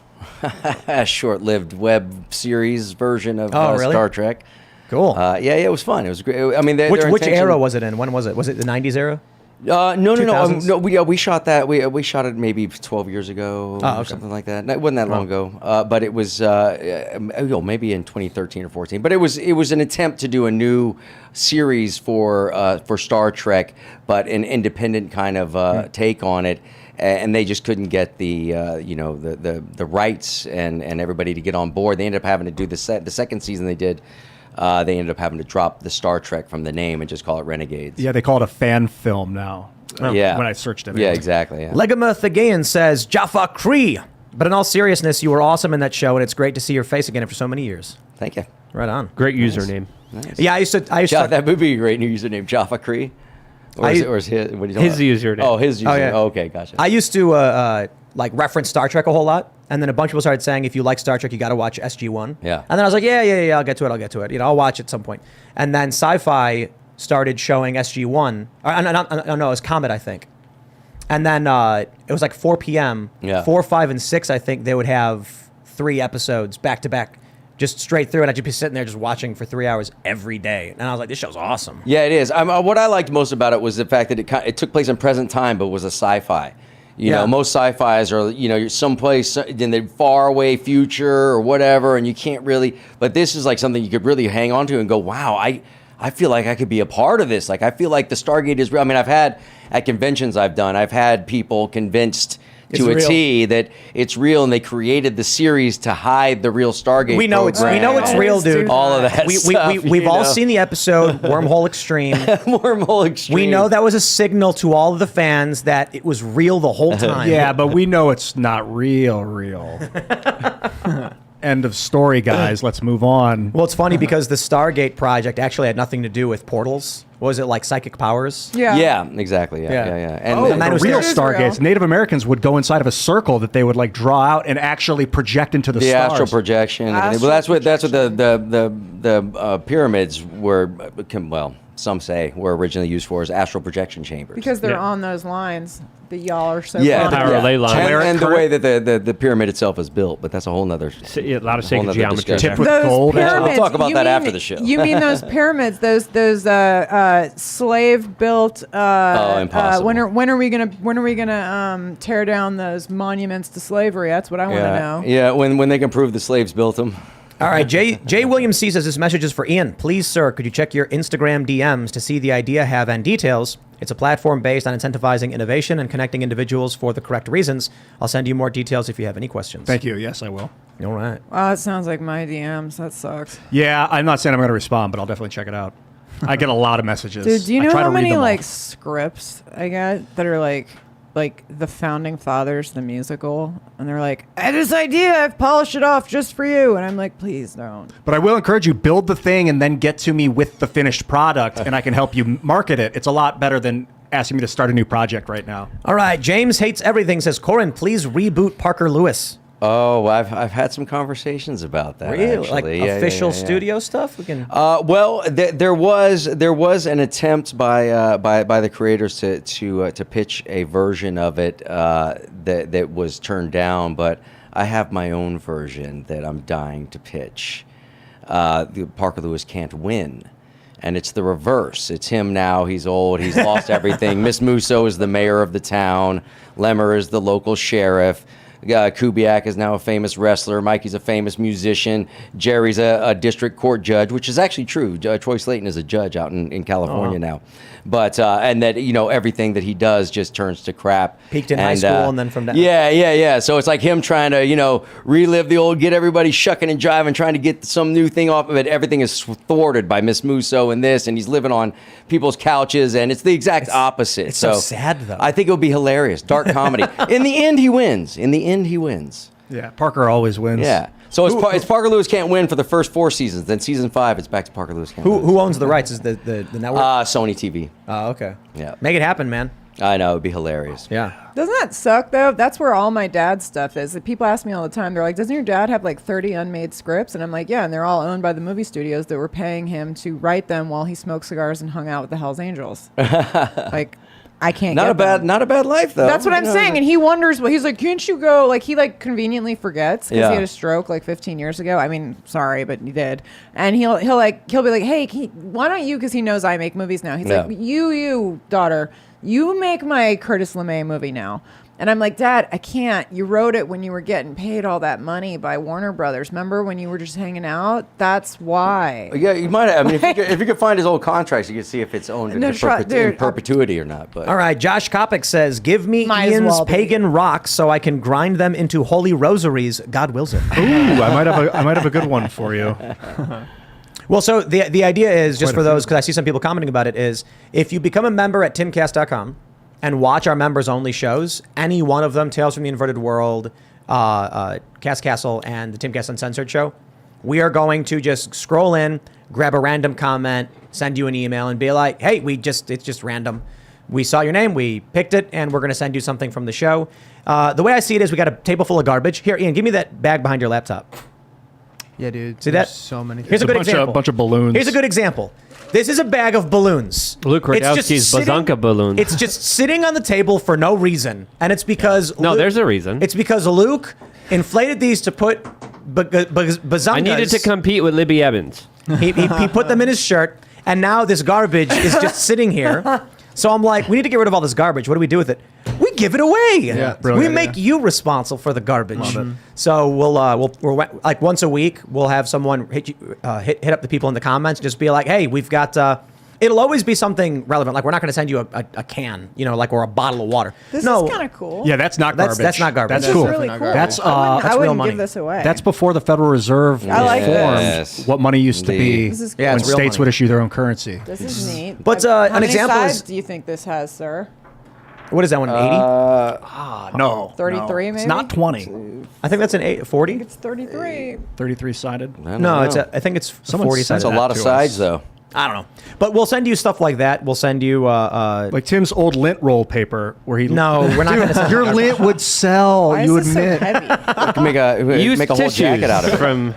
A short-lived web series version of Oh, really? Star Trek. Cool. Yeah, it was fun. It was great. I mean, which their intention- era was it in? When was it? Was it the 90s era? No. 2000s? No. We shot that. We shot it maybe 12 years ago Oh, or okay. something like that. No, it wasn't that long ago. But it was maybe in 2013 or 14. But it was an attempt to do a new series for Star Trek, but an independent kind of take on it. And they just couldn't get the rights and everybody to get on board. They ended up having to do the second season they did. They ended up having to drop the Star Trek from the name and just call it Renegades. Yeah, they call it a fan film now. Yeah. When I searched it. Yeah, exactly. Yeah. Legama Thagayan says, Jaffa Cree. But in all seriousness, you were awesome in that show, and it's great to see your face again after so many years. Thank you. Right on. Great username. Nice. Yeah, I used to. That would be a great new username, Jaffa Cree. Or is his? What are you talking His about? username. Oh, his username. Oh, yeah. Oh, okay, gotcha. I used to like reference Star Trek a whole lot, and then a bunch of people started saying, if you like Star Trek, you got to watch SG-1. Yeah. And then I was like, yeah, I'll get to it. You know, I'll watch it at some point. And then Sci-Fi started showing SG-1. No, it was Comet, I think. And then it was like 4 p.m. Yeah. 4, 5, and 6, I think they would have 3 episodes back to back, just straight through, and I'd just be sitting there just watching for 3 hours every day. And I was like, this show's awesome. Yeah, it is. What I liked most about it was the fact that it took place in present time, but was a sci-fi. You know, most sci-fis are, you're someplace in the far away future or whatever, and you can't really. But this is like something you could really hang on to and go, wow, I feel like I could be a part of this. Like, I feel like the Stargate is real. I mean, at conventions I've had people convinced to a real. T that it's real, and they created the series to hide the real Stargate. We know it's real, dude. All of that. We've all seen the episode Wormhole Extreme. Wormhole Extreme. We know that was a signal to all of the fans that it was real the whole time. Yeah, but we know it's not real. End of story, guys. Let's move on. Well, it's funny because the Stargate project actually had nothing to do with portals. What was it, like psychic powers? Yeah. Yeah, exactly. Yeah. And Oh, the man the was real there. Stargates. Native Americans would go inside of a circle that they would like draw out and actually project into the the stars. astral projection. and everything. Well, that's what the pyramids were. Well, some say were originally used for as astral projection chambers. Because they're Yeah. on those lines that y'all are so yeah, fond of. Power ley line. and the way that the pyramid itself is built, but that's a whole nother. A lot of whole sacred nother geometry. discussion. Tipped with Those gold. pyramids. We'll talk about you that mean- after the show. You mean those pyramids? Those slave built. Impossible. When are we gonna tear down those monuments to slavery? That's what I want to know. Yeah, when they can prove the slaves built them. All right, Jay Williams C says this message is for Ian. Please, sir, could you check your Instagram DMs to see the idea have and details? It's a platform based on incentivizing innovation and connecting individuals for the correct reasons. I'll send you more details if you have any questions. Thank you. Yes, I will. All right. Wow, that sounds like my DMs. That sucks. Yeah, I'm not saying I'm going to respond, but I'll definitely check it out. I get a lot of messages. Dude, do you I know try how to read many them all. like scripts I get that are like like the Founding Fathers, the musical, and they're like, I had this idea, I've polished it off just for you. And I'm like, please don't. But I will encourage you, build the thing and then get to me with the finished product, and I can help you market it. It's a lot better than asking me to start a new project right now. All right, James Hates Everything says, Corin, please reboot Parker Lewis. Oh, I've had some conversations about that. Really? Actually. Like official studio stuff? We can. Well, there was an attempt by the creators to pitch a version of it that was turned down, but I have my own version that I'm dying to pitch. Parker Lewis can't win. And it's the reverse. It's him now. He's old. He's lost everything. Miss Musso is the mayor of the town. Lemmer is the local sheriff. Kubiak is now a famous wrestler. Mikey's a famous musician. Jerry's a district court judge, which is actually true. Troy Slayton is a judge out in California now. But and that everything that he does just turns to crap. Peaked in high school and then from down. Yeah. So it's like him trying to relive the old, get everybody shucking and jiving, trying to get some new thing off of it. Everything is thwarted by Miss Musso and this, and he's living on people's couches, and it's the exact opposite. It's so sad, though. I think it'll be hilarious. Dark comedy. In the end, he wins. Yeah, Parker always wins. Yeah. So it's Parker Lewis can't win for the first 4 seasons. Then season 5, it's back to Parker Lewis can't win. Who owns the rights? Is the network? Sony TV. Oh, okay. Yeah. Make it happen, man. I know, it'd be hilarious. Yeah. Doesn't that suck though? That's where all my dad's stuff is. Like, people ask me all the time. They're like, "Doesn't your dad have like 30 unmade scripts?" And I'm like, "Yeah." And they're all owned by the movie studios that were paying him to write them while he smoked cigars and hung out with the Hell's Angels. Like, I can't. Not a bad life though. That's what I'm saying. And he wonders. Well, he's like, "Can't you go?" Like, he like conveniently forgets because he had a stroke like 15 years ago. I mean, sorry, but he did. And he'll be like, "Hey, why don't you?" Because he knows I make movies now. He's like, "You daughter, you make my Curtis LeMay movie now." And I'm like, "Dad, I can't. You wrote it when you were getting paid all that money by Warner Brothers. Remember when you were just hanging out? That's why." Yeah, you might have. I mean, if you could find his old contracts, you could see if it's owned in perpetuity or not. But all right, Josh Kopic says, "Give me Might as Ian's well be. pagan rocks so I can grind them into holy rosaries. God wills it." Ooh, I might have a good one for you. Well, so the idea is, just for those, because I see some people commenting about it, is if you become a member at timcast.com and watch our members-only shows, any one of them, Tales from the Inverted World, Cast Castle, and the Timcast Uncensored show, we are going to just scroll in, grab a random comment, send you an email, and be like, "Hey, it's just random. We saw your name, we picked it, and we're going to send you something from the show." The way I see it is we got a table full of garbage. Here, Ian, give me that bag behind your laptop. Yeah, dude. See there's that? So many. Here's a good example. A bunch of balloons. Here's a good example. This is a bag of balloons. Luke It's just Radowski's sitting- Bazanka balloon. It's just sitting on the table for no reason, and it's because No, there's a reason. It's because Luke inflated these to put bazongas. I needed to compete with Libby Evans. He put them in his shirt, and now this garbage is just sitting here. So I'm like, we need to get rid of all this garbage. What do we do with it? We give it away. Yeah, we brilliant make you responsible for the garbage. So we're like once a week we'll have someone hit up the people in the comments, just be like, "Hey, we've got." It'll always be something relevant. Like, we're not going to send you a can, or a bottle of water. This is kind of cool. Yeah, that's not garbage. That's not garbage. That's This cool. is really cool. That's I real wouldn't money. give this away. That's before the Federal Reserve I like formed this. what money used to be This is Yeah, when it's real states money. would issue their own currency. This is neat. But, How an many example sides is- do you think this has, sir? What is that one? 80? No. 33 It's maybe? not 20. I think that's an 40. It's 33. 33-sided. I don't No, know. I think it's Someone 40 said sides. That's a lot of to sides us. though. I don't know. But we'll send you stuff like that. We'll send you Like Tim's old lint roll paper where he... No, we're not going to send Your lint would sell, Why you is this so admit. heavy? You can make a whole tissues jacket out of it. from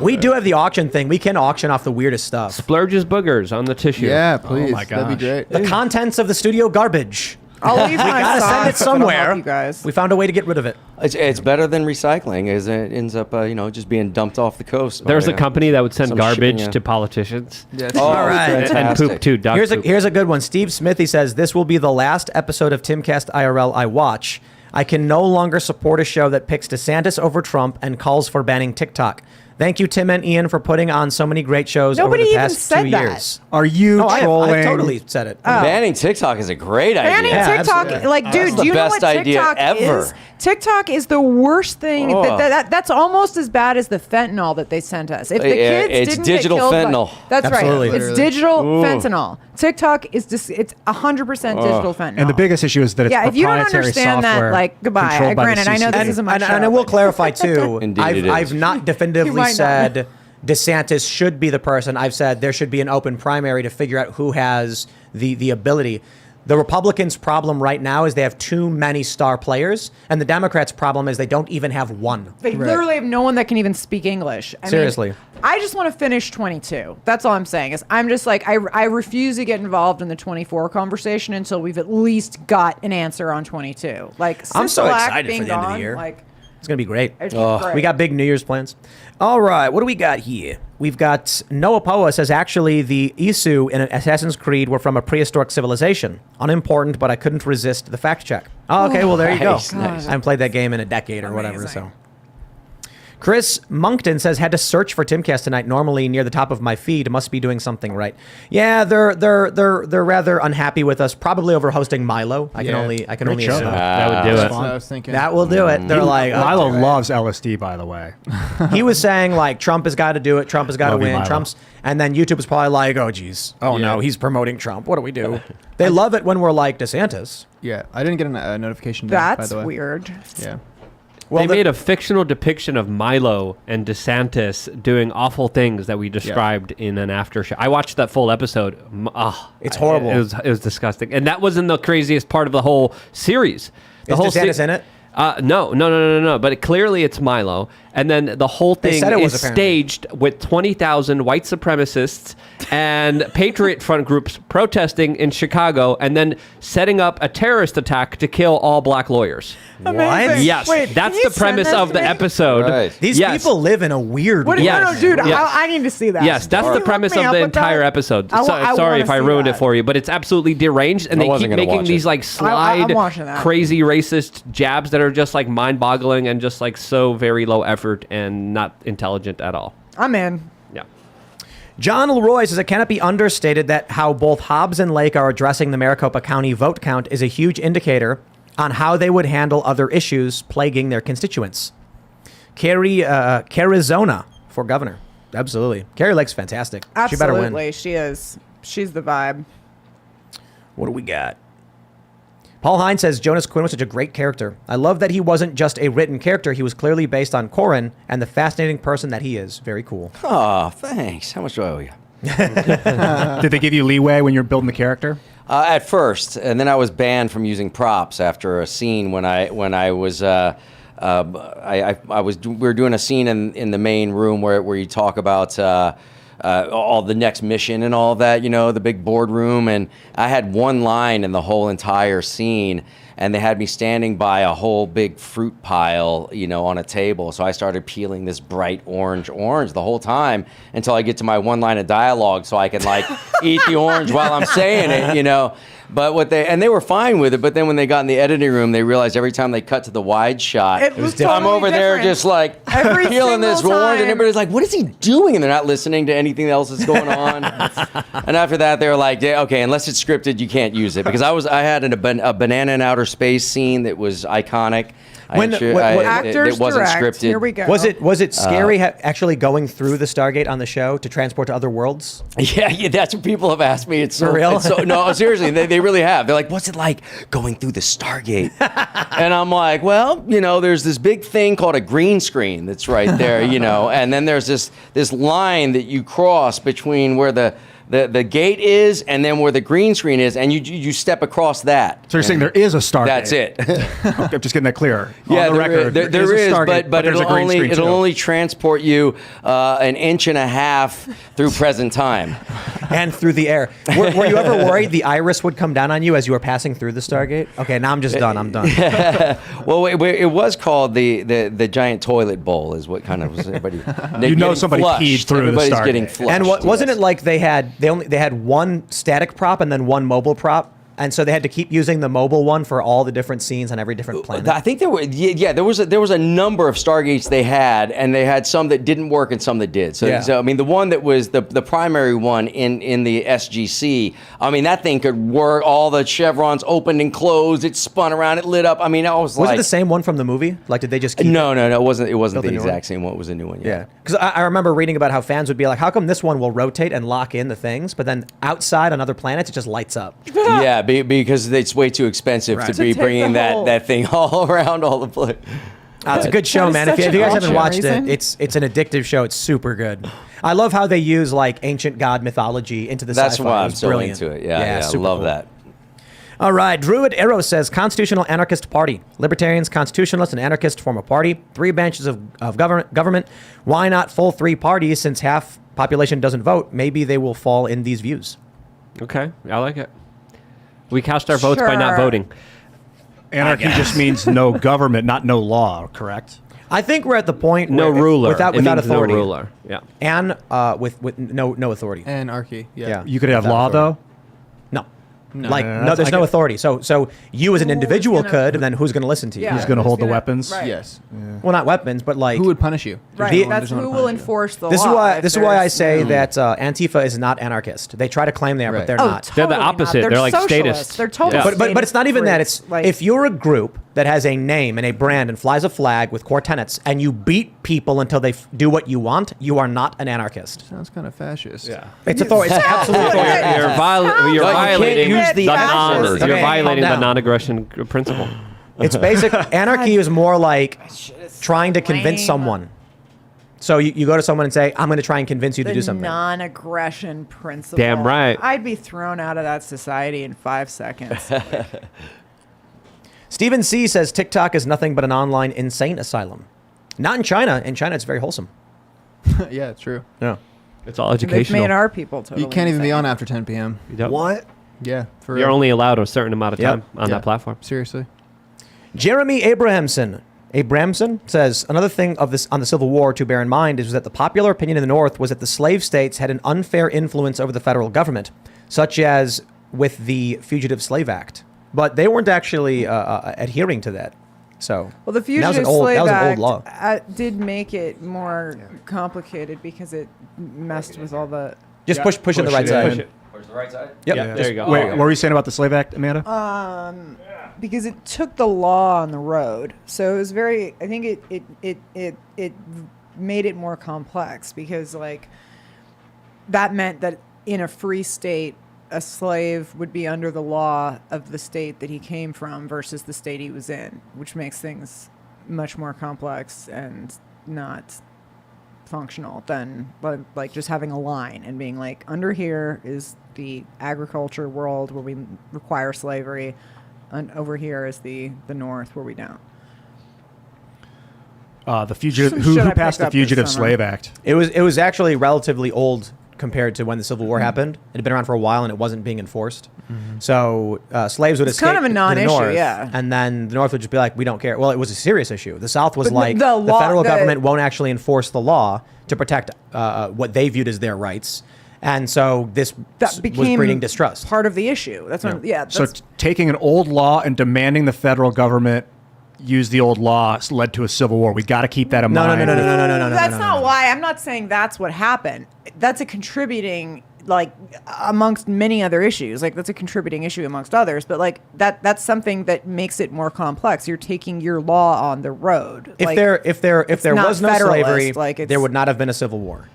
We do have the auction thing. We can auction off the weirdest stuff. Splurge's boogers on the tissue. Yeah, please. my That'd be gosh. great. The contents of the studio garbage. I'll leave my Gotta socks, send it but I'll somewhere. help you guys. We found a way to get rid of it. It's better than recycling, as it ends up, just being dumped off the coast. There's by, a company that would send some garbage shipping, to politicians Yeah, Oh, All right. and fantastic. poop too. Dog Here's poop. a good one. Steve Smithy says, "This will be the last episode of Timcast IRL I watch. I can no longer support a show that picks DeSantis over Trump and calls for banning TikTok. Thank you, Tim and Ian, for putting on so many great shows Nobody over the even past said 2 that. years. Are you No, trolling? I totally said it. Banning TikTok is a great idea. Banning Yeah, TikTok, absolutely. like, That's dude, the do you know best what idea TikTok ever. is? TikTok is the worst thing. Oh. That's almost as bad as the fentanyl that they sent us. If the Yeah, kids it's didn't digital get killed fentanyl. That's Absolutely. right. It's Literally. digital fentanyl. TikTok is just it's 100% digital fentanyl. And the biggest issue is that it's yeah, if you don't proprietary understand that, software like, goodbye. controlled by the Granted, I know this CCP. isn't my show. And I will but- clarify too. Indeed it is. I've not You definitively might not. said DeSantis should be the person. I've said there should be an open primary to figure out who has the ability. The Republicans' problem right now is they have too many star players, and the Democrats' problem is they don't even have one. They literally have no one that can even speak English. I mean, Seriously. I just want to finish 22. That's all I'm saying. Is I'm just like I refuse to get involved in the 24 conversation until we've at least got an answer on 22. Like I'm so Sisolak excited being for the end of the gone, year. Like It's going to be great. it's great. We got big New Year's plans. All right, what do we got here? We've got Noah Poa says, actually, the Isu in Assassin's Creed were from a prehistoric civilization. Unimportant, but I couldn't resist the fact check. Oh, okay, well, there you go. Nice, nice. I haven't played that game in a decade or whatever, so. Chris Monkton says, had to search for Timcast tonight. Normally near the top of my feed. Must be doing something right. Yeah, they're rather unhappy with us, probably over hosting Milo. I can only show, assume. though. That would do That's it. what I was thinking. That will do it. They're like, Milo loves LSD, by the way. he was saying like Trump has got to do it. Trump has got to Love you, win. Milo. Trump's, and then YouTube is probably like, oh geez, oh no, Yeah. he's promoting Trump. What do we do? They love it when we're like DeSantis. Yeah, I didn't get a notification. By That's the way. weird. Yeah. Well, They made a fictional depiction of Milo and DeSantis doing awful things that we described in an after show. I watched that full episode. It's horrible. It was disgusting, and that wasn't the craziest part of the whole series. The Is whole DeSantis in it? No. But clearly it's Milo, and then the whole They thing said it was is apparently. staged with 20,000 white supremacists and Patriot Front groups protesting in Chicago, and then setting up a terrorist attack to kill all black lawyers. Amazing. Yes, Wait, can that's you the send premise that of to the me? episode. Right. These Yes. people live in a weird What? world. Yes. No, dude, Yes. I need to see that. Yes, that's Can the you premise hook me of up the with that? entire episode. I Sorry wanna if I see ruined that. it for you, but it's absolutely deranged, and I they wasn't keep gonna making watch these it. like I'm slide, watching that. crazy racist jabs that are just like mind-boggling and just like so very low effort and not intelligent at all. I'm in. Yeah. John Leroy says it cannot be understated that how both Hobbs and Lake are addressing the Maricopa County vote count is a huge indicator on how they would handle other issues plaguing their constituents. Carizona for governor. Absolutely. Carrie Lake's fantastic. She better win. Absolutely, she is. She's the vibe. What do we got? Paul Hines says Jonas Quinn was such a great character. I love that he wasn't just a written character. He was clearly based on Corin and the fascinating person that he is. Very cool. Oh, thanks. How much do I owe you? Did they give you leeway when you're building the character? At first, and then I was banned from using props after a scene when I was we were doing a scene in the main room where you talk about all the next mission and all of that, the big boardroom, and I had one line in the whole entire scene, and they had me standing by a whole big fruit pile, on a table. So I started peeling this bright orange the whole time until I get to my one line of dialogue so I can like eat the orange while I'm saying it, But they were fine with it, but then when they got in the editing room, they realized every time they cut to the wide shot, It was I'm totally over there different. just like Every peeling this single orange, and time. everybody's like, "What is he doing?" And they're not listening to anything else that's going on. And after that, they were like, yeah, "Okay, unless it's scripted, you can't use it." Because I had a banana in outer space scene that was iconic. Actors it wasn't direct. scripted. Here we go. Was it scary actually going through the Stargate on the show to transport to other worlds? Yeah, that's what people have asked me. It's so For real? It's so, no, seriously, they really have. They're like, "What's it like going through the Stargate?" And I'm like, "Well, there's this big thing called a green screen that's right there, and then there's this line that you cross between where the gate is and then where the green screen is, and you step across that." So you're saying there is a Stargate? That's it. I'm just getting that clear. Yeah, On the record, there a is, Stargate, but there's a it'll green screen too. only transport you an inch and a half through present time. And through the air. Were you ever worried the iris would come down on you as you were passing through the Stargate? Okay, now I'm just done. I'm done. Well, it was called the giant toilet bowl, is what kind of was everybody. somebody peed through the Everybody's Stargate. getting flushed. And wasn't yes. it like they had one static prop and then one mobile prop? And so they had to keep using the mobile one for all the different scenes on every different planet. I think there was a number of Stargates they had some that didn't work and some that did. So, Yeah. I mean, the one that was the primary one in the SGC, I mean, that thing could work. All the chevrons opened and closed. It spun around. It lit up. I mean, I was Was like, it the same one from the movie? Like, did they just keep no, it wasn't. It wasn't Built the a new one? exact same one. It was a new one. Yeah, because I remember reading about how fans would be like, "How come this one will rotate and lock in the things, but then outside on other planets it just lights up?" Yeah, because it's way too expensive Right. to To be take bringing the whole- that thing all around all the place. It's a good show, is man. If such you guys an haven't awesome watched reason. it, it's an addictive show. It's super good. I love how they use like ancient god mythology into the That's sci-fi. why I'm It's so brilliant. into it. Yeah, I super love cool. that. All right, Druid Arrow says constitutional anarchist party. Libertarians, constitutionalists, and anarchists form a party. 3 branches of government. Why not full 3 parties? Since half population doesn't vote, maybe they will fall in these views. Okay, I like it. We cast our votes by not Sure. voting. Anarchy just means no government, not no law, correct? I think we're at the point No where, ruler. without It means authority, No ruler. Yeah. and with no authority. Anarchy. Yeah. Yeah. You could have Without law, authority. though? No. No. Like Yeah, no, that's- there's I no get- authority. So you as an individual gonna- could, and then who's going to listen to you? Yeah. Who's gonna Who's hold the gonna- weapons? right. Yes. Well, not weapons, but like Who would punish you? Right. The- That's There's no who one will punish you. enforce the this is law. why if this is why I there's- say that Antifa is not anarchist. They try to claim they are, but Right. they're Oh, not. They're the totally not. opposite. They're like socialists. statists. They're totally. Yeah. But it's not even that. statist It's freaks. Like, if you're a group that has a name and a brand and flies a flag with core tenets, and you beat people until they do what you want, you are not an anarchist. Sounds kind of fascist. Yeah. It's authority. It's absolute authority. You're, you're Like, you can't violating use the the non. F-word. You're Okay, violating calm the down. non-aggression principle. It's basic. Anarchy is more like trying to convince lame. someone. So you go to someone and say, "I'm going to try and convince you to the do something." non-aggression principle. Damn right. I'd be thrown out of that society in 5 seconds. Stephen C says TikTok is nothing but an online insane asylum. Not in China. In China, it's very wholesome. Yeah, it's true. Yeah. It's all They've educational. made our people totally You can't even be insane. on after 10 p.m. You don't- What? Yeah. For You're real. only allowed a certain amount of Yep. time on Yeah. that platform. Seriously. Jeremy Abramson says another thing of this on the Civil War to bear in mind is that the popular opinion in the North was that the slave states had an unfair influence over the federal government, such as with the Fugitive Slave Act. But they weren't actually adhering to that. So Well, the that was Fugitive an old, Slave that was an Act old law. Did make it more complicated because it messed with all the. Just Yeah, push it in the push right it side. in. Where's the right side? Yep. Yeah, there you go. Wait, Oh, what were you saying about the Slave Act, Amanda? Because it took the law on the road, so it was very. I think it made it more complex because like that meant that in a free state, a slave would be under the law of the state that he came from versus the state he was in, which makes things much more complex and not functional than like just having a line and being like, under here is the agriculture world where we require slavery, and over here is the North where we don't. The fugitive. Some Who shit I passed picked the up this Fugitive summer. Slave Act? It was actually relatively old compared to when the Civil War happened. It had been around for a while and it wasn't being enforced. So slaves would It's escape kind of a to the non-issue, North, yeah. and then the North would just be like, "We don't care." Well, it was a serious issue. The South was But like, the the law- federal the- government won't actually enforce the law to protect what they viewed as their rights, and so this That was became breeding distrust. part of the issue. That's what. Yeah. So That's, taking an old law and demanding the federal government use the old law led to a civil war. We got to keep that in No, no, mind. no, no, no, no, no, no, no. That's no, not no. why. I'm not saying that's what happened. That's a contributing, like, amongst many other issues. Like, that's a contributing issue amongst others. But like that's something that makes it more complex. You're taking your law on the road. If Like, there it's was not no federalist, slavery, like, it's- there would not have been a civil war.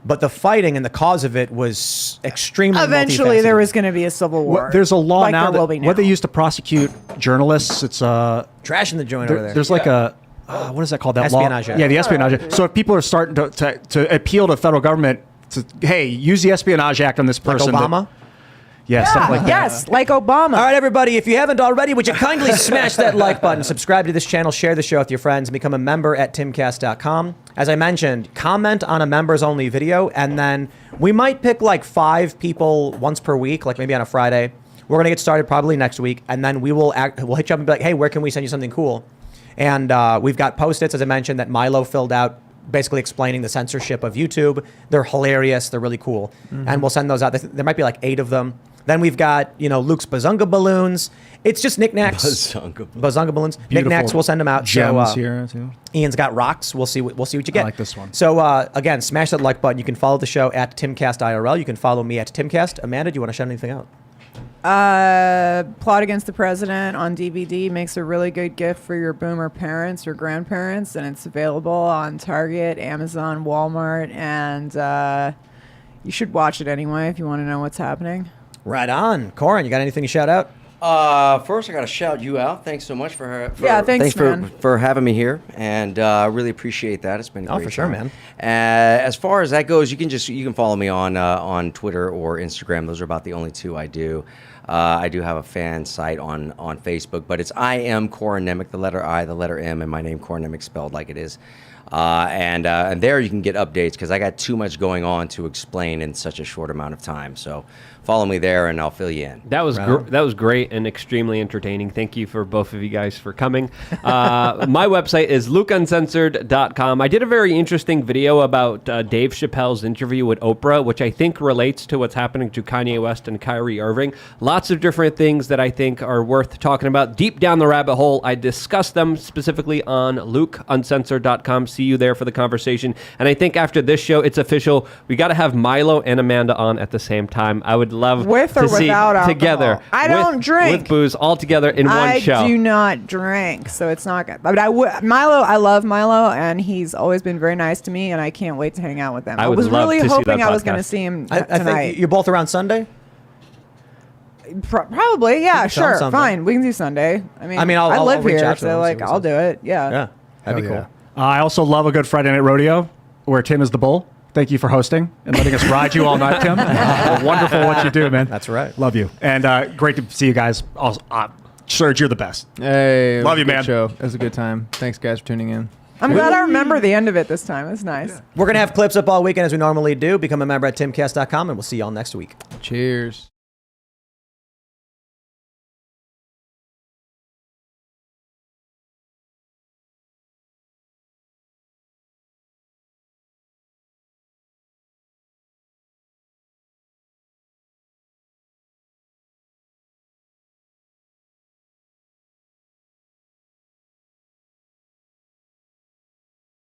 But the fighting and the cause of it was extremely eventually there multifaceted. was going to be a civil war. Well, there's a law like now there will that be now. what they used to prosecute journalists. It's trash in the joint over there. there's like a what is that called? That Espionage law? Act. Yeah, the Espionage Act. So if people are starting to appeal to the federal government to, hey, use the Espionage Act on this like person. Obama. Yeah, stuff like that. Yes, like Obama. All right, everybody, if you haven't already, would you kindly smash that like button, subscribe to this channel, share the show with your friends, and become a member at timcast.com. As I mentioned, comment on a members-only video, and then we might pick like 5 people once per week, like maybe on a Friday. We're going to get started probably next week, and then we'll hit you up and be like, hey, where can we send you something cool? And we've got Post-its, as I mentioned, that Milo filled out, basically explaining the censorship of YouTube. They're hilarious. They're really cool. And we'll send those out. There might be like 8 of them. Then we've got, Luke's Bazunga balloons. It's just knickknacks. Bazunga balloons. Knickknacks, we'll send them out. Gems here too. Ian's got rocks. We'll see what you get. I like this one. So again, smash that like button. You can follow the show at Timcast IRL. You can follow me at Timcast. Amanda, do you want to shout anything out? Plot Against the President on DVD makes a really good gift for your boomer parents or grandparents, and it's available on Target, Amazon, Walmart, and you should watch it anyway if you want to know what's happening. Right on. Corin, you got anything to shout out? First, I got to shout you out. Thanks so much for thanks man. for having me here, and really appreciate that. It's been a great for sure, time. man. As far as that goes, you can follow me on Twitter or Instagram. Those are about the only two I do. I do have a fan site on Facebook, but it's I am Corin Nemec, the letter I, the letter M, and my name Corin Nemec spelled like it is. And there you can get updates because I got too much going on to explain in such a short amount of time. So follow me there and I'll fill you in. That was great and extremely entertaining. Thank you for both of you guys for coming. My website is lukeuncensored.com. I did a very interesting video about Dave Chappelle's interview with Oprah, which I think relates to what's happening to Kanye West and Kyrie Irving. Lots of different things that I think are worth talking about. Deep down the rabbit hole, I discuss them specifically on lukeuncensored.com. See you there for the conversation. And I think after this show, it's official. We got to have Milo and Amanda on at the same time. I would love with or to see without alcohol. Together. I don't drink. With booze all together in one show. I do not drink, so it's not good. But Milo, I love Milo, and he's always been very nice to me, and I can't wait to hang out with them. I was really hoping I was going to see him tonight. I think you're both around Sunday? Probably, yeah, sure, fine. We can do Sunday. I mean, I live here, so I'll do it. Yeah. Yeah, that'd be cool. I also love a good Friday Night Rodeo where Tim is the bull. Thank you for hosting and letting us ride you all night, Tim. Wonderful what you do, man. That's right. Love you. And great to see you guys. Also, Serge, you're the best. Hey, love you, man. Show. It was a good time. Thanks, guys, for tuning in. I'm glad I remember the end of it this time. It's nice. Yeah. We're going to have clips up all weekend as we normally do. Become a member at timcast.com, and we'll see y'all next week. Cheers.